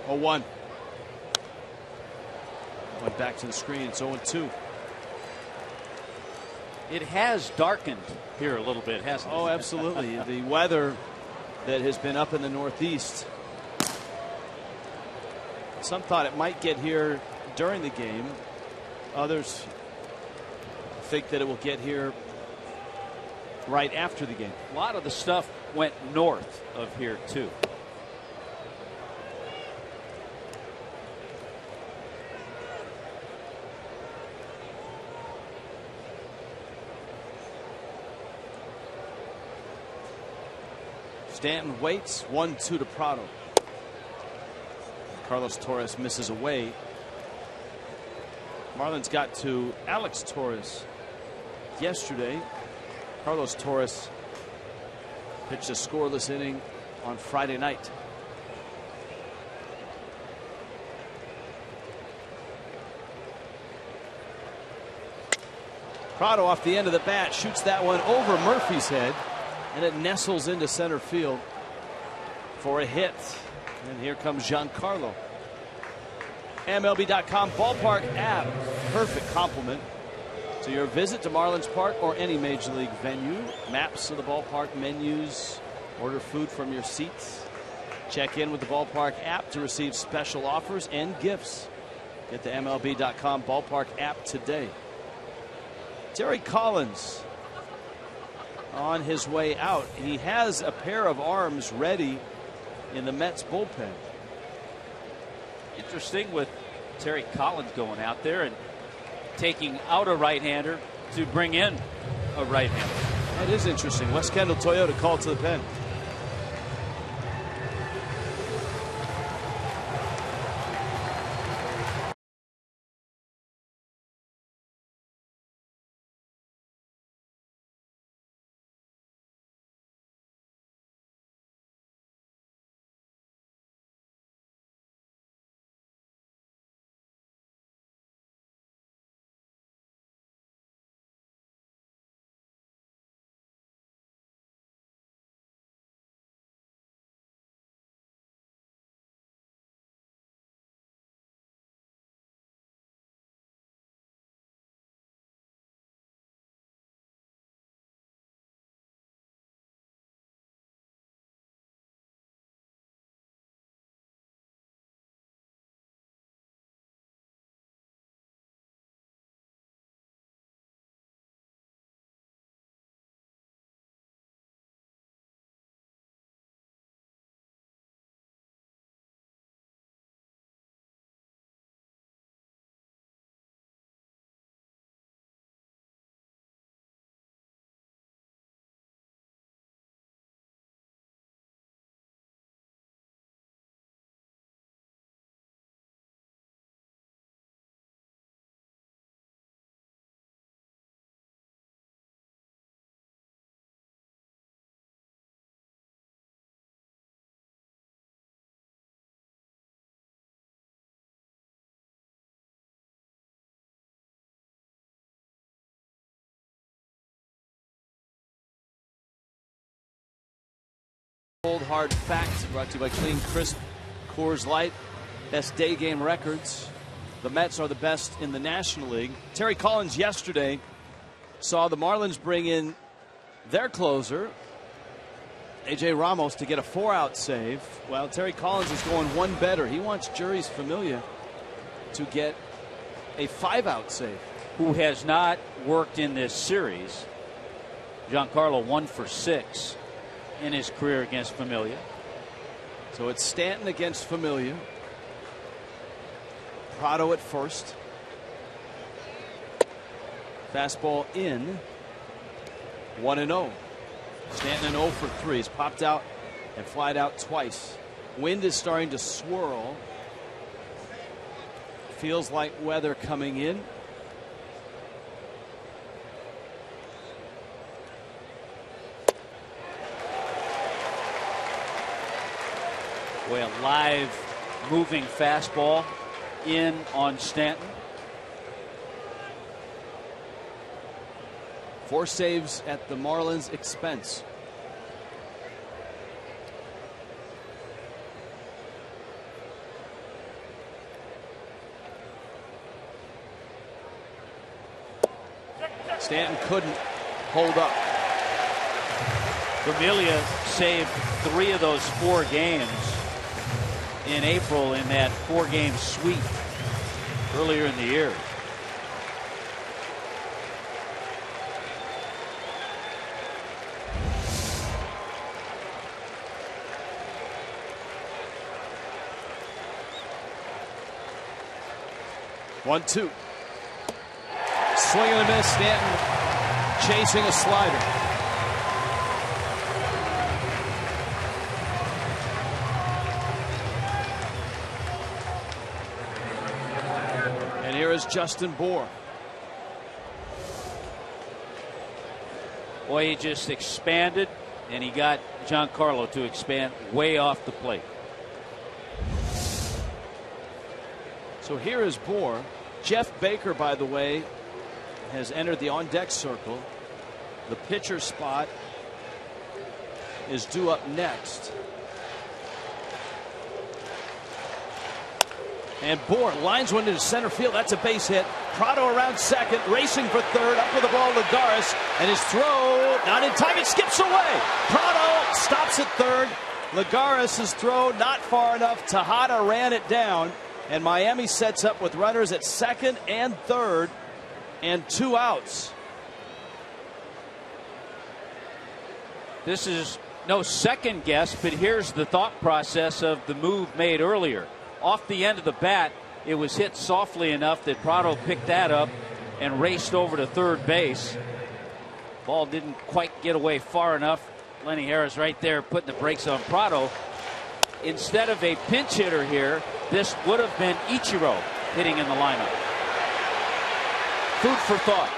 0-1. Went back to the screen. It's 0-2. It has darkened here a little bit, hasn't it? Oh, absolutely. The weather that has been up in the Northeast. Some thought it might get here during the game. Others think that it will get here right after the game. A lot of the stuff went north of here, too. Stanton waits. 1-2 to Prado. Carlos Torres misses away. Marlins got to Alex Torres yesterday. Carlos Torres pitched a scoreless inning on Friday night. Prado off the end of the bat shoots that one over Murphy's head, and it nestles into center field for a hit. And here comes Giancarlo. MLB.com ballpark app. Perfect complement to your visit to Marlins Park or any major league venue. Maps of the ballpark, menus, order food from your seats. Check in with the ballpark app to receive special offers and gifts. Get the MLB.com ballpark app today. Terry Collins on his way out. He has a pair of arms ready in the Mets bullpen. Interesting with Terry Collins going out there and taking out a right-hander to bring in a right-hander. That is interesting. West Kendall Toyota called to the pen. Cold hard facts brought to you by Clean Crisp Coors Light. Best day game records. The Mets are the best in the National League. Terry Collins yesterday saw the Marlins bring in their closer, A.J. Ramos, to get a 4-out save. Well, Terry Collins is going one better. He wants Juris Familia to get a 5-out save. Who has not worked in this series. Giancarlo 1 for 6 in his career against Familia. So it's Stanton against Familia. Prado at first. Fastball in. 1-0. Stanton in 0 for 3. He's popped out and flied out twice. Wind is starting to swirl. Feels like weather coming in. Boy, a live moving fastball in on Stanton. 4 saves at the Marlins' expense. Stanton couldn't hold up. Familia saved 3 of those 4 games in April in that 4-game sweep earlier in the year. One, two. Swing and a miss. Stanton chasing a slider. And here is Justin Bour. Boy, he just expanded, and he got Giancarlo to expand way off the plate. So here is Bour. Jeff Baker, by the way, has entered the on-deck circle. The pitcher spot is due up next. And Bour lines one into center field. That's a base hit. Prado around second, racing for third. Up with the ball, Lagares, and his throw not in time. It skips away. Prado stops at third. Lagares' throw not far enough. Tejada ran it down. And Miami sets up with runners at second and third and 2 outs. This is no second guess, but here's the thought process of the move made earlier. Off the end of the bat, it was hit softly enough that Prado picked that up and raced over to third base. Ball didn't quite get away far enough. Lenny Harris right there putting the brakes on Prado. Instead of a pinch hitter here, this would have been Ichiro hitting in the lineup. Food for thought.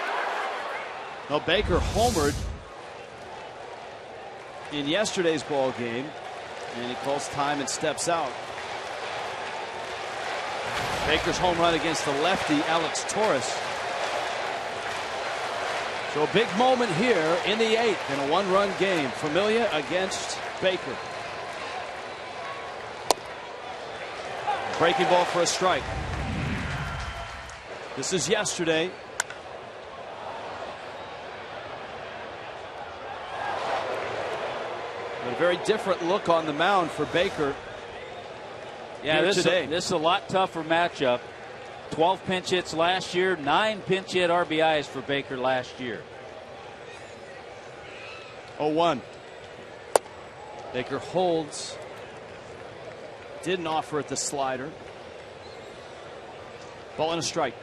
Well, Baker homered in yesterday's ball game, and he calls time and steps out. Baker's home run against the lefty Alex Torres. So a big moment here in the 8th in a 1-run game. Familia against Baker. Breaking ball for a strike. This is yesterday. A very different look on the mound for Baker. Yeah, this is a lot tougher matchup. 12 pinch hits last year, 9 pinch hit RBIs for Baker last year. 0-1. Baker holds. Didn't offer at the slider. Ball and a strike.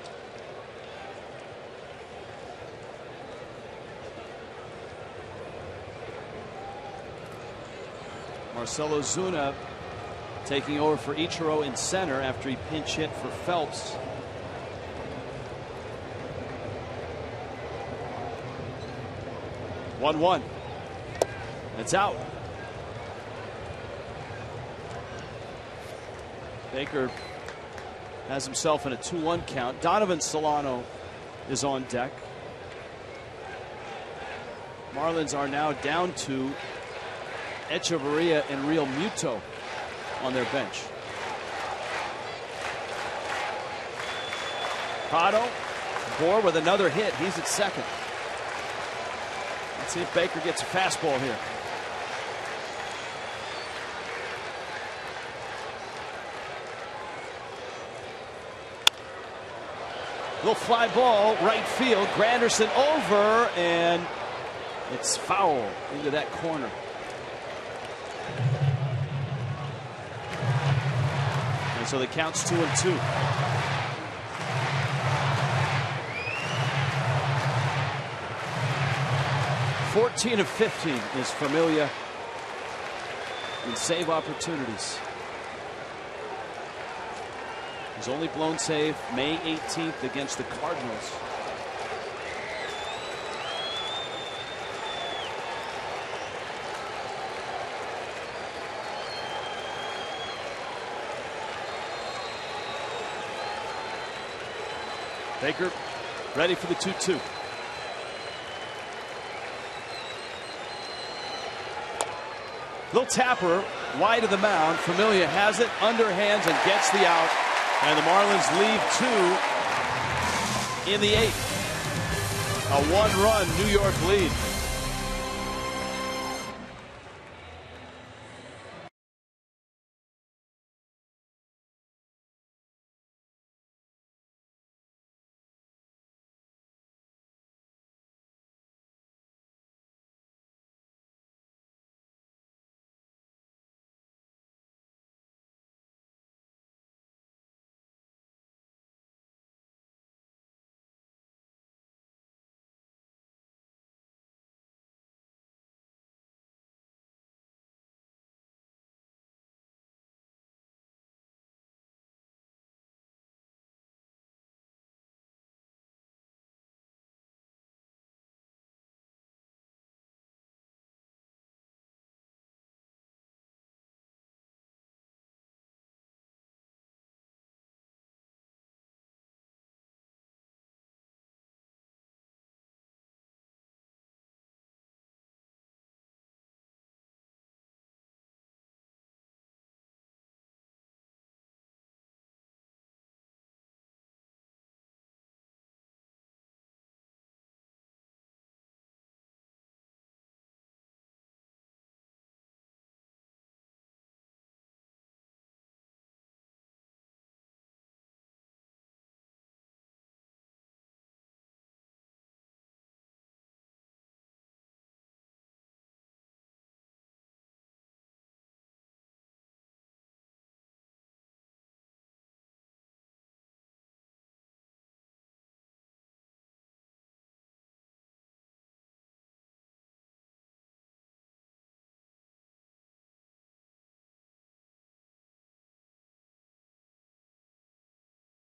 Marcelo Zuna taking over for Ichiro in center after he pinch hit for Phelps. One. It's out. Baker has himself in a 2-1 count. Donovan Solano is on deck. Marlins are now down to Echeverria and Real Muto on their bench. Prado, Bour with another hit. He's at second. Let's see if Baker gets a fastball here. Little fly ball, right field. Granderson over, and it's foul into that corner. And so the count's 2-2. 14 of 15 is Familia in save opportunities. His only blown save May 18th against the Cardinals. Baker ready for the 2-2. Little tapper wide of the mound. Familia has it, underhands, and gets the out. And the Marlins leave 2 in the 8th. A 1-run New York lead.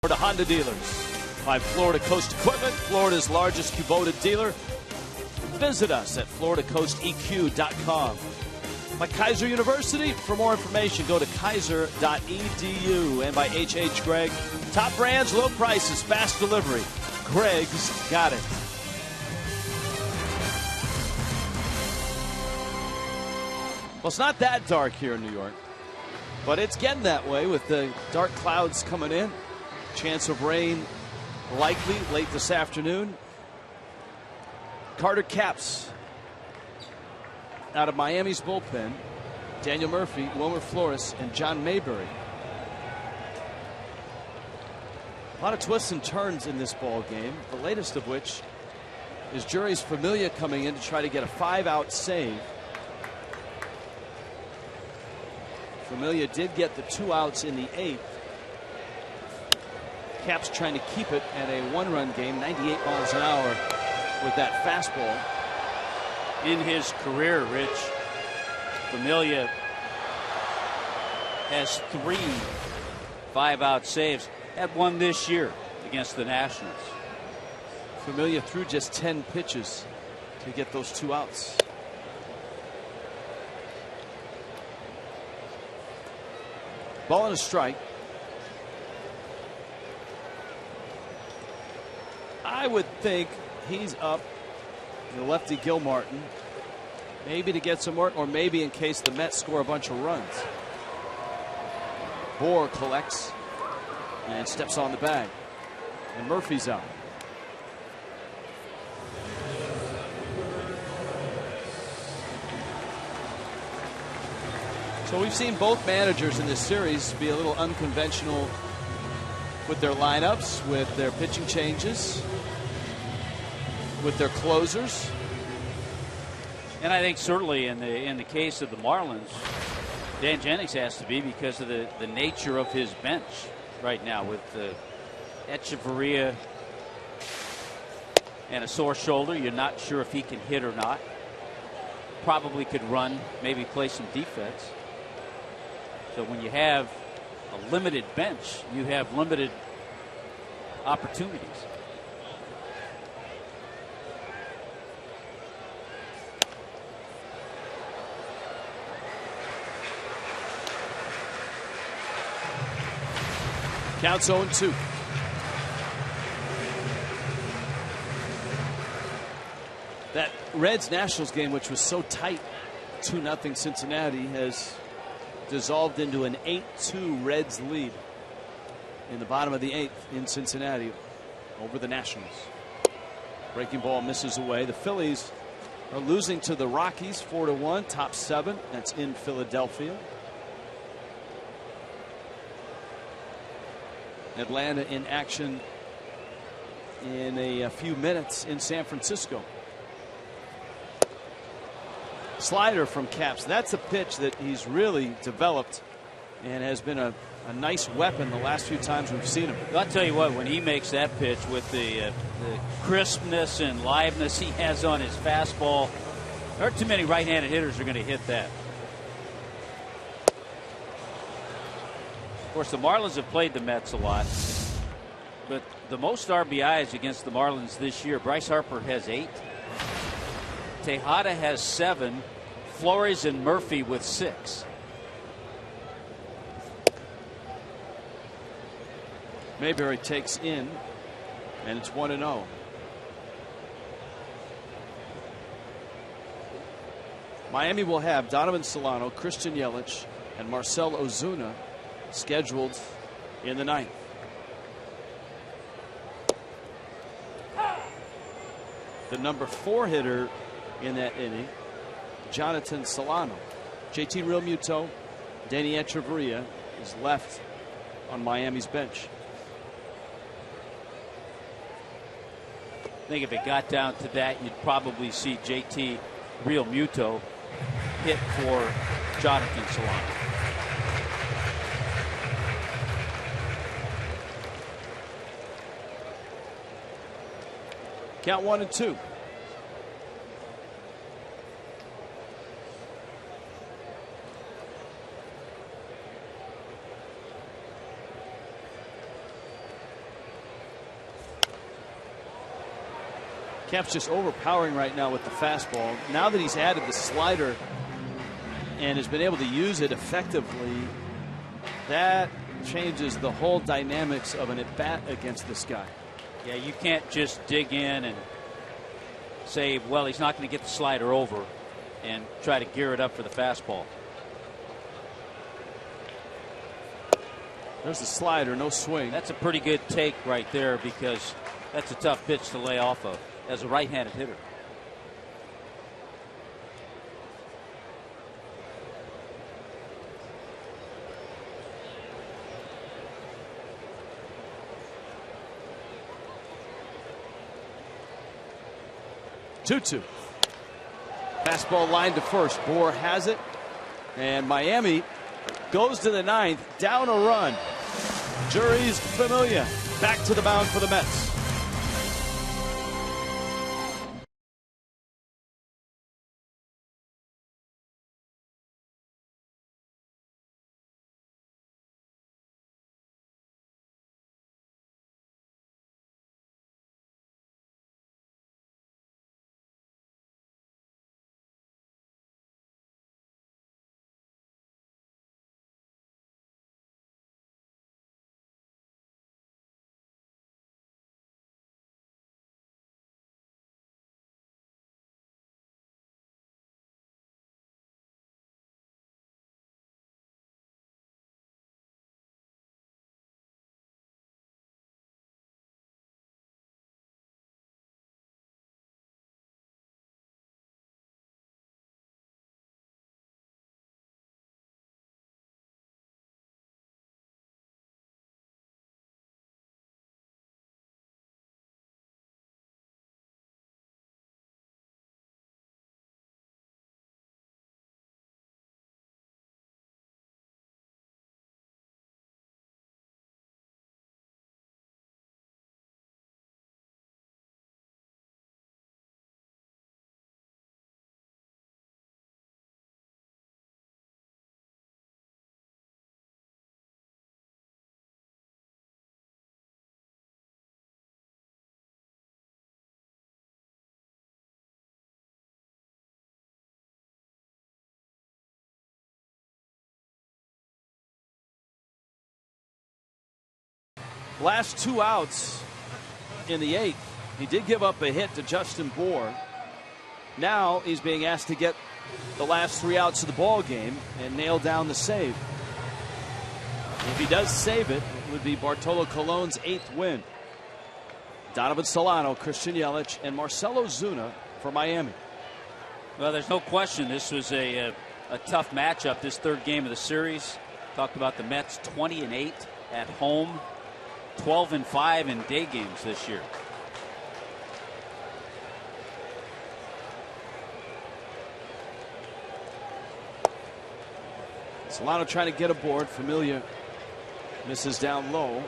Florida Honda dealers by Florida Coast Equipment, Florida's largest Kubota dealer. Visit us at floridacoasteq.com. By Kaiser University, for more information, go to kaiser.edu. And by H.H. Gregg, top brands, low prices, fast delivery. Gregg's got it. Well, it's not that dark here in New York, but it's getting that way with the dark clouds coming in. Chance of rain likely late this afternoon. Carter Capps out of Miami's bullpen. Daniel Murphy, Wilmer Flores, and John Mayberry. A lot of twists and turns in this ball game, the latest of which is Jeurys Familia coming in to try to get a 5-out save. Familia did get the 2 outs in the 8th. Cap's trying to keep it at a 1-run game, 98 miles an hour with that fastball. In his career, Rich, Familia has 3 5-out saves. Had one this year against the Nationals. Familia threw just 10 pitches to get those 2 outs. Ball and a strike. I would think he's up, the lefty Gilmartin, maybe to get some work, or maybe in case the Mets score a bunch of runs. Bohr collects and steps on the bag, and Murphy's out. So we've seen both managers in this series be a little unconventional with their lineups, with their pitching changes, with their closers. And I think certainly in the case of the Marlins, Dan Jennings has to be, because of the nature of his bench right now, with Echeverria and a sore shoulder. You're not sure if he can hit or not. probably could run, maybe play some defense. So when you have a limited bench, you have limited opportunities. Counts 0-2. That Reds-Nationals game, which was so tight, 2-0 Cincinnati, has dissolved into an 8-2 Reds lead in the bottom of the 8th in Cincinnati over the Nationals. Breaking ball misses away. The Phillies are losing to the Rockies 4-1, top 7. That's in Philadelphia. Atlanta in action in a few minutes in San Francisco. Slider from Caps. That's a pitch that he's really developed and has been a nice weapon the last few times we've seen him. I'll tell you what, when he makes that pitch with the crispness and liveness he has on his fastball, there aren't too many right-handed hitters who are going to hit that. Of course, the Marlins have played the Mets a lot, but the most RBIs against the Marlins this year, Bryce Harper has 8. Tejada has 7. Flores and Murphy with 6. Mayberry takes in, and it's 1-0. Miami will have Donovan Solano, Christian Yelich, and Marcell Ozuna scheduled in the 9th. The number 4 hitter in that inning, Jonathan Solano. JT Realmuto, Danny Echeverria is left on Miami's bench. I think if it got down to that, you'd probably see JT Realmuto hit for Jonathan Solano. Count 1-2. Camp's just overpowering right now with the fastball. Now that he's added the slider and has been able to use it effectively, that changes the whole dynamics of an at-bat against this guy. Yeah, you can't just dig in and say, well, he's not going to get the slider over and try to gear it up for the fastball. There's the slider, no swing. That's a pretty good take right there because that's a tough pitch to lay off of as a right-handed hitter. Two. Fastball line to first. Bohr has it. And Miami goes to the 9th, down a run. Jeurys Familia back to the mound for the Mets. Last 2 outs in the 8th. He did give up a hit to Justin Bour. Now he's being asked to get the last 3 outs of the ball game and nail down the save. If he does save it, it would be Bartolo Colon's 8th win. Donovan Solano, Christian Yelich, and Marcell Ozuna for Miami. Well, there's no question this was a tough matchup, this 3rd game of the series. Talked about the Mets 20-8 at home, 12-5 in day games this year. Solano trying to get aboard. Familia misses down low.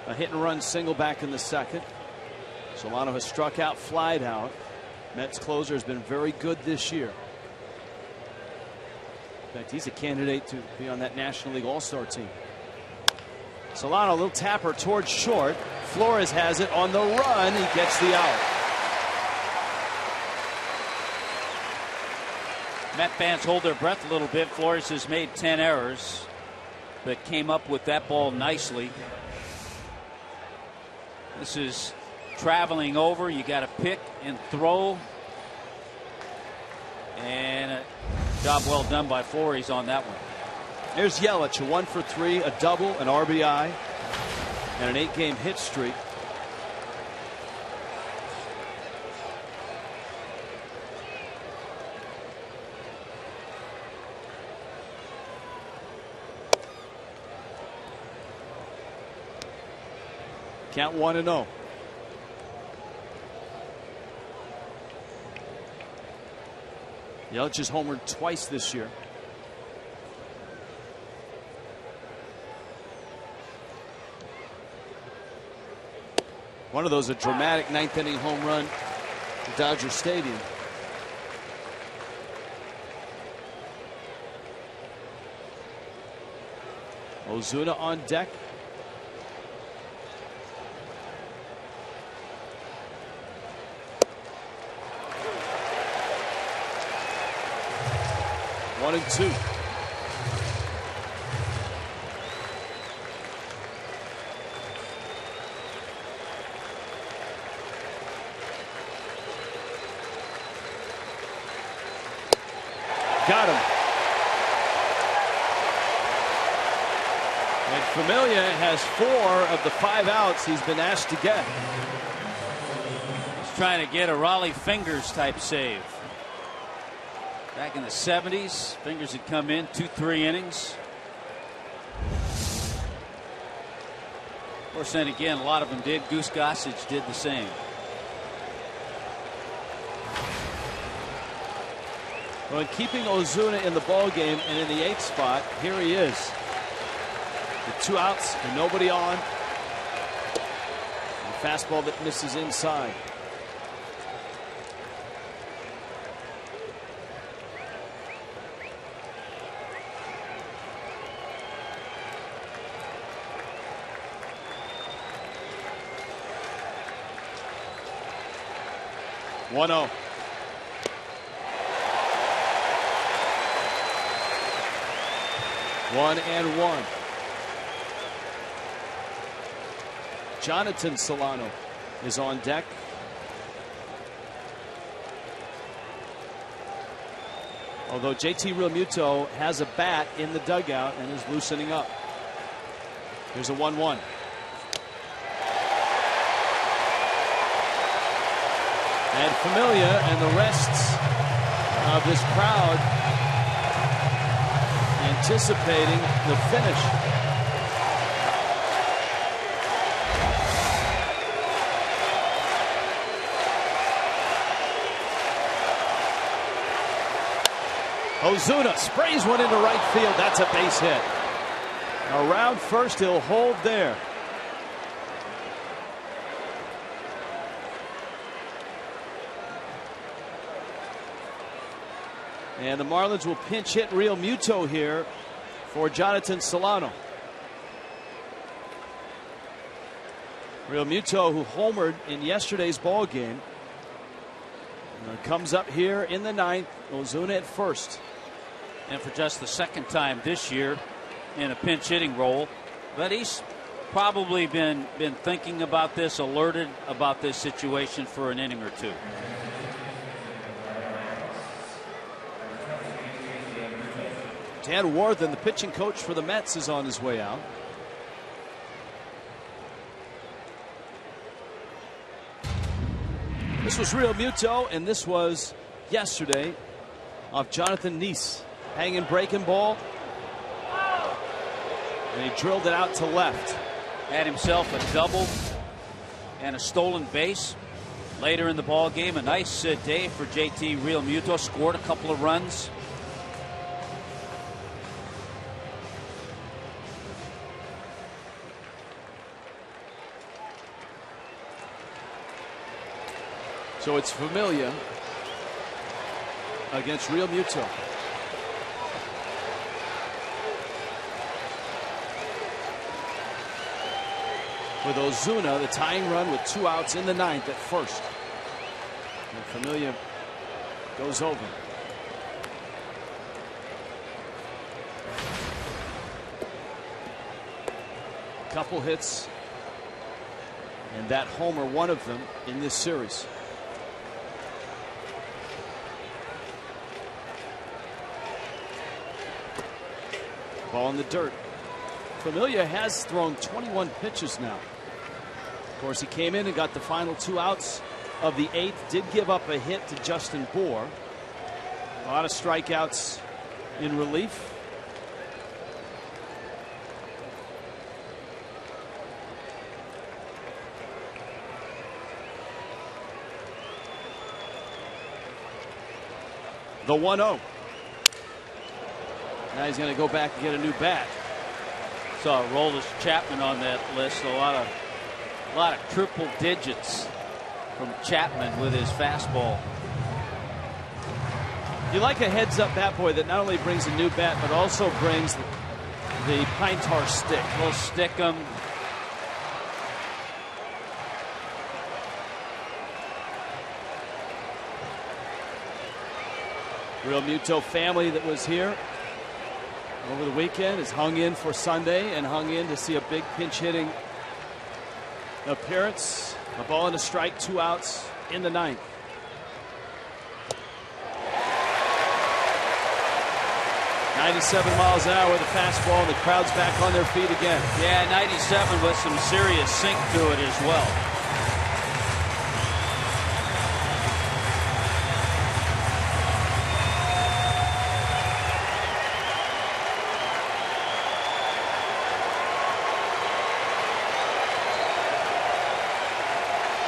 A hit and run single back in the 2nd. Solano has struck out, flied out. Mets closer has been very good this year. In fact, he's a candidate to be on that National League All-Star team. Solano, a little tapper towards short. Flores has it on the run. He gets the out. Met fans hold their breath a little bit. Flores has made 10 errors, but came up with that ball nicely. This is traveling over. You got to pick and throw. And a job well done by Flores on that one. There's Yelich, a 1 for 3, a double, an RBI, and an 8-game hit streak. Count 1-0. Yelich has homered twice this year. One of those a dramatic 9th inning home run to Dodger Stadium. Ozuna on deck. One and 2. Got him. And Familia has 4 of the 5 outs he's been asked to get. He's trying to get a Raleigh Fingers type save. Back in the 70s, Fingers had come in 2-3 innings. Of course, then again, a lot of them did. Goose Gossage did the same. Well, in keeping Ozuna in the ball game and in the 8th spot, here he is. With 2 outs and nobody on. And a fastball that misses inside. One 0. One and 1. Jonathan Solano is on deck. Although JT Realmuto has a bat in the dugout and is loosening up. Here's a 1-1. And Familia and the rest of this crowd anticipating the finish. Ozuna sprays one into right field. That's a base hit. Around first, he'll hold there. And the Marlins will pinch hit Realmuto here for Jonathan Solano. Realmuto, who homered in yesterday's ball game, comes up here in the 9th. Ozuna at first. And for just the 2nd time this year in a pinch hitting role. But he's Probably been thinking about this, alerted about this situation for an inning or two. Dan Warthen, the pitching coach for the Mets, is on his way out. This was Real Muto, and this was yesterday off Jonathan Neese. Hanging breaking ball. And he drilled it out to left. Had himself a double and a stolen base later in the ball game. A nice day for JT Real Muto. Scored a couple of runs. So it's Familia against Real Muto. With Ozuna, the tying run with 2 outs in the 9th at first. And Familia goes over. A couple hits, and that homer, one of them in this series. Ball in the dirt. Familia has thrown 21 pitches now. Of course, he came in and got the final 2 outs of the 8th. Did give up a hit to Justin Bour. A lot of strikeouts in relief. The 1-0. Now he's going to go back and get a new bat. Saw Aroldis Chapman on that list. A lot of triple digits from Chapman with his fastball. You like a heads-up bat boy that not only brings a new bat but also brings the pine tar stick. We'll stick him. Real Muto family that was here over the weekend is hung in for Sunday and hung in to see a big pinch hitting appearance. A ball and a strike, 2 outs in the 9th. (97 miles an hour) with a fastball, and the crowd's back on their feet again. Yeah, 97 with some serious sink to it as well.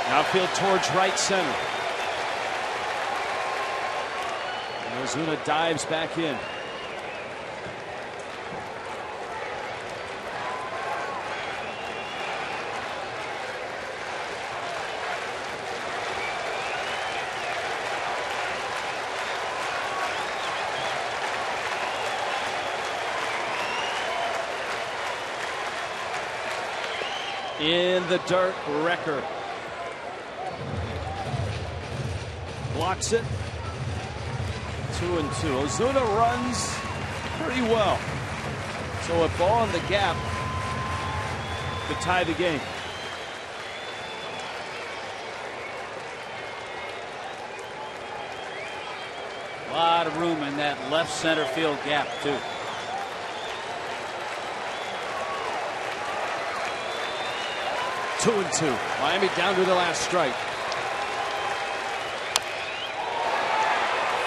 Outfield towards right center. And Ozuna dives back in. In the dirt, Wrecker blocks it. 2-2. Ozuna runs pretty well. So a ball in the gap to tie the game. A lot of room in that left center field gap, too. Two and two. Miami down to the last strike.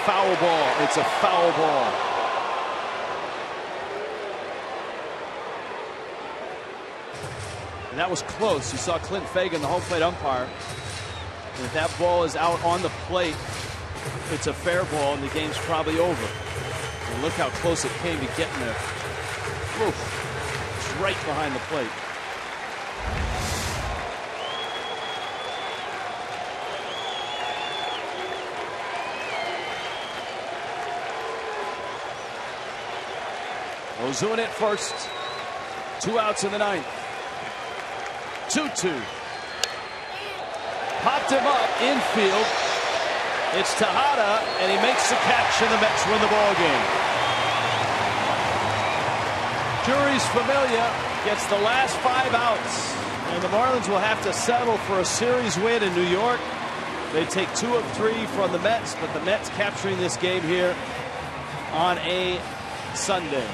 Foul ball. It's a foul ball. And that was close. You saw Clint Fagan, the home plate umpire. And if that ball is out on the plate, it's a fair ball and the game's probably over. And look how close it came to getting there. Oof. It's right behind the plate. Ozuna at first. 2 outs in the 9th. 2-2. Popped him up infield. It's Tejada, and he makes the catch, and the Mets win the ball game. Jury's Familia gets the last 5 outs. And the Marlins will have to settle for a series win in New York. They take 2 of 3 from the Mets, but the Mets capturing this game here on a Sunday.